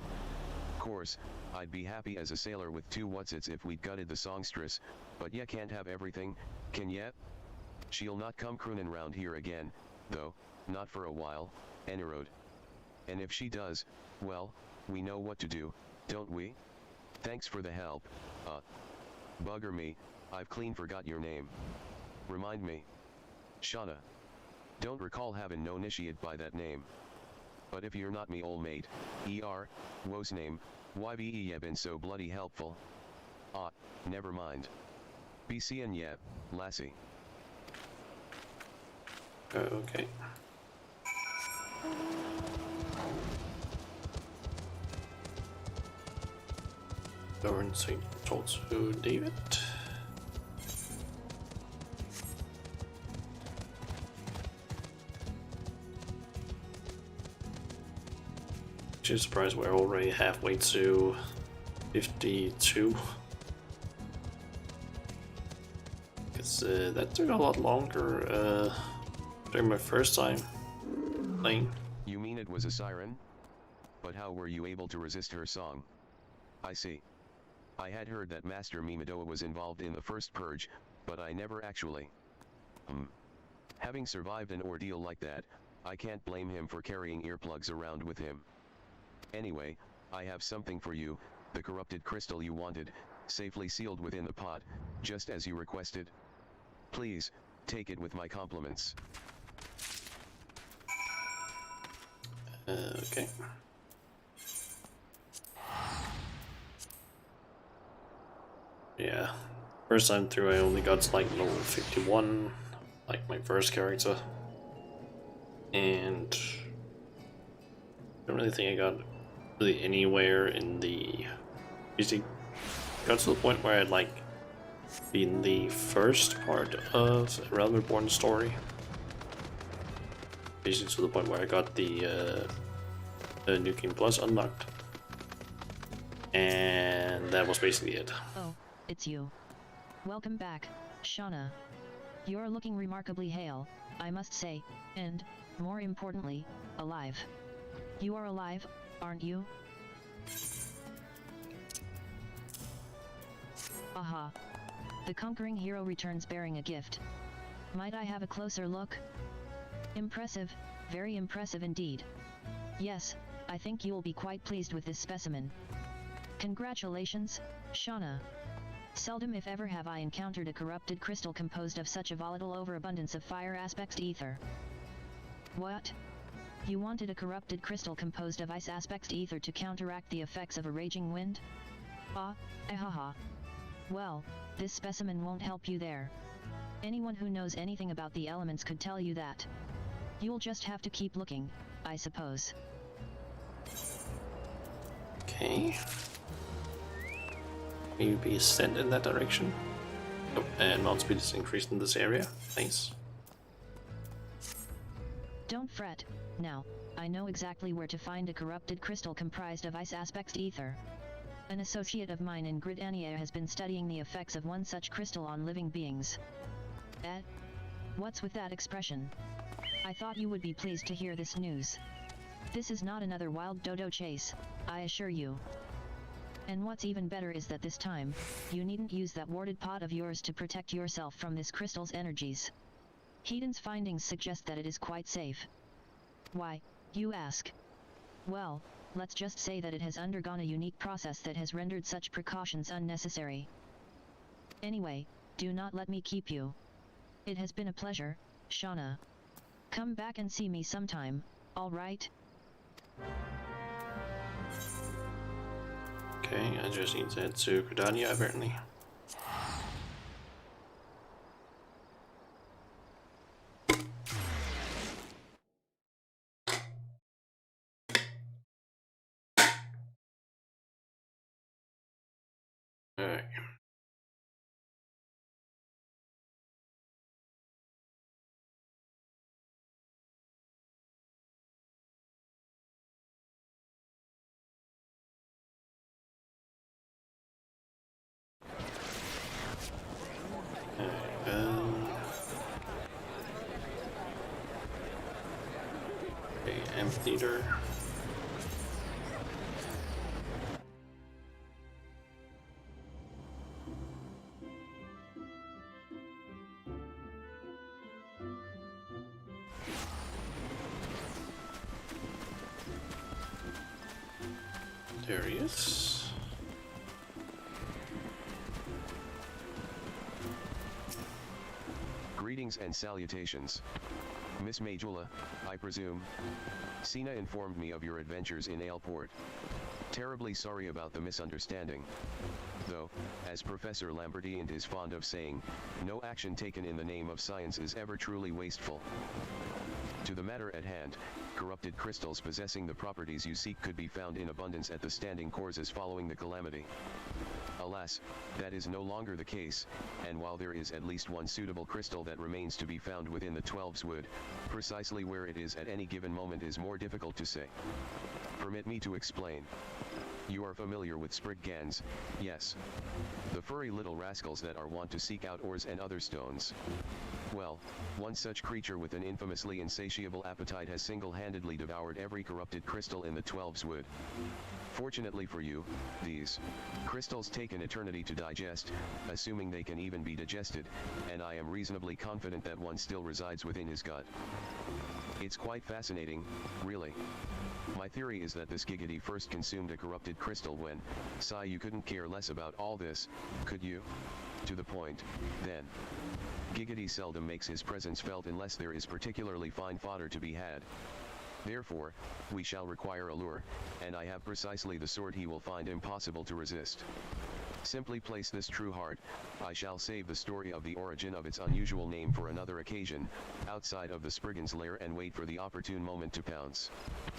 Speaker 2: Course, I'd be happy as a sailor with two whatsits if we'd gutted the songstress, but ya can't have everything, can ya? She'll not come croonin' round here again, though, not for a while, Enerode. And if she does, well, we know what to do, don't we? Thanks for the help, bugger me, I've clean forgot your name. Remind me. Shauna. Don't recall having no initiate by that name. But if you're not me ol' mate, wo's name, why be ya been so bloody helpful? Never mind. Be seein' ya, lassie.
Speaker 1: Okay. Lauren St. told to David. Just surprised we're already halfway to 52. Because that took a lot longer during my first time playing.
Speaker 2: You mean it was a siren? But how were you able to resist her song? I see. I had heard that Master Mimadoa was involved in the first purge, but I never actually. Having survived an ordeal like that, I can't blame him for carrying earplugs around with him. Anyway, I have something for you, the corrupted crystal you wanted, safely sealed within the pod, just as you requested. Please, take it with my compliments.
Speaker 1: Okay. Yeah. First time through I only got to like level 51, like my first character. And I don't really think I got really anywhere in the... Basically got to the point where I'd like been the first part of a Realm Reborn story. Basically to the point where I got the New Game Plus unlocked. And that was basically it.
Speaker 3: Oh, it's you. Welcome back, Shauna. You're looking remarkably hale, I must say, and, more importantly, alive. You are alive, aren't you? Aha. The conquering hero returns bearing a gift. Might I have a closer look? Impressive, very impressive indeed. Yes, I think you'll be quite pleased with this specimen. Congratulations, Shauna. Seldom if ever have I encountered a corrupted crystal composed of such a volatile overabundance of fire aspects ether. What? You wanted a corrupted crystal composed of ice aspects ether to counteract the effects of a raging wind? Ah, ahaha. Well, this specimen won't help you there. Anyone who knows anything about the elements could tell you that. You'll just have to keep looking, I suppose.
Speaker 1: Okay. Maybe send in that direction. Oh, and mount speed is increased in this area. Nice.
Speaker 3: Don't fret, now, I know exactly where to find a corrupted crystal comprised of ice aspects ether. An associate of mine in Gridania has been studying the effects of one such crystal on living beings. What's with that expression? I thought you would be pleased to hear this news. This is not another wild dodo chase, I assure you. And what's even better is that this time, you needn't use that warded pot of yours to protect yourself from this crystal's energies. Heaton's findings suggest that it is quite safe. Why, you ask? Well, let's just say that it has undergone a unique process that has rendered such precautions unnecessary. Anyway, do not let me keep you. It has been a pleasure, Shauna. Come back and see me sometime, all right?
Speaker 1: Okay, I just need to head to Gridania apparently. Alright. Okay, amphitheater. There he is.
Speaker 2: Greetings and salutations. Miss Majula, I presume. Sina informed me of your adventures in Aleport. Terribly sorry about the misunderstanding. Though, as Professor Lambertiant is fond of saying, no action taken in the name of science is ever truly wasteful. To the matter at hand, corrupted crystals possessing the properties you seek could be found in abundance at the standing courses following the calamity. Alas, that is no longer the case, and while there is at least one suitable crystal that remains to be found within the 12's wood, precisely where it is at any given moment is more difficult to say. Permit me to explain. You are familiar with Spriggans, yes. The furry little rascals that are wont to seek out ores and other stones. Well, one such creature with an infamously insatiable appetite has single-handedly devoured every corrupted crystal in the 12's wood. Fortunately for you, these crystals take an eternity to digest, assuming they can even be digested, and I am reasonably confident that one still resides within his gut. It's quite fascinating, really. My theory is that this Giggity first consumed a corrupted crystal when, sigh, you couldn't care less about all this, could you? To the point, then. Giggity seldom makes his presence felt unless there is particularly fine fodder to be had. Therefore, we shall require a lure, and I have precisely the sort he will find impossible to resist. Simply place this true heart, I shall save the story of the origin of its unusual name for another occasion, outside of the Spriggan's lair, and wait for the opportune moment to pounce.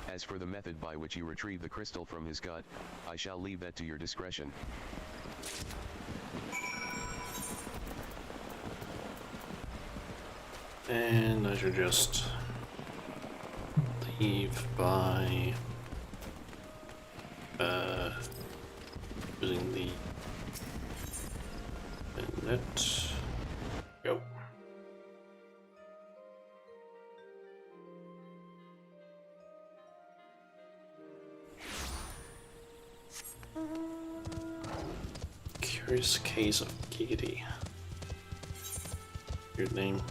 Speaker 2: As for the method by which you retrieve the crystal from his gut, I shall leave that to your discretion.
Speaker 1: And I should just leave by using the net. Go. Curious case of Giggity. Good name.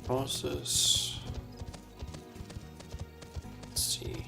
Speaker 1: Process. Let's see.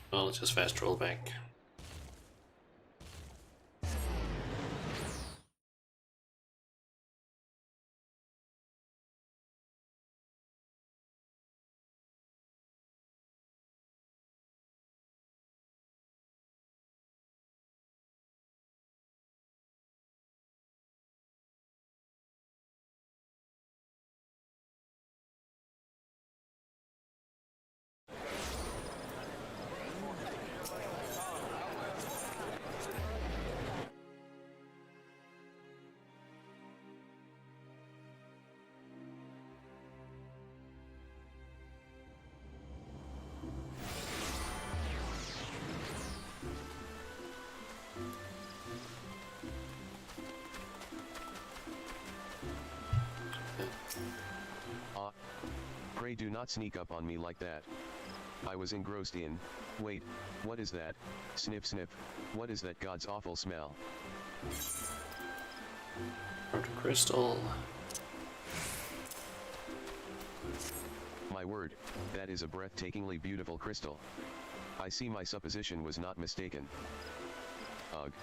Speaker 1: Well, let's just fast roll back.
Speaker 2: Pray do not sneak up on me like that. I was engrossed in, wait, what is that? Sniff sniff, what is that God's awful smell?
Speaker 1: Crystal.
Speaker 2: My word, that is a breathtakingly beautiful crystal. I see my supposition was not mistaken. Ugh.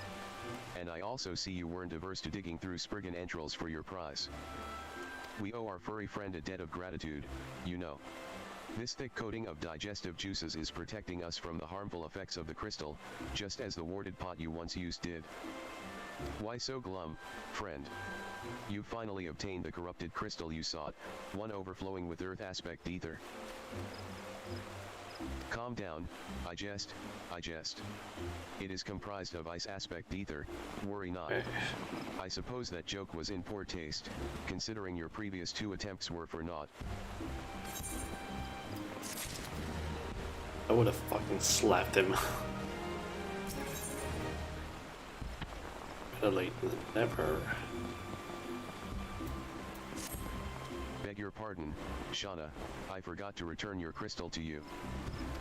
Speaker 2: And I also see you weren't averse to digging through Spriggan entrails for your prize. We owe our furry friend a debt of gratitude, you know. This thick coating of digestive juices is protecting us from the harmful effects of the crystal, just as the warded pot you once used did. Why so glum, friend? You finally obtained the corrupted crystal you sought, one overflowing with earth aspect ether. Calm down, I jest. It is comprised of ice aspect ether, worry not. I suppose that joke was in poor taste, considering your previous 2 attempts were for naught.
Speaker 1: I would have fucking slapped him. Better late than never.
Speaker 2: Beg your pardon, Shauna, I forgot to return your crystal to you.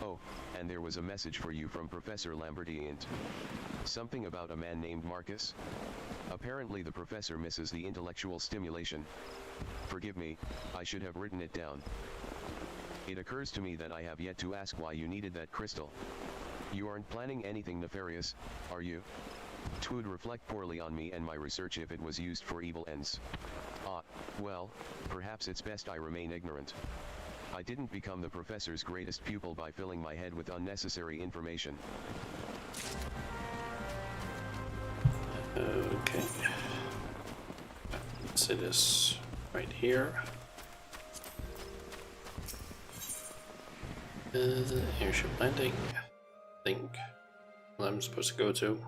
Speaker 2: Oh, and there was a message for you from Professor Lambertient. Something about a man named Marcus? Apparently the professor misses the intellectual stimulation. Forgive me, I should have written it down. It occurs to me that I have yet to ask why you needed that crystal. You aren't planning anything nefarious, are you? 'Twould reflect poorly on me and my research if it was used for evil ends. Well, perhaps it's best I remain ignorant. I didn't become the professor's greatest pupil by filling my head with unnecessary information.
Speaker 1: Okay. Let's say this right here. Airship landing. I think where I'm supposed to go to.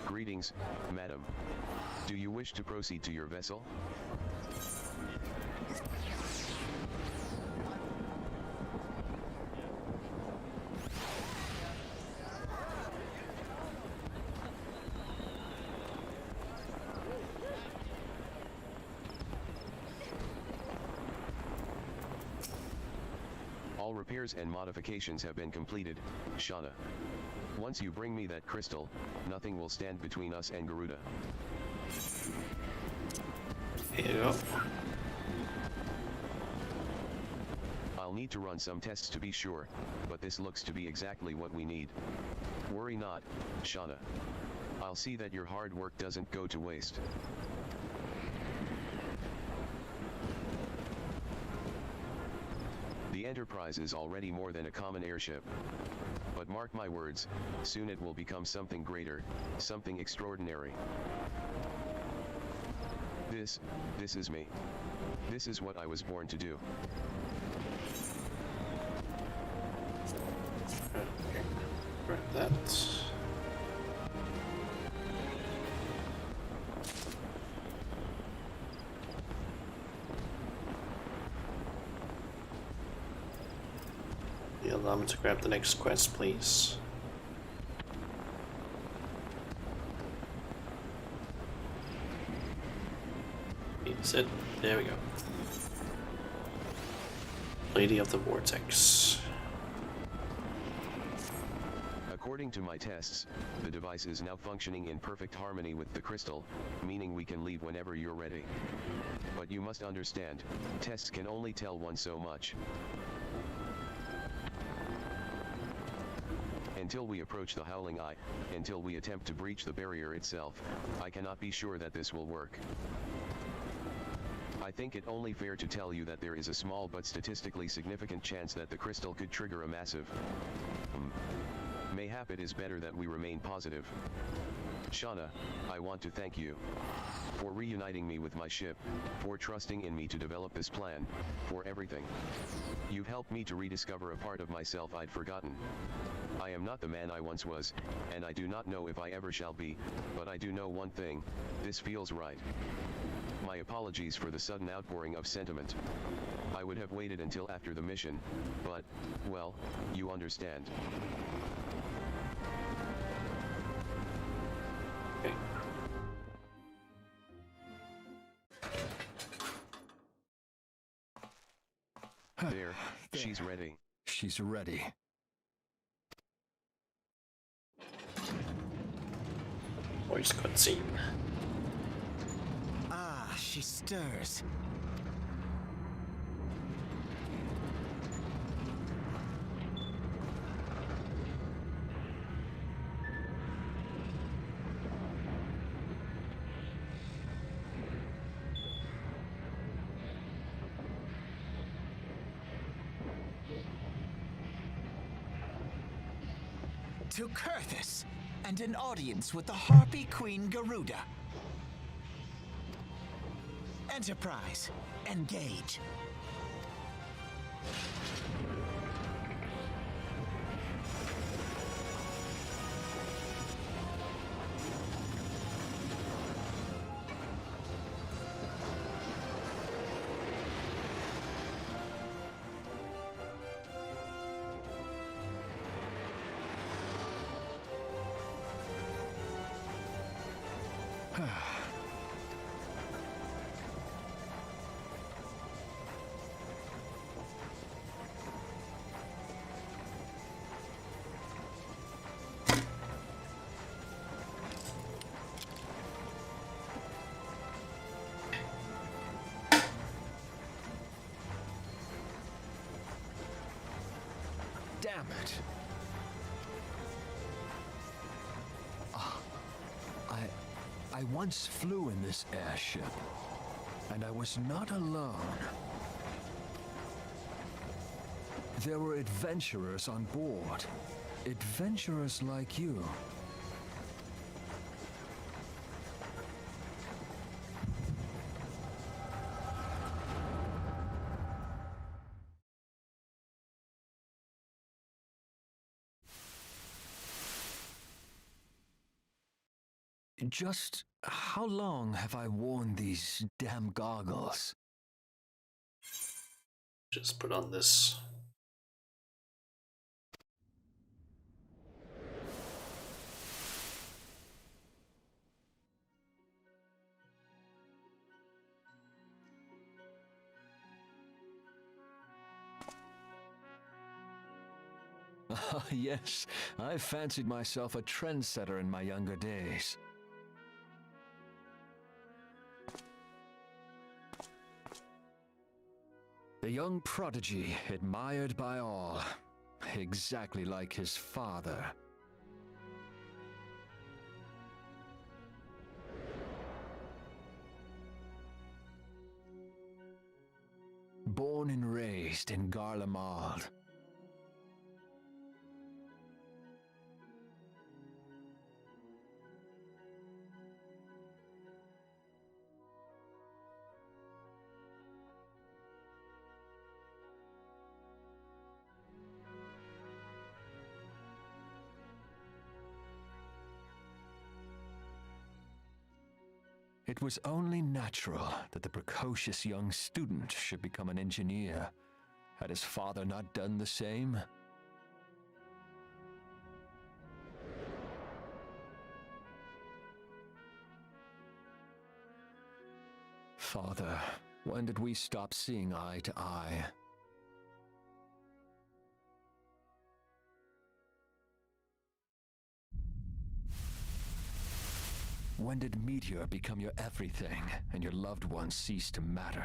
Speaker 2: Greetings, madam. Do you wish to proceed to your vessel? All repairs and modifications have been completed, Shauna. Once you bring me that crystal, nothing will stand between us and Garuda.
Speaker 1: Here you go.
Speaker 2: I'll need to run some tests to be sure, but this looks to be exactly what we need. Worry not, Shauna. I'll see that your hard work doesn't go to waste. The Enterprise is already more than a common airship. But mark my words, soon it will become something greater, something extraordinary. This is me. This is what I was born to do.
Speaker 1: Grab that. Allow me to grab the next quest, please. That's it. There we go. Lady of the Vortex.
Speaker 2: According to my tests, the device is now functioning in perfect harmony with the crystal, meaning we can leave whenever you're ready. But you must understand, tests can only tell one so much. Until we approach the Howling Eye, until we attempt to breach the barrier itself, I cannot be sure that this will work. I think it only fair to tell you that there is a small but statistically significant chance that the crystal could trigger a massive... Mayhap it is better that we remain positive. Shauna, I want to thank you for reuniting me with my ship, for trusting in me to develop this plan, for everything. You've helped me to rediscover a part of myself I'd forgotten. I am not the man I once was, and I do not know if I ever shall be, but I do know one thing, this feels right. My apologies for the sudden outpouring of sentiment. I would have waited until after the mission, but, well, you understand.
Speaker 1: Okay.
Speaker 2: There, she's ready.
Speaker 4: She's ready.
Speaker 1: Voice cutscene.
Speaker 5: Ah, she stirs. To Kurthus, and an audience with the Harpy Queen Garuda. Enterprise, engage. Damn it! I once flew in this airship, and I was not alone. There were adventurers on board. Adventurers like you. Just how long have I worn these damn goggles?
Speaker 1: Just put on this.
Speaker 5: Ah, yes, I fancied myself a trendsetter in my younger days. The young prodigy, admired by all, exactly like his father. Born and raised in Garlemald. It was only natural that the precocious young student should become an engineer. Had his father not done the same? Father, when did we stop seeing eye to eye? When did Meteor become your everything, and your loved ones cease to matter?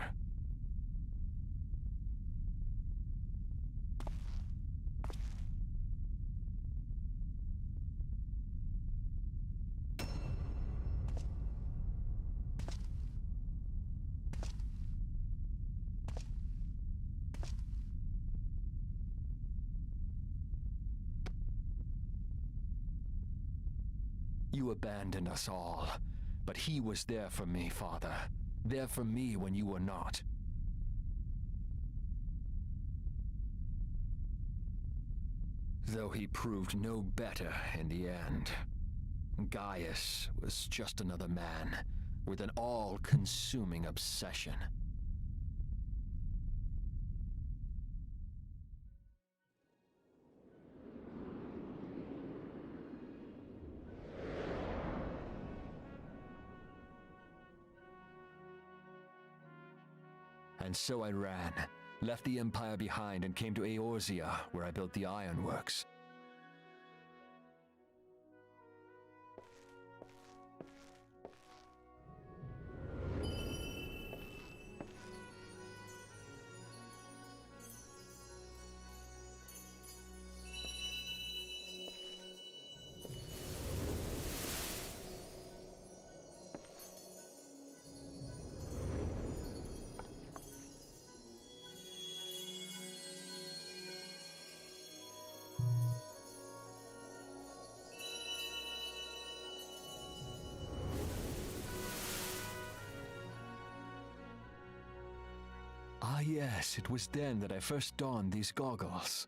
Speaker 5: You abandoned us all, but he was there for me, Father. There for me when you were not. Though he proved no better in the end. Gaius was just another man, with an all-consuming obsession. And so I ran, left the Empire behind and came to Eorzea, where I built the ironworks. Ah yes, it was then that I first donned these goggles.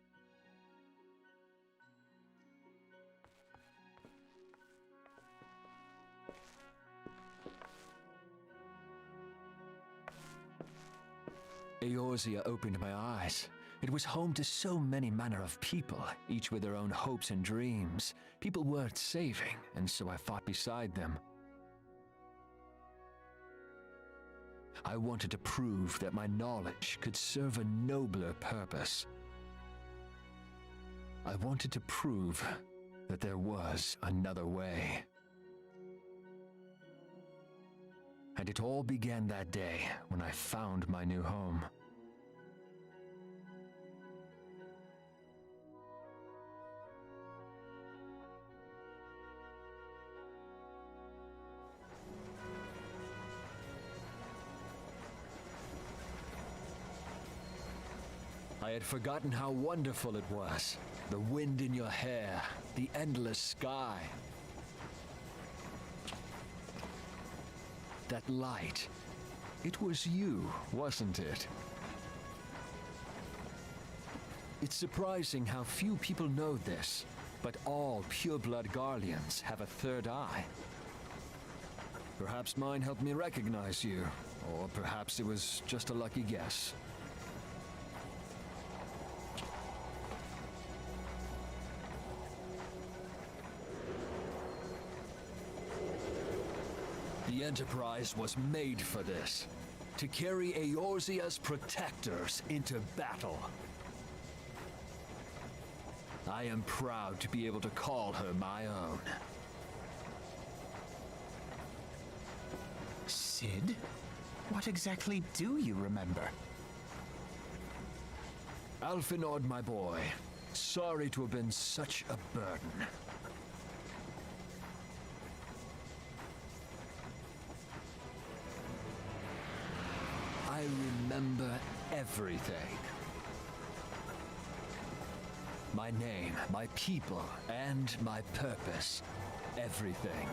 Speaker 5: Eorzea opened my eyes. It was home to so many manner of people, each with their own hopes and dreams. People worth saving, and so I fought beside them. I wanted to prove that my knowledge could serve a nobler purpose. I wanted to prove that there was another way. And it all began that day when I found my new home. I had forgotten how wonderful it was. The wind in your hair, the endless sky. That light, it was you, wasn't it? It's surprising how few people know this, but all pureblood Garleans have a third eye. Perhaps mine helped me recognize you, or perhaps it was just a lucky guess. The Enterprise was made for this, to carry Eorzea's protectors into battle. I am proud to be able to call her my own.
Speaker 4: Sid? What exactly do you remember?
Speaker 5: Alphinaud, my boy. Sorry to have been such a burden. I remember everything. My name, my people, and my purpose. Everything.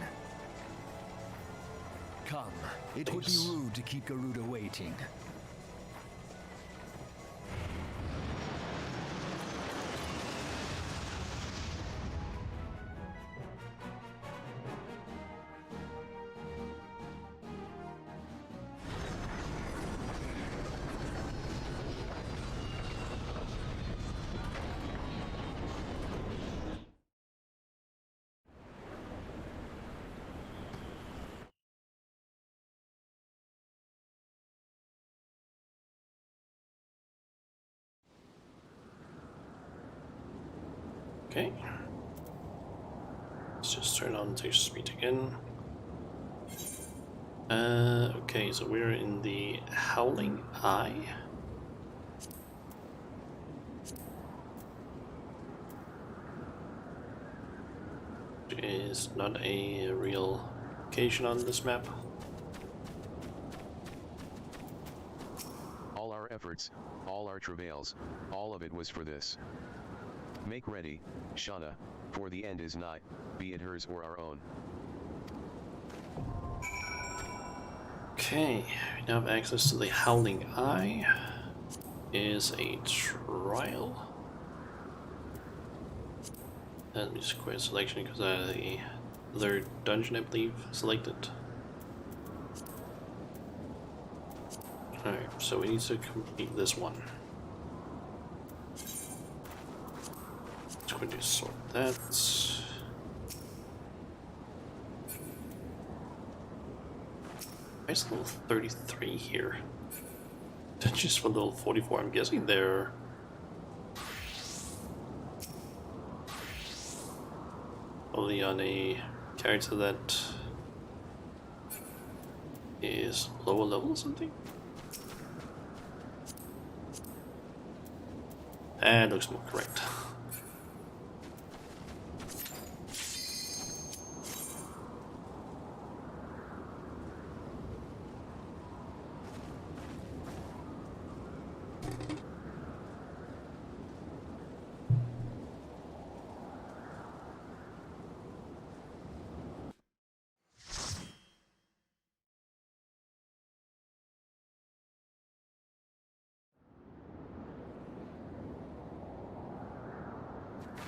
Speaker 5: Come, it would be rude to keep Garuda waiting.
Speaker 1: Okay. Let's just turn on text speed again. Okay, so we're in the Howling Eye. Which is not a real location on this map.
Speaker 2: All our efforts, all our travails, all of it was for this. Make ready, Shauna, for the end is nigh, be it hers or our own.
Speaker 1: Okay, we now have access to the Howling Eye. Is a trial. Let me just quit selection because I had the other dungeon, I believe, selected. Alright, so we need to complete this one. Just going to sort that. Why is level 33 here? Just for level 44, I'm guessing they're probably on a character that is lower level or something. That looks more correct.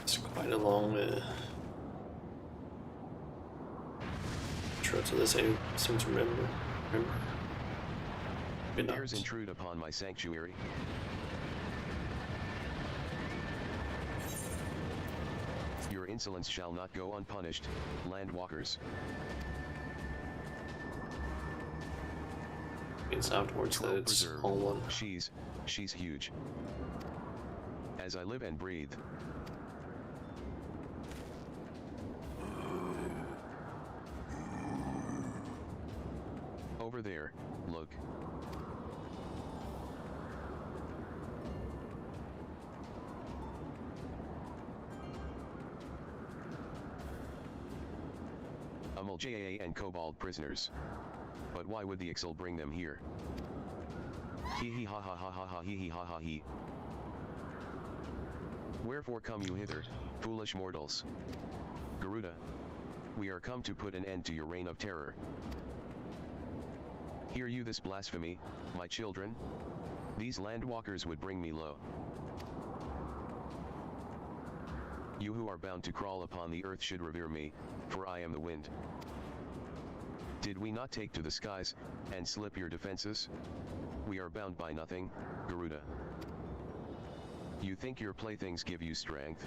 Speaker 1: It's quite a long intro to this, I seem to remember. Maybe
Speaker 2: Dares
Speaker 1: not.
Speaker 2: intrude upon my sanctuary. Your insolence shall not go unpunished, landwalkers.
Speaker 1: It's outwards that
Speaker 2: Troll
Speaker 1: it's
Speaker 2: preserve.
Speaker 1: all one.
Speaker 2: She's huge. As I live and breathe. Over there, look. Jaa and Cobalt prisoners. But why would the Ixal bring them here? Hee hee ha ha ha ha ha hee hee ha ha hee. Wherefore come you hither, foolish mortals? Garuda, we are come to put an end to your reign of terror. Hear you this blasphemy, my children? These landwalkers would bring me low. You who are bound to crawl upon the earth should revere me, for I am the wind. Did we not take to the skies, and slip your defenses? We are bound by nothing, Garuda. You think your playthings give you strength?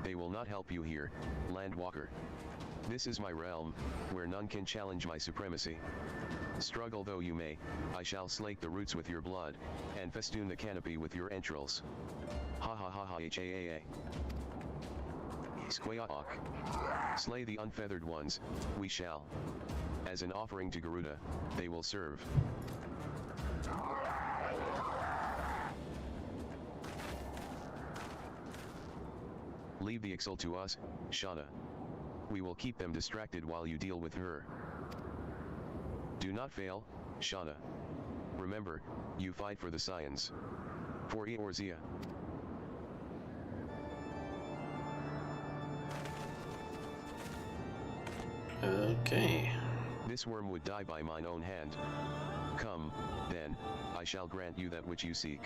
Speaker 2: They will not help you here, landwalker. This is my realm, where none can challenge my supremacy. Struggle though you may, I shall slake the roots with your blood, and festoon the canopy with your entrails. Ha ha ha ha ha. Squaawk. Slay the unfeathered ones, we shall. As an offering to Garuda, they will serve. Leave the Ixal to us, Shauna. We will keep them distracted while you deal with her. Do not fail, Shauna. Remember, you fight for the science. For Eorzea.
Speaker 1: Okay.
Speaker 2: This worm would die by mine own hand. Come, then, I shall grant you that which you seek.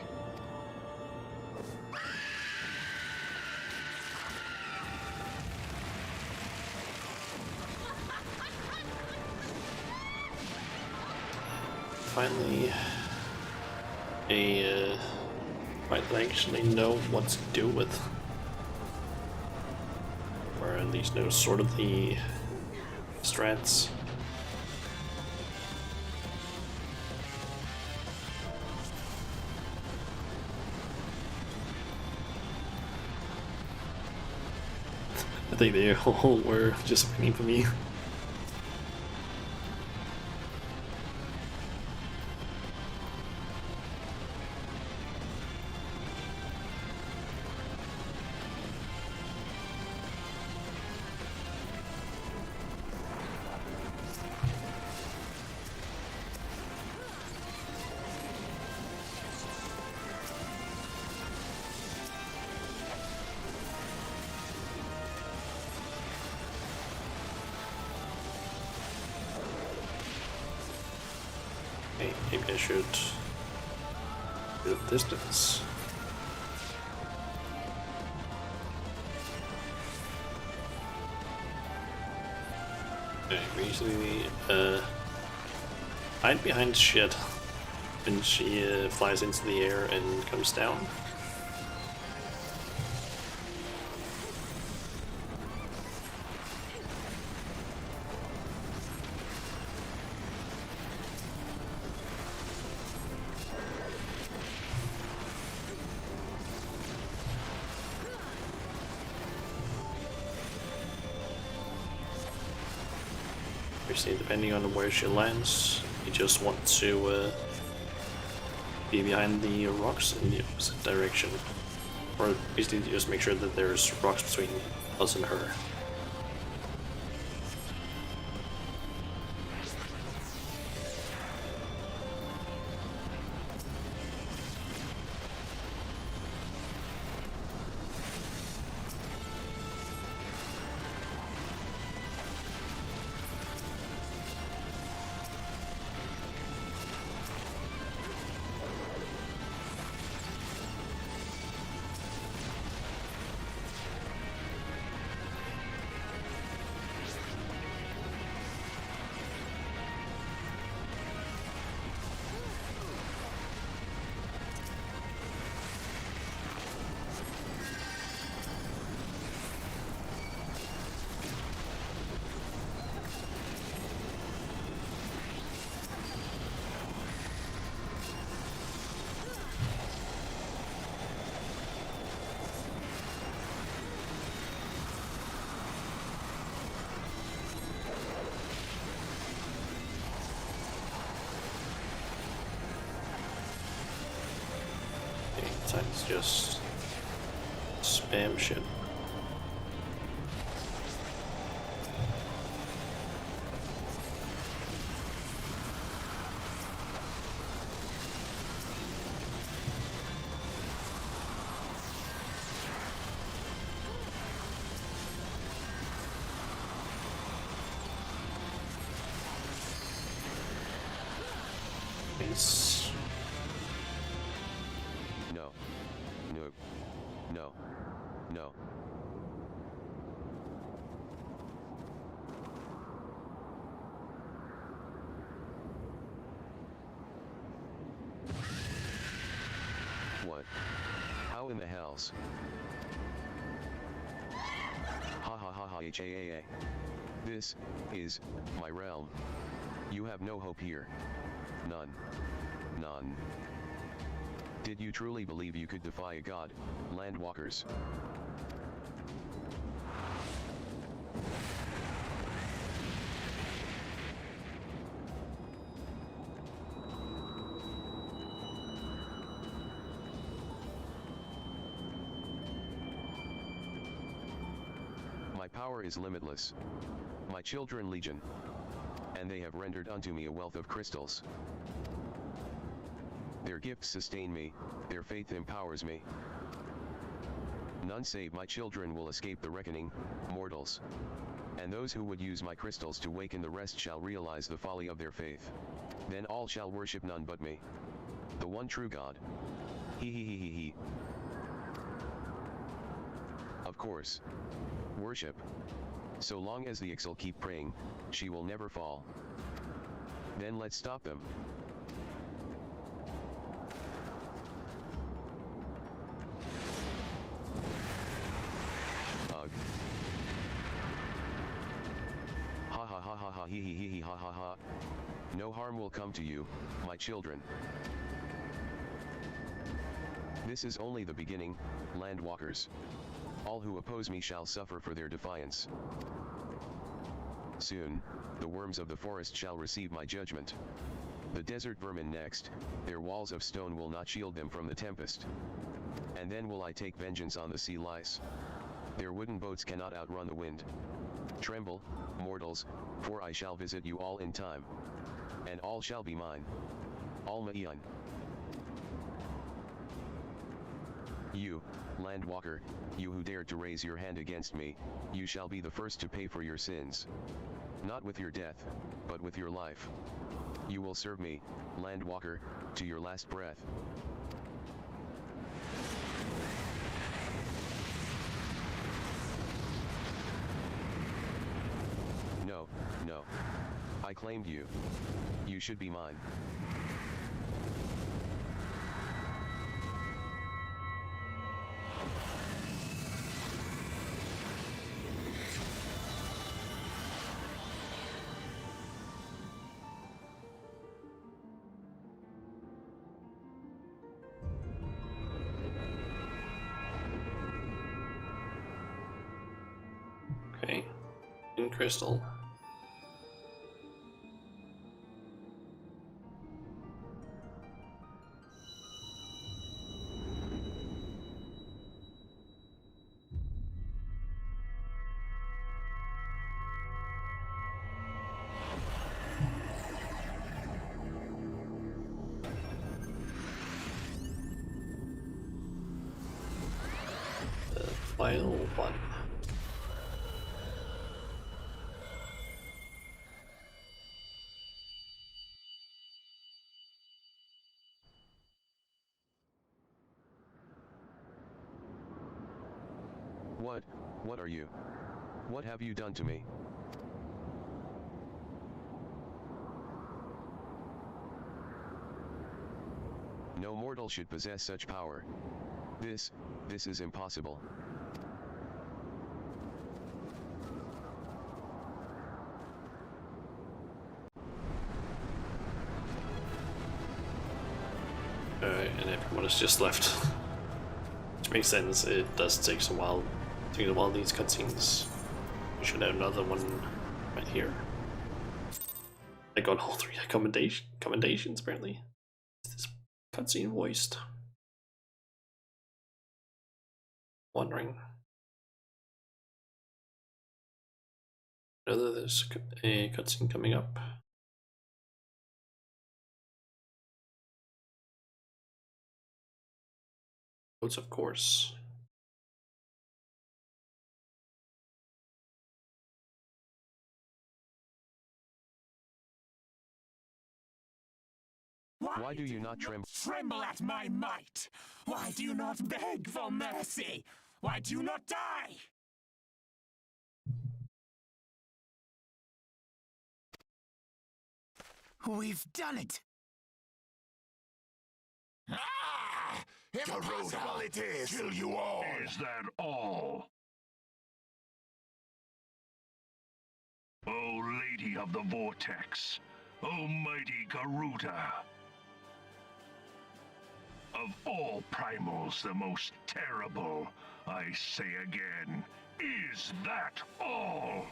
Speaker 1: Finally, a fight that I actually know what to do with, or at least know sort of the strats. I think they all were just waiting for me. Okay, maybe I should do the distance. Okay, basically, hide behind shit when she flies into the air and comes down. Obviously, depending on where she lands, you just want to be behind the rocks in the opposite direction. Or basically just make sure that there's rocks between us and her. Time to just spam shit. Yes.
Speaker 2: No. No. No. No. What? How in the hells? Ha ha ha ha ha. This is my realm. You have no hope here. None. None. Did you truly believe you could defy a god, landwalkers? My power is limitless. My children legion. And they have rendered unto me a wealth of crystals. Their gifts sustain me, their faith empowers me. None save my children will escape the reckoning, mortals. And those who would use my crystals to waken the rest shall realize the folly of their faith. Then all shall worship none but me. The one true God. He. Of course. Worship. So long as the Ixal keep praying, she will never fall. Then let's stop them. Ugh. Ha ha ha ha ha he ha ha ha. No harm will come to you, my children. This is only the beginning, landwalkers. All who oppose me shall suffer for their defiance. Soon, the worms of the forest shall receive my judgment. The desert vermin next, their walls of stone will not shield them from the tempest. And then will I take vengeance on the sea lice. Their wooden boats cannot outrun the wind. Tremble, mortals, for I shall visit you all in time. And all shall be mine. Alma Eon. You, landwalker, you who dared to raise your hand against me, you shall be the first to pay for your sins. Not with your death, but with your life. You will serve me, landwalker, to your last breath. No, no. I claimed you. You should be mine.
Speaker 1: Okay. In crystal. The final one.
Speaker 2: What are you? What have you done to me? No mortal should possess such power. This is impossible.
Speaker 1: And everyone is just left. Which makes sense, it does take a while to get all these cutscenes. We should have another one right here. I got all 3 commendations apparently. Is this cutscene voiced? Wondering. Whether there's a cutscene coming up. Codes, of course.
Speaker 2: Why do you not
Speaker 4: tremble at my might? Why do you not beg for mercy? Why do you not die? We've done it! Ah! Impossible it is! Kill you all!
Speaker 6: Is that all? O Lady of the Vortex, O mighty Garuda, of all primals the most terrible, I say again, is that all?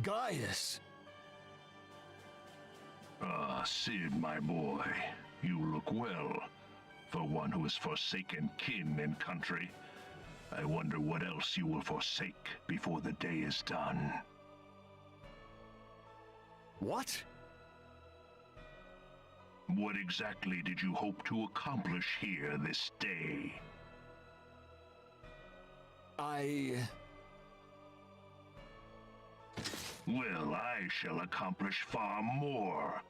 Speaker 5: Gaius!
Speaker 6: Ah, Sid, my boy, you look well. For one who has forsaken kin and country, I wonder what else you will forsake before the day is done.
Speaker 5: What?
Speaker 6: What exactly did you hope to accomplish here this day? Well, I shall accomplish far more.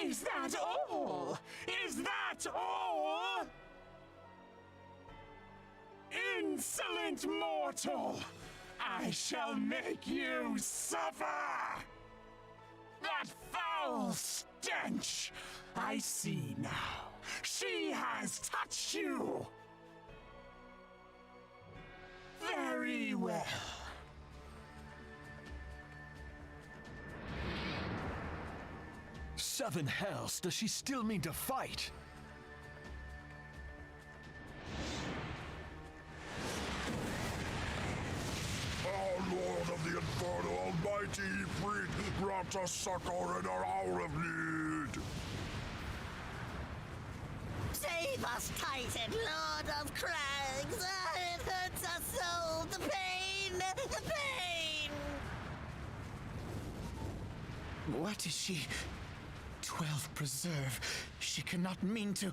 Speaker 4: Is that all? Is that all? Insolent mortal! I shall make you suffer! That foul stench! I see now. She has touched you! Very well.
Speaker 5: Seven hells, does she still mean to fight?
Speaker 7: Our Lord of the Inferno Almighty, freed, grant us succor in our hour of need.
Speaker 8: Save us, Titan, Lord of Crags! It hurts us so! The pain! The pain!
Speaker 4: What is she? 12 preserve. She cannot mean to.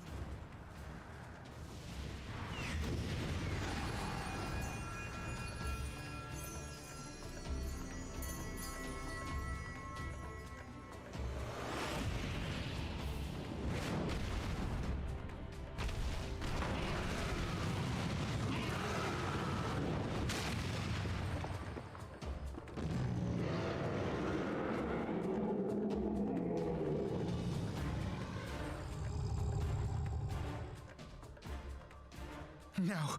Speaker 4: No.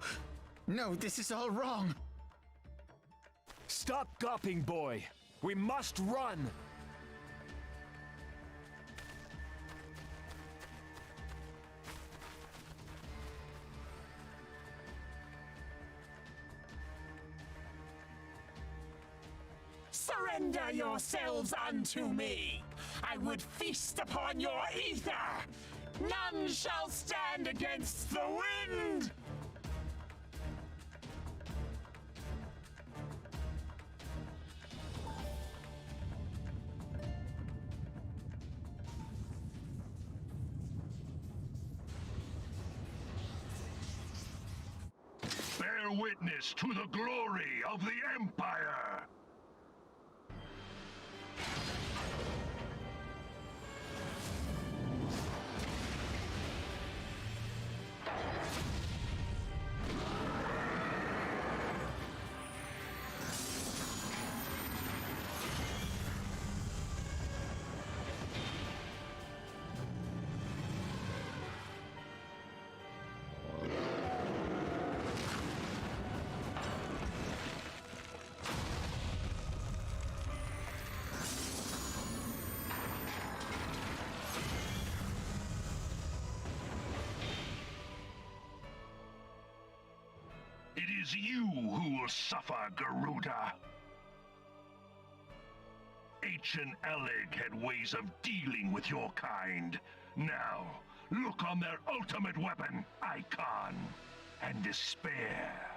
Speaker 4: No, this is all wrong.
Speaker 5: Stop gawping, boy! We must run!
Speaker 4: Surrender yourselves unto me. I would feast upon your ether. None shall stand against the wind.
Speaker 6: Bear witness to the glory of the Empire! It is you who will suffer, Garuda. Ancient Alec had ways of dealing with your kind. Now, look on their ultimate weapon, Icon, and despair.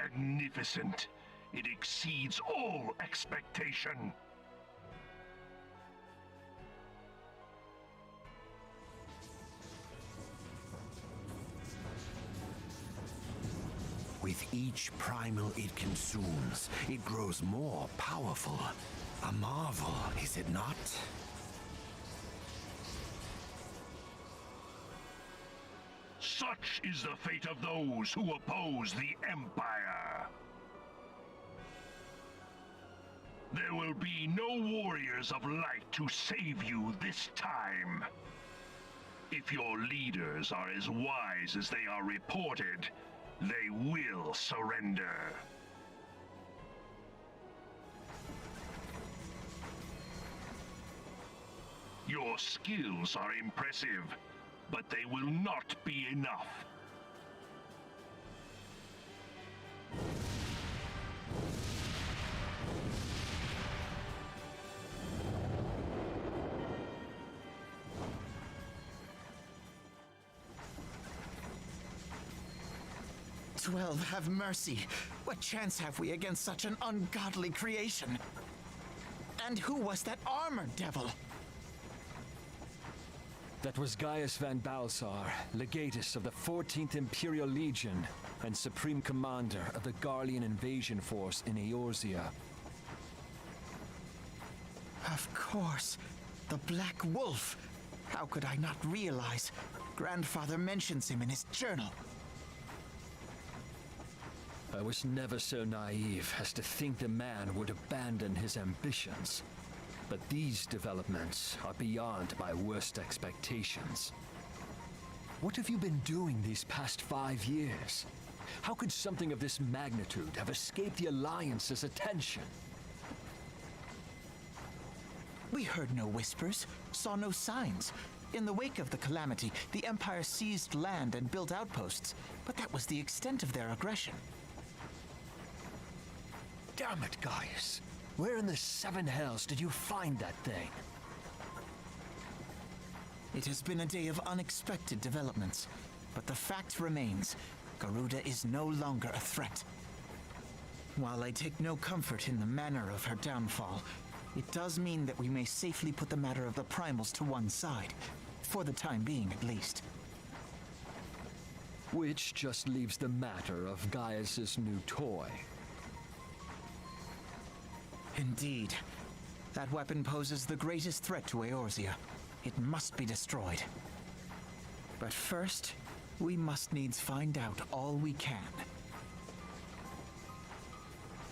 Speaker 6: Magnificent. It exceeds all expectation.
Speaker 9: With each primal it consumes, it grows more powerful. A marvel, is it not?
Speaker 6: Such is the fate of those who oppose the Empire. There will be no warriors of light to save you this time. If your leaders are as wise as they are reported, they will surrender. Your skills are impressive, but they will not be enough.
Speaker 10: XII, have mercy. What chance have we against such an ungodly creation? And who was that armored devil?
Speaker 5: That was Gaius van Balsar, legatus of the 14th Imperial Legion and supreme commander of the Garlean invasion force in Eorzea.
Speaker 10: Of course. The Black Wolf. How could I not realize? Grandfather mentions him in his journal.
Speaker 5: I was never so naive as to think the man would abandon his ambitions. But these developments are beyond my worst expectations. What have you been doing these past 5 years? How could something of this magnitude have escaped the Alliance's attention?
Speaker 10: We heard no whispers, saw no signs. In the wake of the calamity, the Empire seized land and built outposts, but that was the extent of their aggression.
Speaker 5: Damn it, Gaius. Where in the seven hells did you find that thing?
Speaker 10: It has been a day of unexpected developments, but the fact remains, Garuda is no longer a threat. While I take no comfort in the manner of her downfall, it does mean that we may safely put the matter of the primals to one side, for the time being at least.
Speaker 5: Which just leaves the matter of Gaius's new toy.
Speaker 10: Indeed. That weapon poses the greatest threat to Eorzea. It must be destroyed. But first, we must needs find out all we can.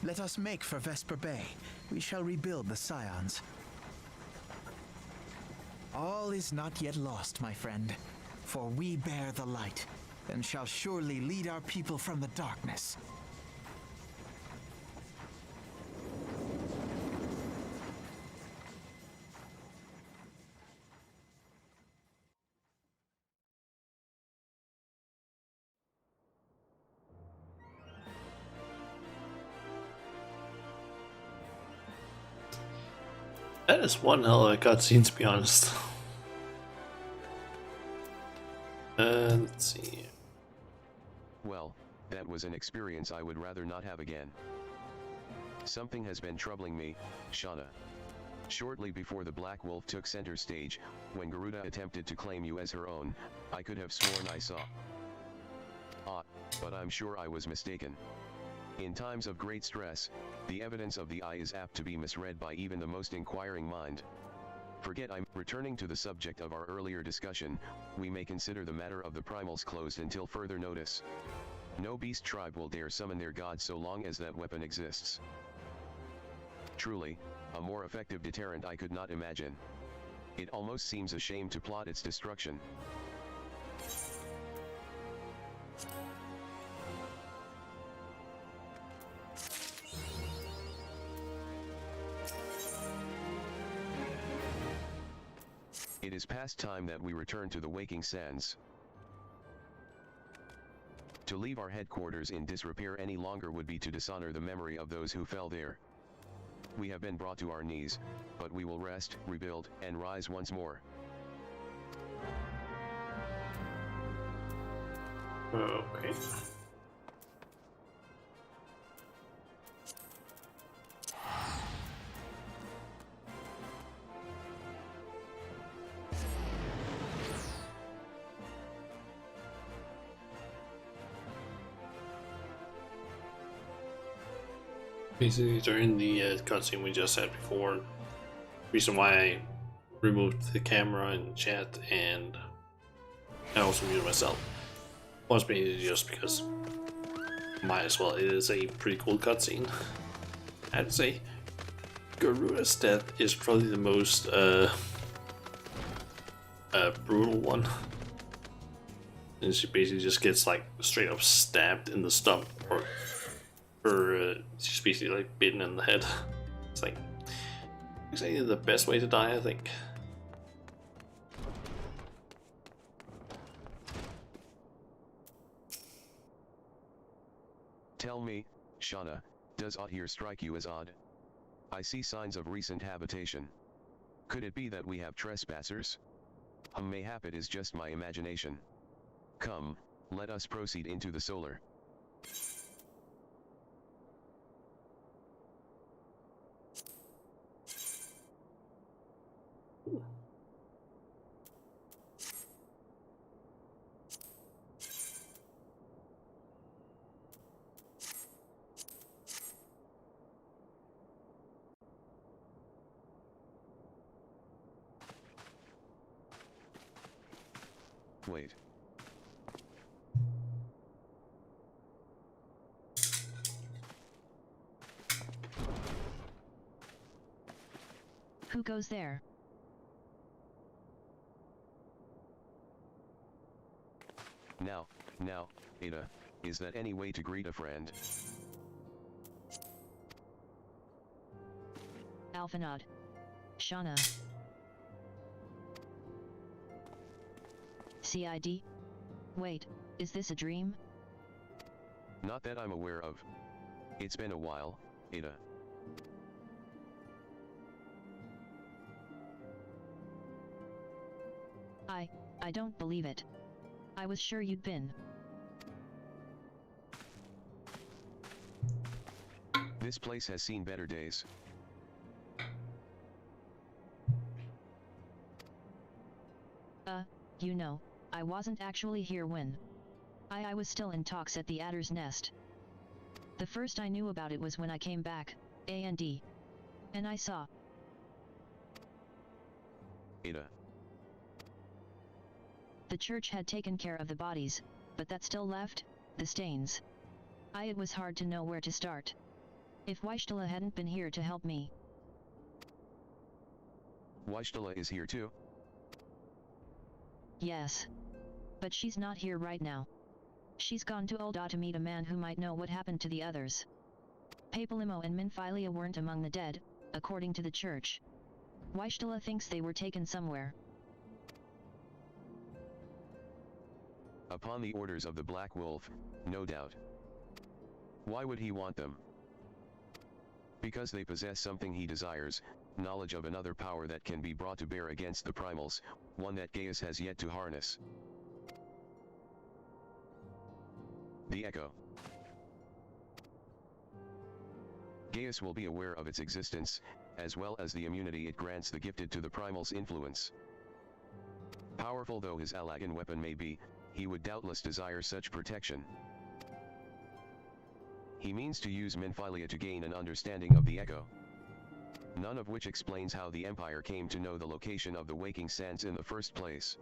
Speaker 10: Let us make for Vesper Bay. We shall rebuild the Scions. All is not yet lost, my friend, for we bear the light, and shall surely lead our people from the darkness.
Speaker 1: That is one hell of a cutscene, to be honest. Let's see.
Speaker 2: Well, that was an experience I would rather not have again. Something has been troubling me, Shauna. Shortly before the Black Wolf took center stage, when Garuda attempted to claim you as her own, I could have sworn I saw. But I'm sure I was mistaken. In times of great stress, the evidence of the eye is apt to be misread by even the most inquiring mind. Forget I'm returning to the subject of our earlier discussion, we may consider the matter of the primals closed until further notice. No beast tribe will dare summon their god so long as that weapon exists. Truly, a more effective deterrent I could not imagine. It almost seems a shame to plot its destruction. It is past time that we return to the Waking Sands. To leave our headquarters in disrepair any longer would be to dishonor the memory of those who fell there. We have been brought to our knees, but we will rest, rebuild, and rise once more.
Speaker 1: Okay. Basically, during the cutscene we just had before, reason why I removed the camera and chat, and I also muted myself, was basically just because might as well. It is a pretty cool cutscene. I'd say Garuda's death is probably the most brutal one. And she basically just gets like straight up stabbed in the stomach, or she's basically like bitten in the head. It's like exactly the best way to die, I think.
Speaker 2: Tell me, Shauna, does aught here strike you as odd? I see signs of recent habitation. Could it be that we have trespassers? Mayhap it is just my imagination. Come, let us proceed into the solar. Wait.
Speaker 3: Who goes there?
Speaker 2: Now, Ada, is that any way to greet a friend?
Speaker 3: Alphanod. Shauna. CID? Wait, is this a dream?
Speaker 2: Not that I'm aware of. It's been a while, Ada.
Speaker 3: I don't believe it. I was sure you'd been.
Speaker 2: This place has seen better days.
Speaker 3: You know, I wasn't actually here when I was still in talks at the Adder's Nest. The first I knew about it was when I came back, and I saw.
Speaker 2: Ada.
Speaker 3: The church had taken care of the bodies, but that still left the stains. It was hard to know where to start. If Weishtala hadn't been here to help me.
Speaker 2: Weishtala is here too?
Speaker 3: Yes. But she's not here right now. She's gone to Ul'dah to meet a man who might know what happened to the others. Papalimo and Minphilia weren't among the dead, according to the church. Weishtala thinks they were taken somewhere.
Speaker 2: Upon the orders of the Black Wolf, no doubt. Why would he want them? Because they possess something he desires, knowledge of another power that can be brought to bear against the primals, one that Gaius has yet to harness. The Echo. Gaius will be aware of its existence, as well as the immunity it grants the gifted to the primal's influence. Powerful though his Allagan weapon may be, he would doubtless desire such protection. He means to use Minphilia to gain an understanding of the Echo. None of which explains how the Empire came to know the location of the Waking Sands in the first place.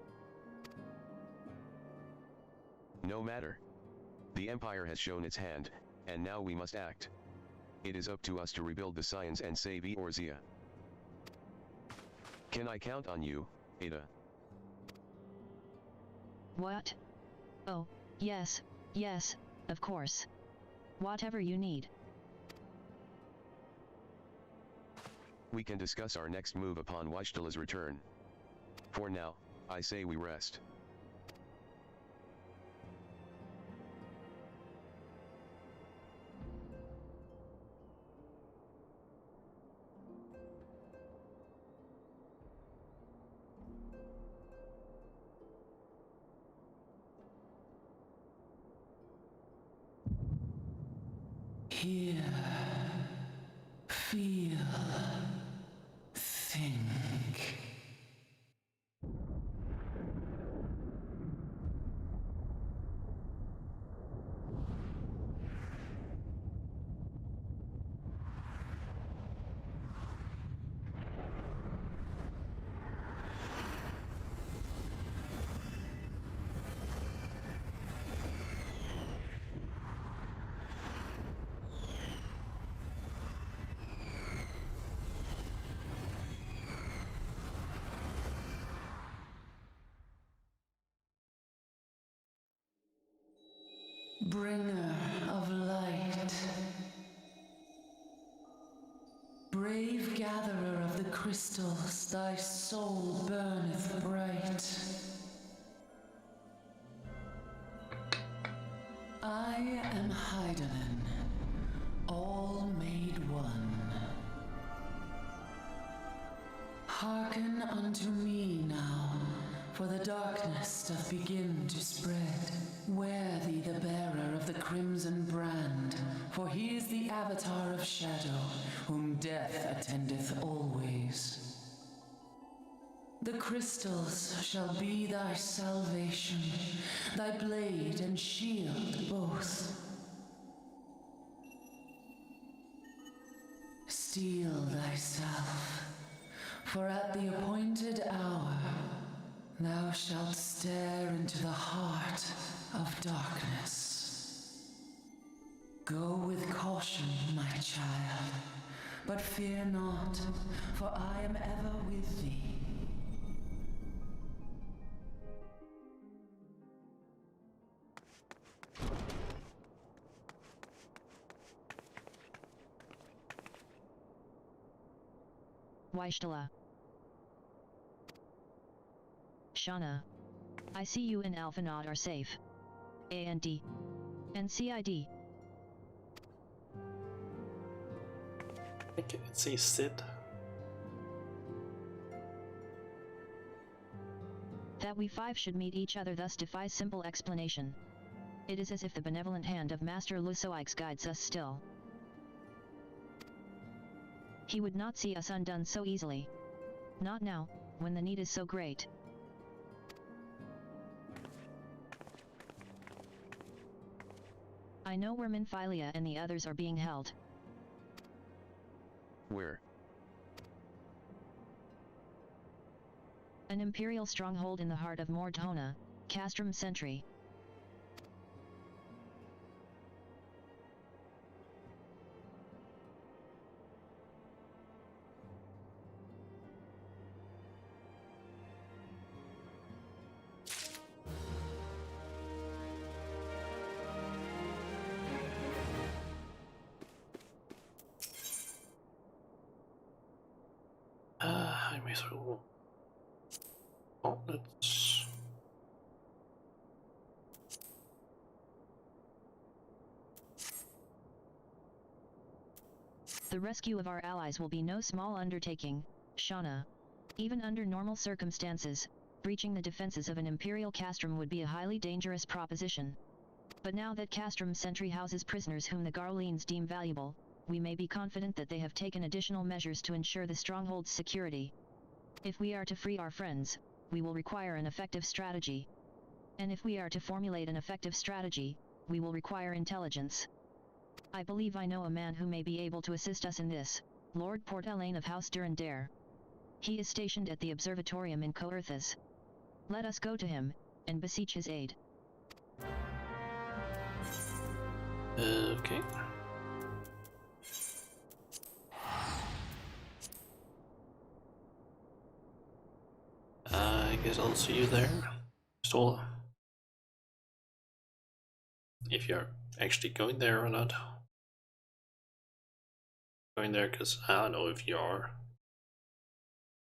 Speaker 2: No matter. The Empire has shown its hand, and now we must act. It is up to us to rebuild the Scions and save Eorzea. Can I count on you, Ada?
Speaker 3: What? Oh, yes, of course. Whatever you need.
Speaker 2: We can discuss our next move upon Weishtala's return. For now, I say we rest.
Speaker 10: Hear, feel, think.
Speaker 11: Bringer of light. Brave gatherer of the crystals, thy soul burneth bright. I am Heidelin, all made one. Hearken unto me now, for the darkness doth begin to spread. Wear thee the bearer of the crimson brand, for he is the avatar of shadow, whom death attendeth always. The crystals shall be thy salvation, thy blade and shield both. Steel thyself, for at the appointed hour thou shalt stare into the heart of darkness. Go with caution, my child, but fear not, for I am ever with thee.
Speaker 3: Waishtala. Shauna. I see you and Alphanod are safe. A&D. And CID.
Speaker 1: I can see Sid.
Speaker 3: That we five should meet each other thus defies simple explanation. It is as if the benevolent hand of Master Lusoix guides us still. He would not see us undone so easily. Not now, when the need is so great. I know where Minphilia and the others are being held.
Speaker 2: Where?
Speaker 3: An imperial stronghold in the heart of Mordhona, Castrum Sentry.
Speaker 1: I may as well. Oh, let's.
Speaker 3: The rescue of our allies will be no small undertaking, Shauna. Even under normal circumstances, breaching the defenses of an Imperial Castrum would be a highly dangerous proposition. But now that Castrum Sentry houses prisoners whom the Garleans deem valuable, we may be confident that they have taken additional measures to ensure the stronghold's security. If we are to free our friends, we will require an effective strategy. And if we are to formulate an effective strategy, we will require intelligence. I believe I know a man who may be able to assist us in this, Lord Portelaine of House Durandare. He is stationed at the observatorium in Coerthas. Let us go to him, and beseech his aid.
Speaker 1: Okay. I guess I'll see you there, Stola. If you're actually going there or not. Going there because I don't know if you are.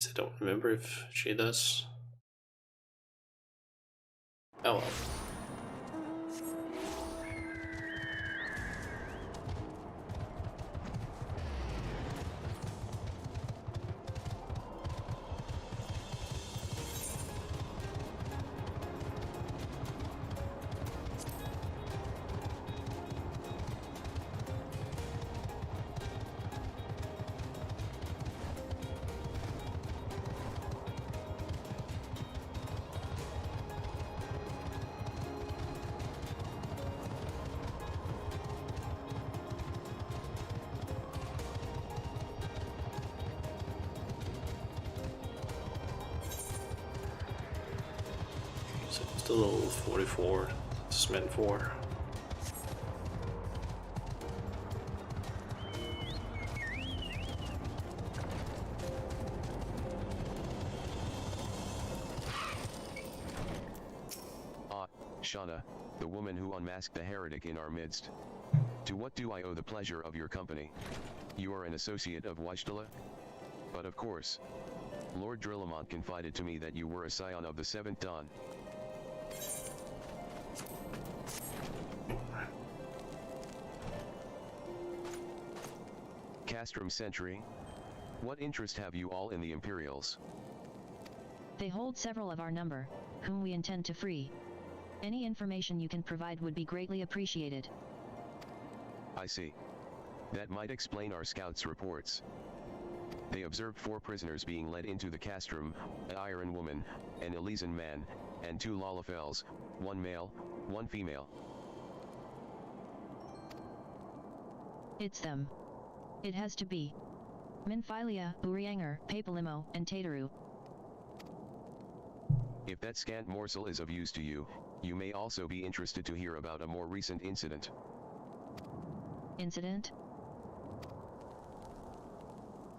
Speaker 1: I don't remember if she does. Oh well. Still 44. This is meant for.
Speaker 2: Ah, Shauna, the woman who unmasked the heretic in our midst. To what do I owe the pleasure of your company? You are an associate of Wishtala? But of course. Lord Drillamont confided to me that you were a scion of the 7th Dawn. Castrum Sentry? What interest have you all in the Imperials?
Speaker 3: They hold several of our number, whom we intend to free. Any information you can provide would be greatly appreciated.
Speaker 2: I see. That might explain our scouts' reports. They observed 4 prisoners being led into the castrum, an Iron woman, an Elysian man, and 2 Lalafels, 1 male, 1 female.
Speaker 3: It's them. It has to be. Minphilia, Urianger, Papalimo, and Tateru.
Speaker 2: If that scant morsel is of use to you, you may also be interested to hear about a more recent incident.
Speaker 3: Incident?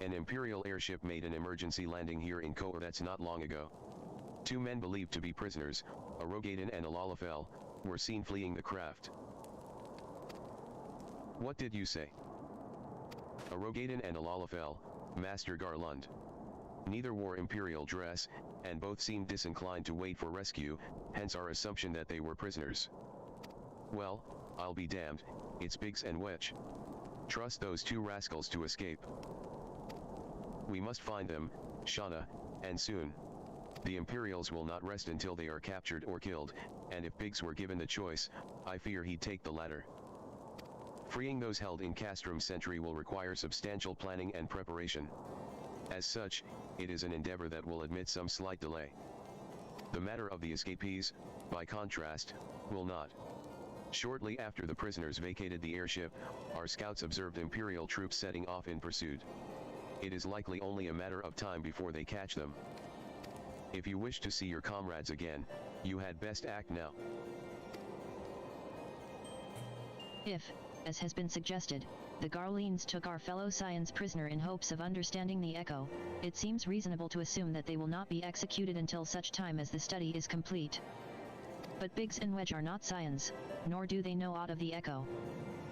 Speaker 2: An Imperial airship made an emergency landing here in Koordats not long ago. 2 men believed to be prisoners, a Rogadan and a Lalafel, were seen fleeing the craft. What did you say? A Rogadan and a Lalafel, Master Garlund. Neither wore Imperial dress, and both seemed disinclined to wait for rescue, hence our assumption that they were prisoners. Well, I'll be damned, it's Biggs and Wedge. Trust those 2 rascals to escape. We must find them, Shauna, and soon. The Imperials will not rest until they are captured or killed, and if Biggs were given the choice, I fear he'd take the latter. Freeing those held in Castrum Sentry will require substantial planning and preparation. As such, it is an endeavor that will admit some slight delay. The matter of the escapees, by contrast, will not. Shortly after the prisoners vacated the airship, our scouts observed Imperial troops setting off in pursuit. It is likely only a matter of time before they catch them. If you wish to see your comrades again, you had best act now.
Speaker 3: If, as has been suggested, the Garleans took our fellow scions prisoner in hopes of understanding the Echo, it seems reasonable to assume that they will not be executed until such time as the study is complete. But Biggs and Wedge are not scions, nor do they know aught of the Echo.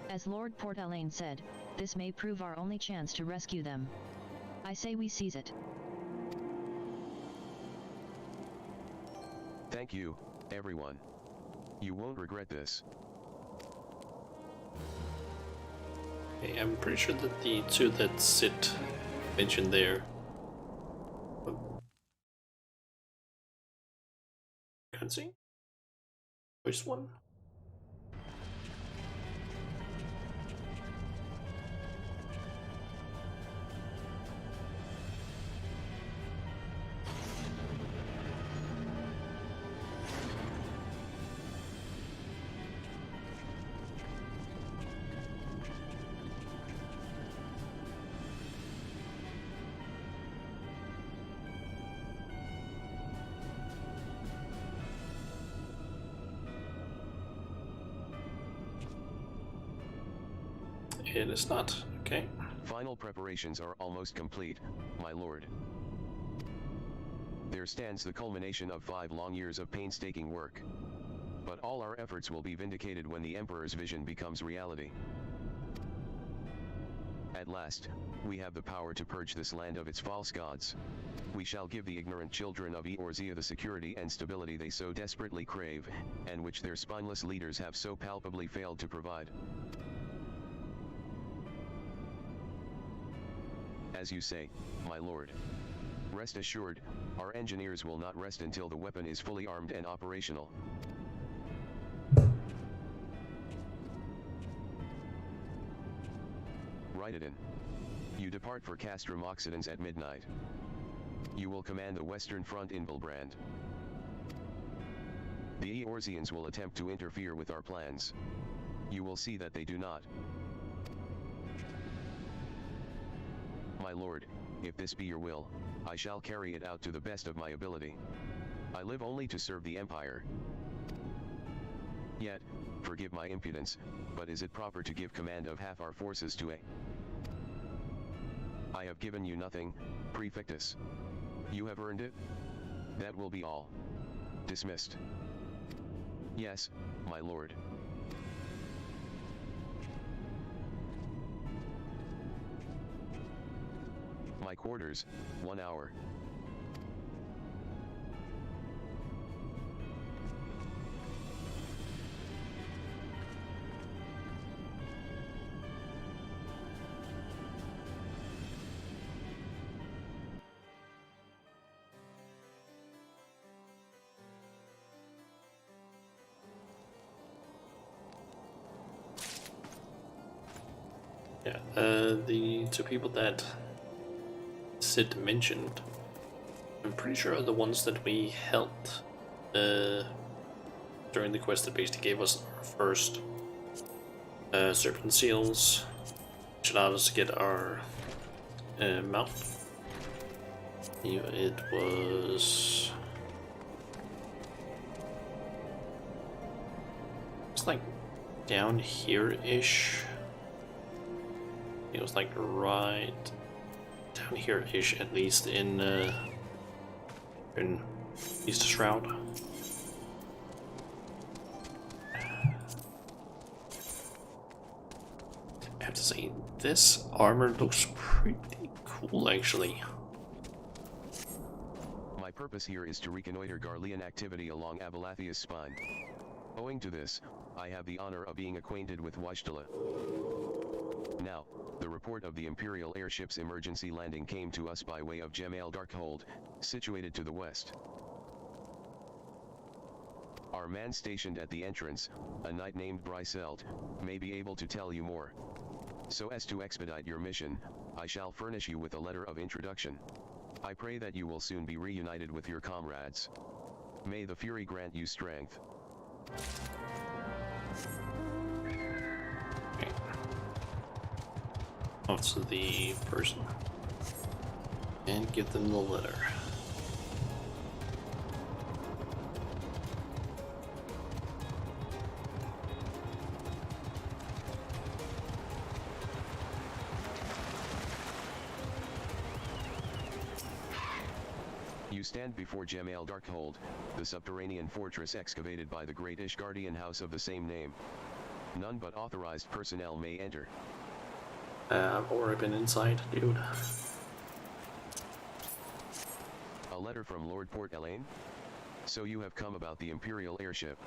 Speaker 3: As Lord Portalaine said, this may prove our only chance to rescue them. I say we seize it.
Speaker 2: Thank you, everyone. You won't regret this.
Speaker 1: Okay, I'm pretty sure that the 2 that Sid mentioned there. Can't see. Which one? It is not. Okay.
Speaker 2: Final preparations are almost complete, my lord. There stands the culmination of 5 long years of painstaking work. But all our efforts will be vindicated when the Emperor's vision becomes reality. At last, we have the power to purge this land of its false gods. We shall give the ignorant children of Eorzea the security and stability they so desperately crave, and which their spineless leaders have so palpably failed to provide. As you say, my lord. Rest assured, our engineers will not rest until the weapon is fully armed and operational. Write it in. You depart for Castrum Occidens at midnight. You will command the Western Front in Vilbrand. The Eorzeans will attempt to interfere with our plans. You will see that they do not. My lord, if this be your will, I shall carry it out to the best of my ability. I live only to serve the Empire. Yet, forgive my impudence, but is it proper to give command of half our forces to a? I have given you nothing, Prefectus. You have earned it? That will be all. Dismissed. Yes, my lord. My quarters, 1 hour.
Speaker 1: Yeah, the two people that Sid mentioned, I'm pretty sure are the ones that we helped during the quest that basically gave us our first serpent seals, which allowed us to get our mount. It was... It's like down here-ish. It was like right down here-ish, at least in East Shroud. I have to say, this armor looks pretty cool, actually.
Speaker 2: My purpose here is to reconnoiter Garlean activity along Abalathia's spine. Owing to this, I have the honor of being acquainted with Wajdala. Now, the report of the Imperial airship's emergency landing came to us by way of Gemal Darkhold, situated to the west. Our man stationed at the entrance, a knight named Bryselt, may be able to tell you more. So as to expedite your mission, I shall furnish you with a letter of introduction. I pray that you will soon be reunited with your comrades. May the Fury grant you strength.
Speaker 1: Okay. Off to the person and give them the letter.
Speaker 2: You stand before Gemal Darkhold, the subterranean fortress excavated by the great Ishgardian house of the same name. None but authorized personnel may enter.
Speaker 1: I've already been inside, dude.
Speaker 2: A letter from Lord Port Elaine? So you have come about the Imperial airship.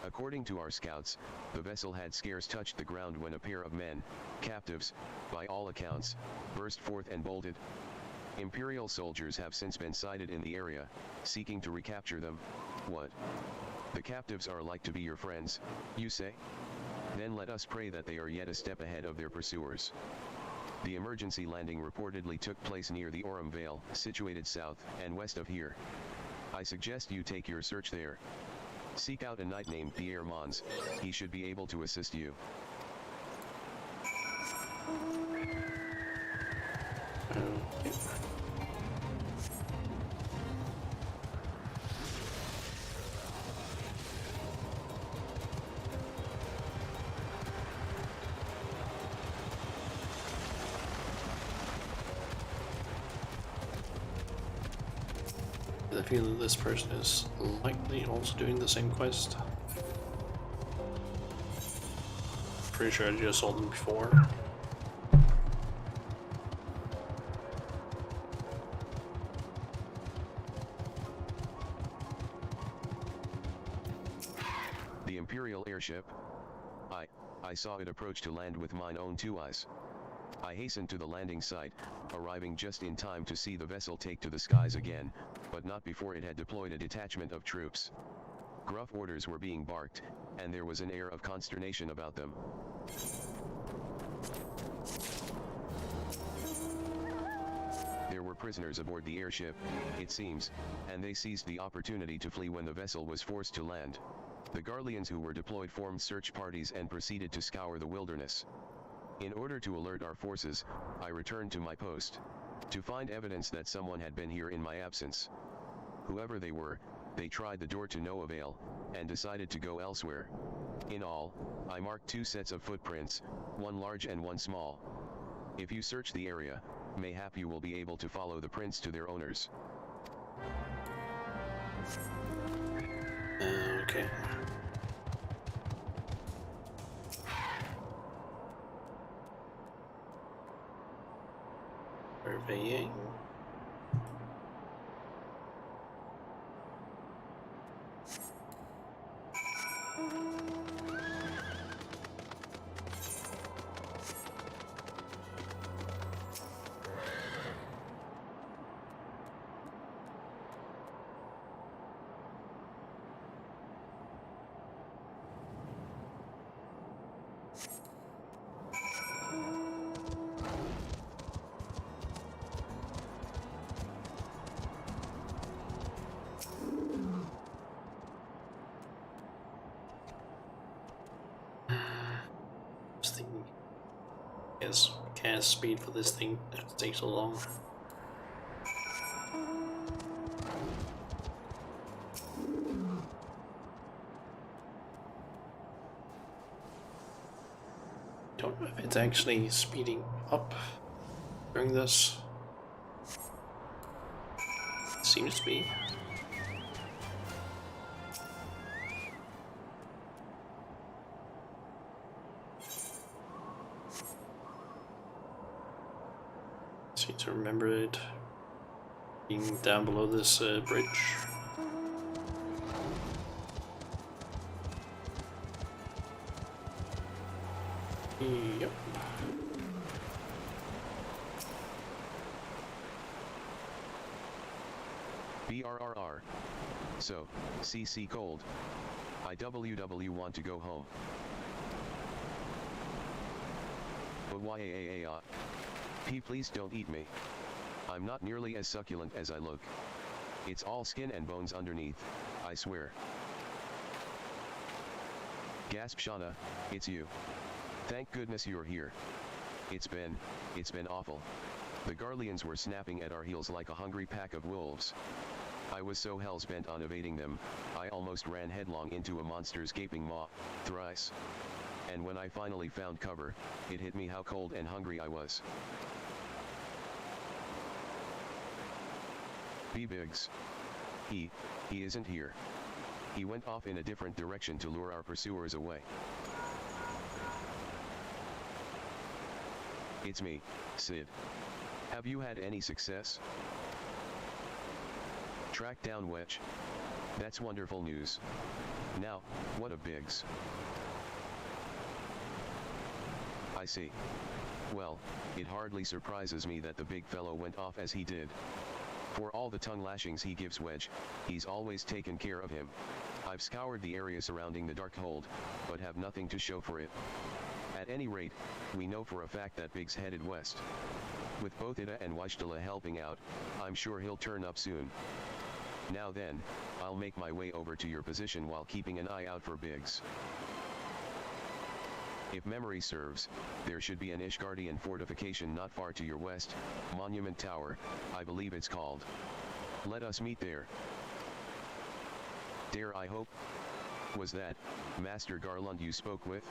Speaker 2: According to our scouts, the vessel had scarce touched the ground when a pair of men, captives, by all accounts, burst forth and bolted. Imperial soldiers have since been sighted in the area, seeking to recapture them. What? The captives are like to be your friends, you say? Then let us pray that they are yet a step ahead of their pursuers. The emergency landing reportedly took place near the Aurum Vale, situated south and west of here. I suggest you take your search there. Seek out a knight named Pierre Mons, he should be able to assist you.
Speaker 1: Okay. I feel that this person is likely also doing the same quest. Pretty sure I just saw them before.
Speaker 2: The Imperial airship? I saw it approach to land with mine own two eyes. I hastened to the landing site, arriving just in time to see the vessel take to the skies again, but not before it had deployed a detachment of troops. Gruff orders were being barked, and there was an air of consternation about them. There were prisoners aboard the airship, it seems, and they seized the opportunity to flee when the vessel was forced to land. The Garleans who were deployed formed search parties and proceeded to scour the wilderness. In order to alert our forces, I returned to my post, to find evidence that someone had been here in my absence. Whoever they were, they tried the door to no avail, and decided to go elsewhere. In all, I marked 2 sets of footprints, one large and one small. If you search the area, mayhap you will be able to follow the prints to their owners.
Speaker 1: Okay. surveying. This thing, yes, cast speed for this thing that takes so long. Don't know if it's actually speeding up during this. It seems to be. Just need to remember it being down below this bridge. Yep.
Speaker 2: BRRR. So, CC cold. IWW want to go home. OYAAA. P please don't eat me. I'm not nearly as succulent as I look. It's all skin and bones underneath, I swear. Gasp Shauna, it's you. Thank goodness you're here. It's been awful. The Garleans were snapping at our heels like a hungry pack of wolves. I was so hell's-bent on evading them, I almost ran headlong into a monster's gaping maw, thrice. And when I finally found cover, it hit me how cold and hungry I was. B-Biggs. He isn't here. He went off in a different direction to lure our pursuers away. It's me, Sid. Have you had any success? Track down Wedge. That's wonderful news. Now, what of Biggs? I see. Well, it hardly surprises me that the big fellow went off as he did. For all the tongue lashings he gives Wedge, he's always taken care of him. I've scoured the area surrounding the Dark Hold, but have nothing to show for it. At any rate, we know for a fact that Biggs headed west. With both Ida and Wishtala helping out, I'm sure he'll turn up soon. Now then, I'll make my way over to your position while keeping an eye out for Biggs. If memory serves, there should be an Ishgardian fortification not far to your west, Monument Tower, I believe it's called. Let us meet there. Dare I hope? Was that Master Garland you spoke with?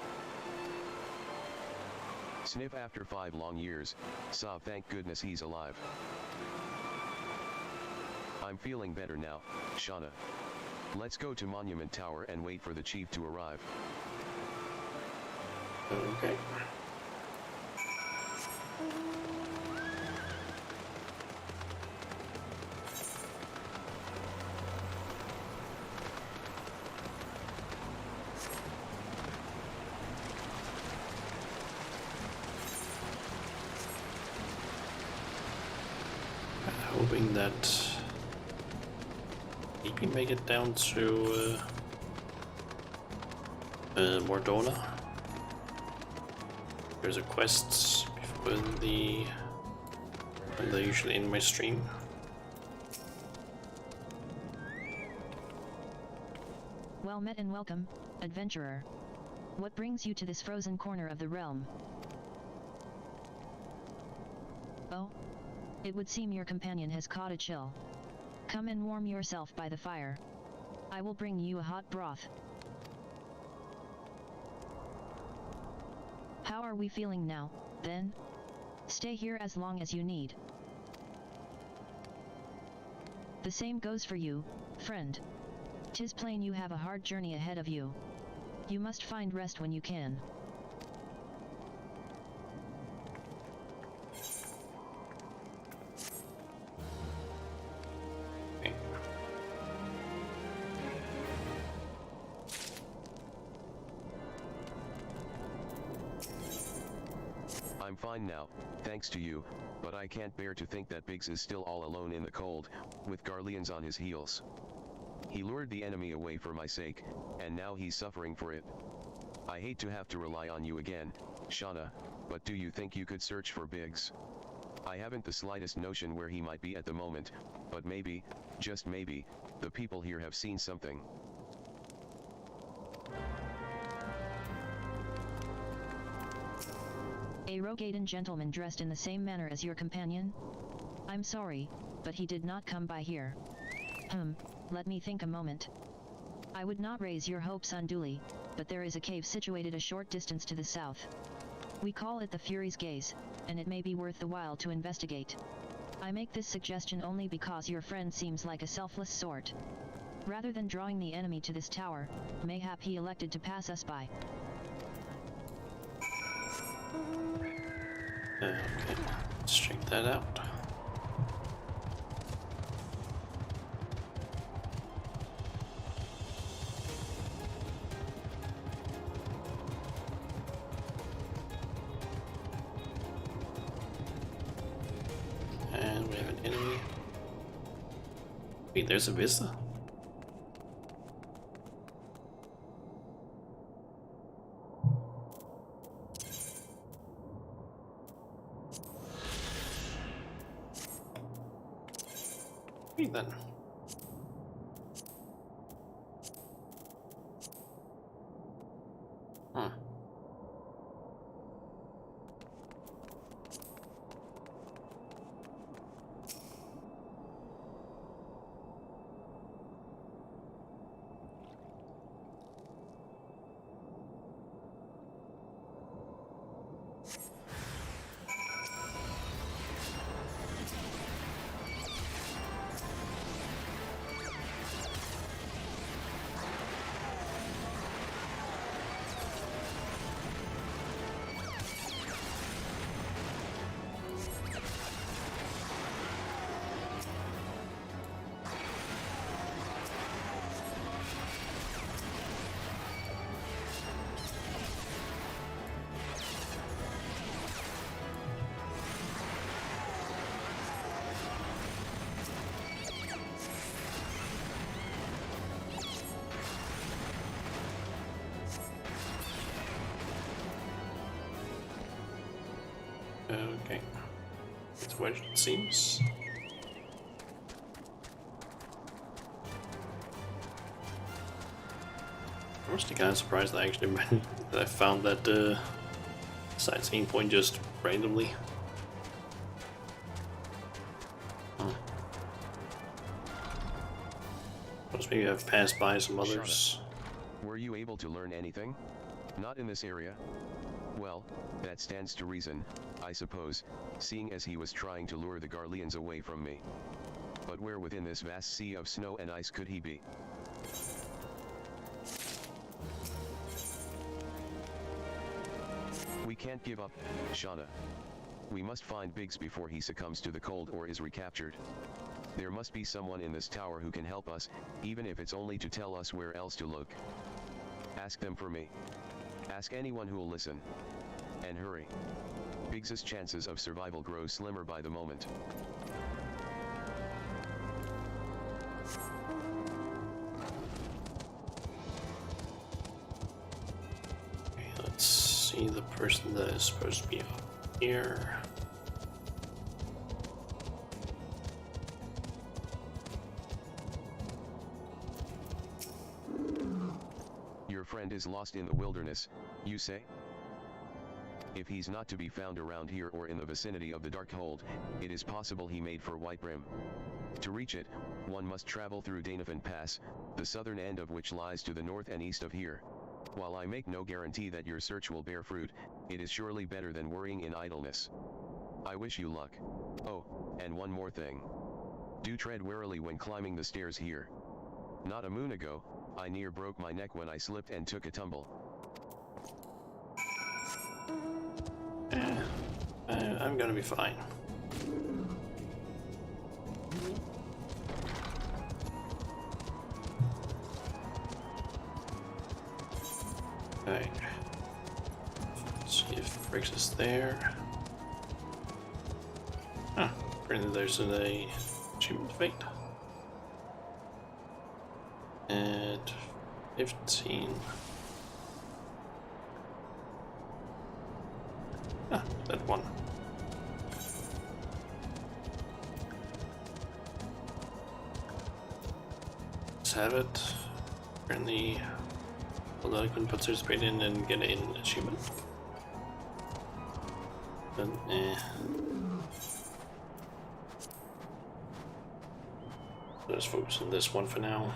Speaker 2: Sniff after 5 long years, sob thank goodness he's alive. I'm feeling better now, Shauna. Let's go to Monument Tower and wait for the chief to arrive.
Speaker 1: Okay. Hoping that he can make it down to Mordona. There's a quest when they're usually in my stream.
Speaker 3: Well met and welcome, adventurer. What brings you to this frozen corner of the realm? Oh? It would seem your companion has caught a chill. Come and warm yourself by the fire. I will bring you a hot broth. How are we feeling now, then? Stay here as long as you need. The same goes for you, friend. 'Tis plain you have a hard journey ahead of you. You must find rest when you can.
Speaker 2: I'm fine now, thanks to you, but I can't bear to think that Biggs is still all alone in the cold, with Garleans on his heels. He lured the enemy away for my sake, and now he's suffering for it. I hate to have to rely on you again, Shauna, but do you think you could search for Biggs? I haven't the slightest notion where he might be at the moment, but maybe, just maybe, the people here have seen something.
Speaker 3: A Rogadan gentleman dressed in the same manner as your companion? I'm sorry, but he did not come by here. Let me think a moment. I would not raise your hopes unduly, but there is a cave situated a short distance to the south. We call it the Fury's Gaze, and it may be worth the while to investigate. I make this suggestion only because your friend seems like a selfless sort. Rather than drawing the enemy to this tower, mayhap he elected to pass us by.
Speaker 1: Okay, let's check that out. And we have an enemy. Wait, there's a vista? Then. Okay, that's what it seems. I'm actually kind of surprised that I found that sightseeing point just randomly. Plus maybe I've passed by some others.
Speaker 2: Were you able to learn anything? Not in this area? Well, that stands to reason, I suppose, seeing as he was trying to lure the Garleans away from me. But where within this vast sea of snow and ice could he be? We can't give up, Shauna. We must find Biggs before he succumbs to the cold or is recaptured. There must be someone in this tower who can help us, even if it's only to tell us where else to look. Ask them for me. Ask anyone who'll listen. And hurry. Biggs's chances of survival grow slimmer by the moment.
Speaker 1: Okay, let's see the person that is supposed to be up here.
Speaker 2: Your friend is lost in the wilderness, you say? If he's not to be found around here or in the vicinity of the Darkhold, it is possible he made for Whitebrim. To reach it, one must travel through Danafin Pass, the southern end of which lies to the north and east of here. While I make no guarantee that your search will bear fruit, it is surely better than worrying in idleness. I wish you luck. Oh, and one more thing. Do tread warily when climbing the stairs here. Not a moon ago, I near broke my neck when I slipped and took a tumble.
Speaker 1: I'm gonna be fine. Alright. Let's see if Briggs is there. Ah, apparently there's an achievement fate. At 15. Ah, that one. Let's have it. Apparently, although I couldn't participate in and get an achievement. But, let's focus on this one for now.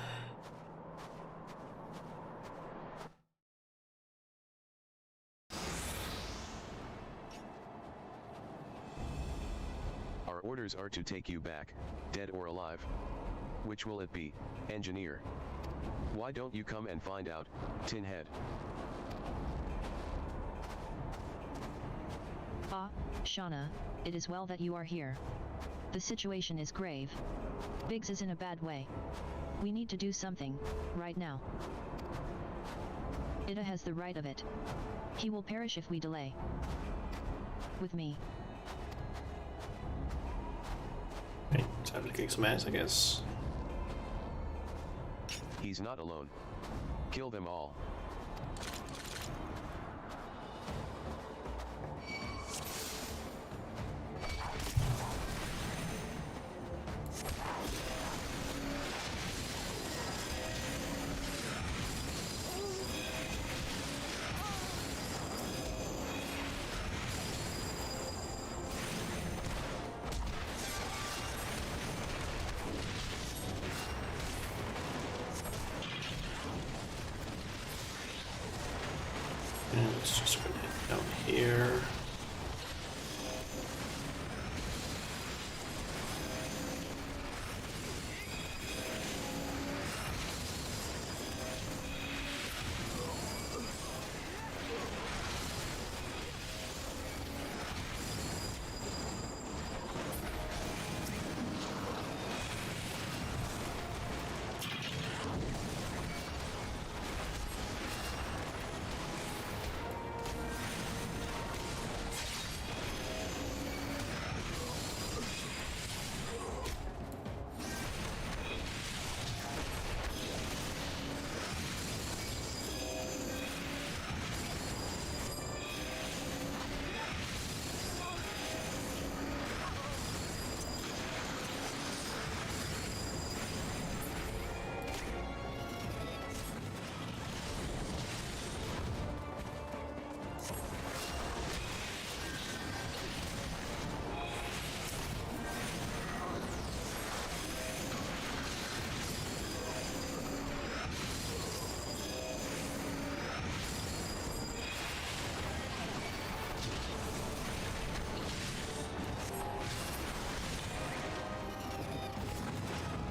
Speaker 2: Our orders are to take you back, dead or alive. Which will it be, engineer? Why don't you come and find out, Tinhead?
Speaker 3: Ah, Shauna, it is well that you are here. The situation is grave. Biggs is in a bad way. We need to do something, right now. Ida has the right of it. He will perish if we delay. With me.
Speaker 1: Okay, time to kick some ass, I guess.
Speaker 2: He's not alone. Kill them all.
Speaker 1: And let's just put it down here.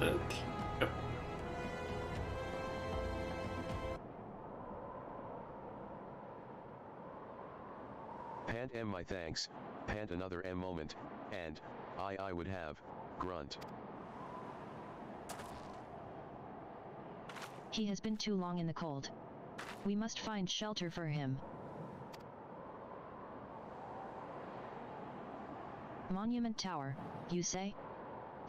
Speaker 1: Yep.
Speaker 2: Pant M my thanks, pant another M moment, and, I would have, grunt.
Speaker 3: He has been too long in the cold. We must find shelter for him. Monument Tower, you say?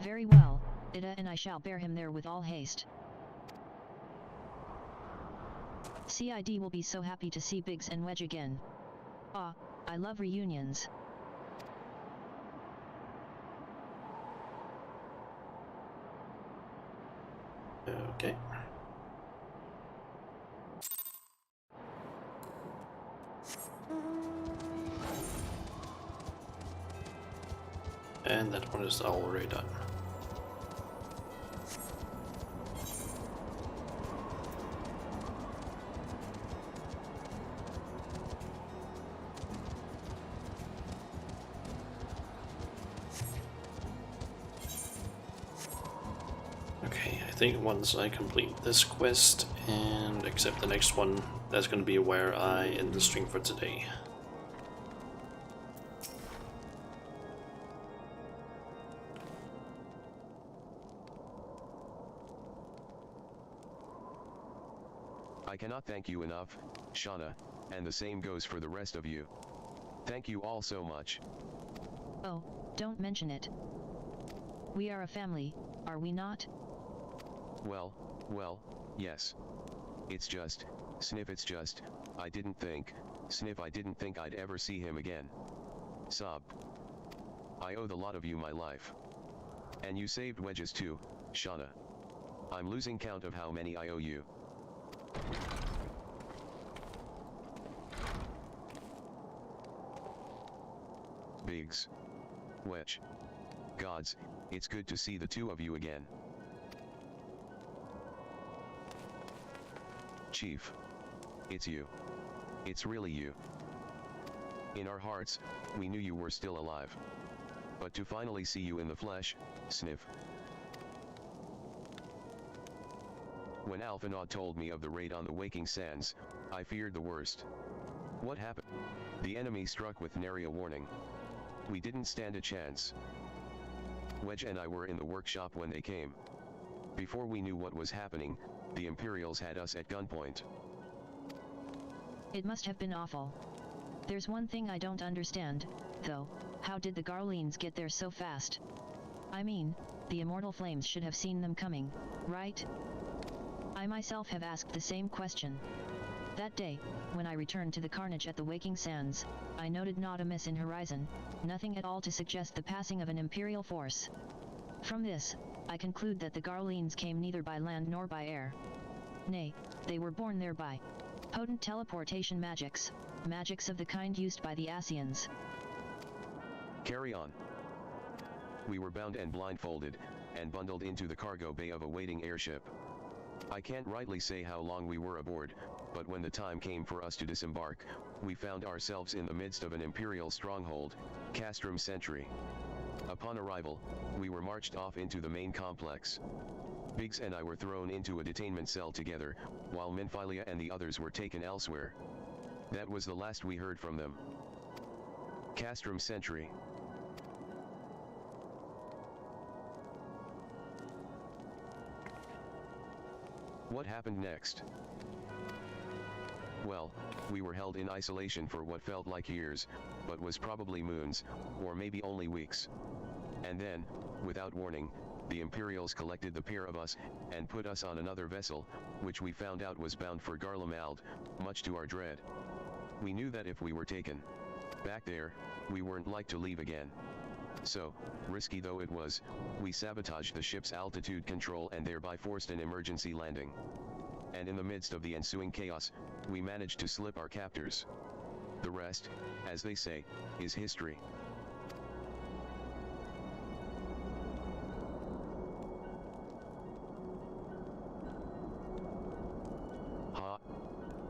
Speaker 3: Very well, Ida and I shall bear him there with all haste. CID will be so happy to see Biggs and Wedge again. Ah, I love reunions.
Speaker 1: Okay. And that one is already done. Okay, I think once I complete this quest and accept the next one, that's going to be where I end the stream for today.
Speaker 2: I cannot thank you enough, Shauna, and the same goes for the rest of you. Thank you all so much.
Speaker 3: Oh, Don't mention it. We are a family, are we not?
Speaker 2: Well, yes. It's just, Sniff, I didn't think I'd ever see him again. Sob. I owe the lot of you my life. And you saved Wedges too, Shauna. I'm losing count of how many I owe you. Biggs. Wedge. Gods, it's good to see the two of you again. Chief. It's you. It's really you. In our hearts, we knew you were still alive. But to finally see you in the flesh, Sniff. When Alphinaud told me of the raid on the Waking Sands, I feared the worst. What happened? The enemy struck with nary a warning. We didn't stand a chance. Wedge and I were in the workshop when they came. Before we knew what was happening, the Imperials had us at gunpoint.
Speaker 3: It must have been awful. There's one thing I don't understand, though. How did the Garleans get there so fast? I mean, the immortal flames should have seen them coming, right? I myself have asked the same question. That day, when I returned to the carnage at the Waking Sands, I noted not a miss in horizon, nothing at all to suggest the passing of an Imperial force. From this, I conclude that the Garleans came neither by land nor by air. Nay, they were born thereby. Potent teleportation magics of the kind used by the Asians.
Speaker 2: Carry on. We were bound and blindfolded, and bundled into the cargo bay of a waiting airship. I can't rightly say how long we were aboard, but when the time came for us to disembark, we found ourselves in the midst of an Imperial stronghold, Castrum Sentry. Upon arrival, we were marched off into the main complex. Biggs and I were thrown into a detainment cell together, while Minfilia and the others were taken elsewhere. That was the last we heard from them. Castrum Sentry. What happened next? Well, we were held in isolation for what felt like years, but was probably moons, or maybe only weeks. And then, without warning, the Imperials collected the pair of us, and put us on another vessel, which we found out was bound for Garlemald, much to our dread. We knew that if we were taken back there, we weren't like to leave again. So, risky though it was, we sabotaged the ship's altitude control and thereby forced an emergency landing. And in the midst of the ensuing chaos, we managed to slip our captors. The rest, as they say, is history.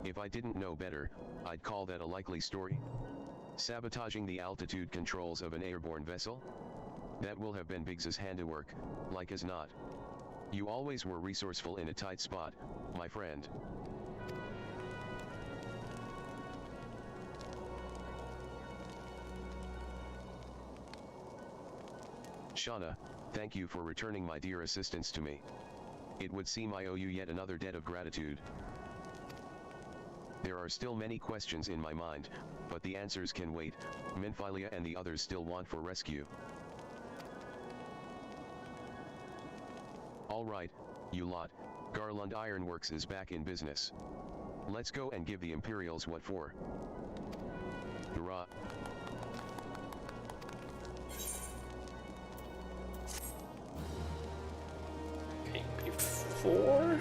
Speaker 2: If I didn't know better, I'd call that a likely story. Sabotaging the altitude controls of an airborne vessel? That will have been Biggs's handiwork, like as not. You always were resourceful in a tight spot, my friend. Shauna, thank you for returning my dear assistance to me. It would seem I owe you yet another debt of gratitude. There are still many questions in my mind, but the answers can wait. Minfilia and the others still want for rescue. All right, you lot. Garlund Ironworks is back in business. Let's go and give the Imperials what for. Hurrah.
Speaker 1: Okay, before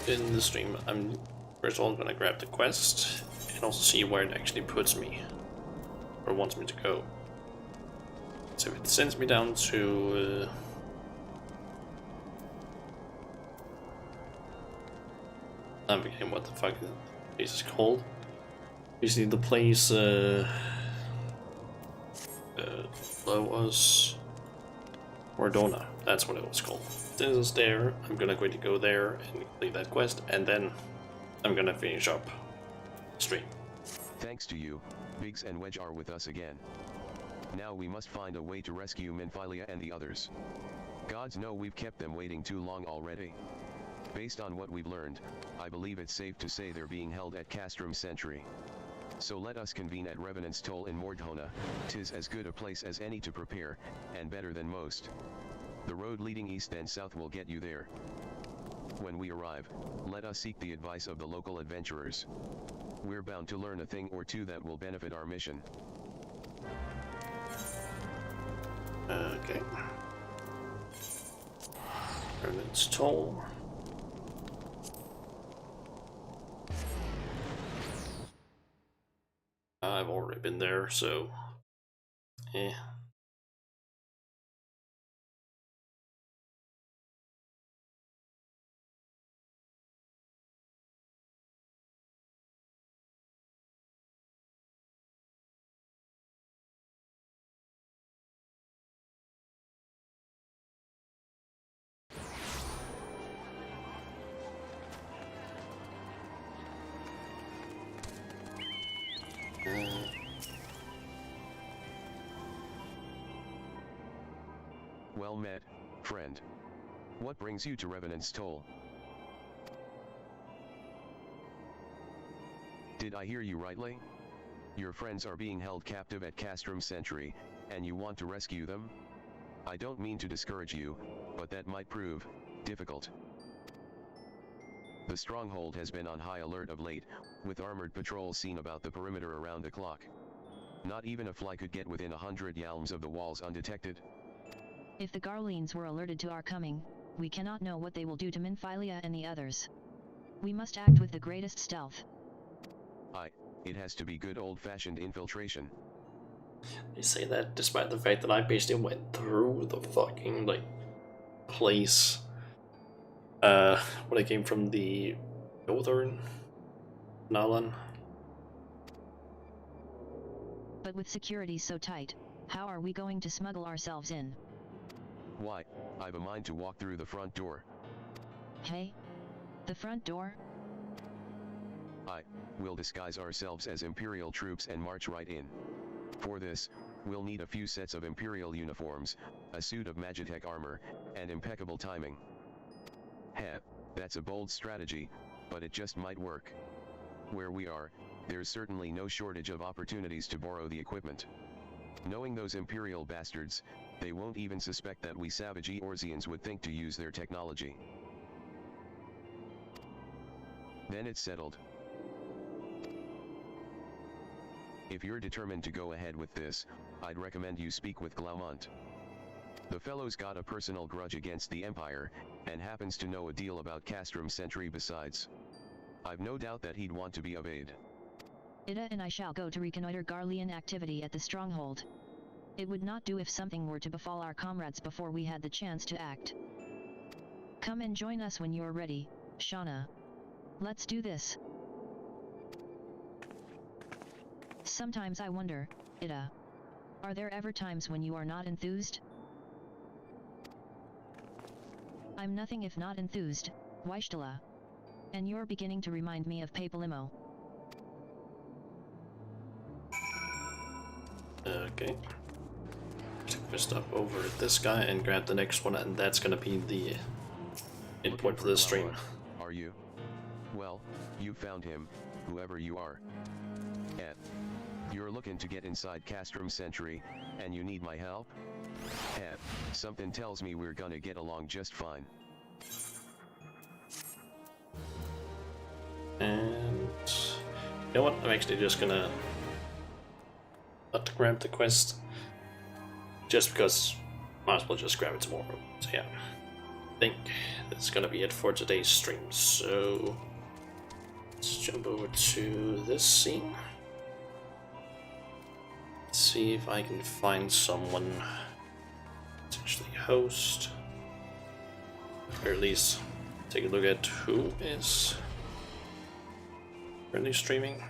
Speaker 1: in the stream, I'm first of all gonna grab the quest and also see where it actually puts me or wants me to go. So if it sends me down to I'm forgetting what the fuck the place is called. Basically the place below us, Ordona, that's what it was called. This is there. I'm gonna quickly go there and complete that quest, and then I'm gonna finish up the stream.
Speaker 2: Thanks to you, Biggs and Wedge are with us again. Now we must find a way to rescue Minfilia and the others. Gods know we've kept them waiting too long already. Based on what we've learned, I believe it's safe to say they're being held at Castrum Sentry. So let us convene at Revenant's Toll in Mordhona. 'Tis as good a place as any to prepare, and better than most. The road leading east and south will get you there. When we arrive, let us seek the advice of the local adventurers. We're bound to learn a thing or two that will benefit our mission.
Speaker 1: Okay. Revenant's Toll. I've already been there, so eh.
Speaker 2: Well met, friend. What brings you to Revenant's Toll? Did I hear you rightly? Your friends are being held captive at Castrum Sentry, and you want to rescue them? I don't mean to discourage you, but that might prove difficult. The stronghold has been on high alert of late, with armored patrols seen about the perimeter around the clock. Not even a fly could get within 100 yalms of the walls undetected.
Speaker 3: If the Garleans were alerted to our coming, we cannot know what they will do to Minfilia and the others. We must act with the greatest stealth.
Speaker 2: It has to be good old-fashioned infiltration.
Speaker 1: They say that despite the fact that I basically went through the fucking, like, place when I came from the northern Nalan.
Speaker 3: But with security so tight, how are we going to smuggle ourselves in?
Speaker 2: Why, I've a mind to walk through the front door.
Speaker 3: Hey? The front door?
Speaker 2: We'll disguise ourselves as Imperial troops and march right in. For this, we'll need a few sets of Imperial uniforms, a suit of Magitech armor, and impeccable timing. Heh, that's a bold strategy, but it just might work. Where we are, there's certainly no shortage of opportunities to borrow the equipment. Knowing those Imperial bastards, they won't even suspect that we savage Eorzeans would think to use their technology. Then it's settled. If you're determined to go ahead with this, I'd recommend you speak with Glaumont. The fellow's got a personal grudge against the Empire, and happens to know a deal about Castrum Sentry besides. I've no doubt that he'd want to be of aid.
Speaker 3: Ida and I shall go to reconnoiter Garlean activity at the stronghold. It would not do if something were to befall our comrades before we had the chance to act. Come and join us when you're ready, Shauna. Let's do this. Sometimes I wonder, Ida. Are there ever times when you are not enthused? I'm nothing if not enthused, Weishtala. And you're beginning to remind me of Papalimo.
Speaker 1: Okay. We stop over at this guy and grab the next one, and that's gonna be the endpoint for this stream.
Speaker 2: Are you? Well, you found him, whoever you are. You're looking to get inside Castrum Sentry, and you need my help? Something tells me we're gonna get along just fine.
Speaker 1: And you know what? I'm actually just gonna not grab the quest, just because might as well just grab it tomorrow. So yeah, I think that's gonna be it for today's stream. So let's jump over to this scene. Let's see if I can find someone to actually host, or at least take a look at who is currently streaming.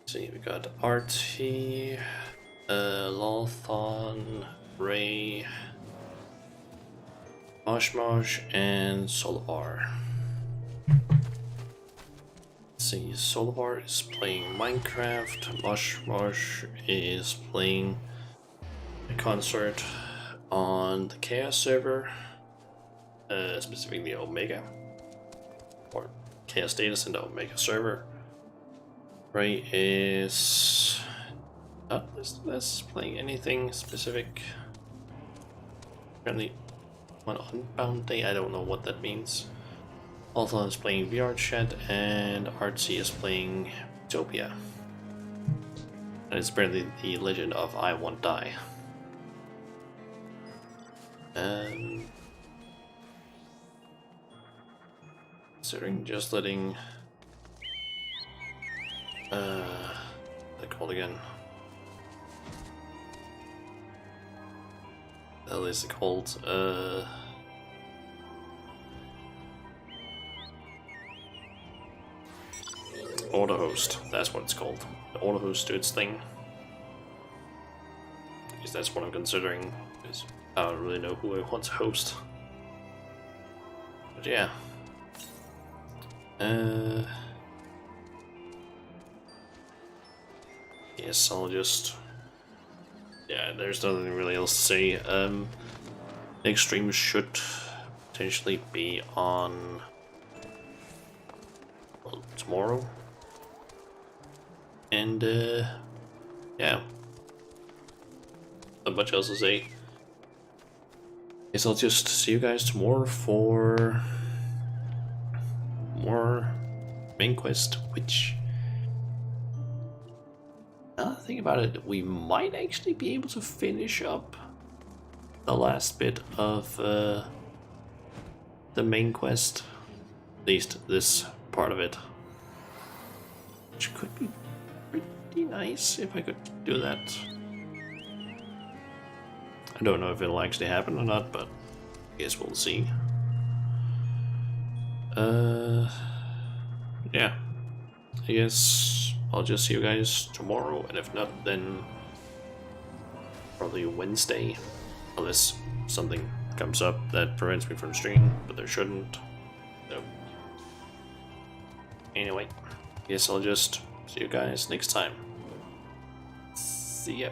Speaker 1: Let's see, we got RT, Lolthon, Ray, Moshmosh, and Solabar. Let's see, Solabar is playing Minecraft, Moshmosh is playing a concert on the Chaos server, specifically Omega, or Chaos Status in the Omega server. Ray is not less playing anything specific. Apparently, one unbound day. I don't know what that means. Alton is playing VR chat, and Artsy is playing Utopia. And it's apparently the Legend of I Won't Die. Considering just letting they're called again. What the hell is it called? Auto host, that's what it's called. The auto host do its thing. Because that's what I'm considering, because I don't really know who I want to host. But yeah. Yes, I'll just... Yeah, there's nothing really else to say. Next stream should potentially be on... well, tomorrow. And, yeah. Not much else to say. Guess I'll just see you guys tomorrow for more main quest, which, now that I think about it, we might actually be able to finish up the last bit of the main quest, at least this part of it, which could be pretty nice if I could do that. I don't know if it'll actually happen or not, but I guess we'll see. Yeah, I guess I'll just see you guys tomorrow, and if not, then probably Wednesday, unless something comes up that prevents me from streaming, but there shouldn't. So, anyway, I guess I'll just see you guys next time. See ya.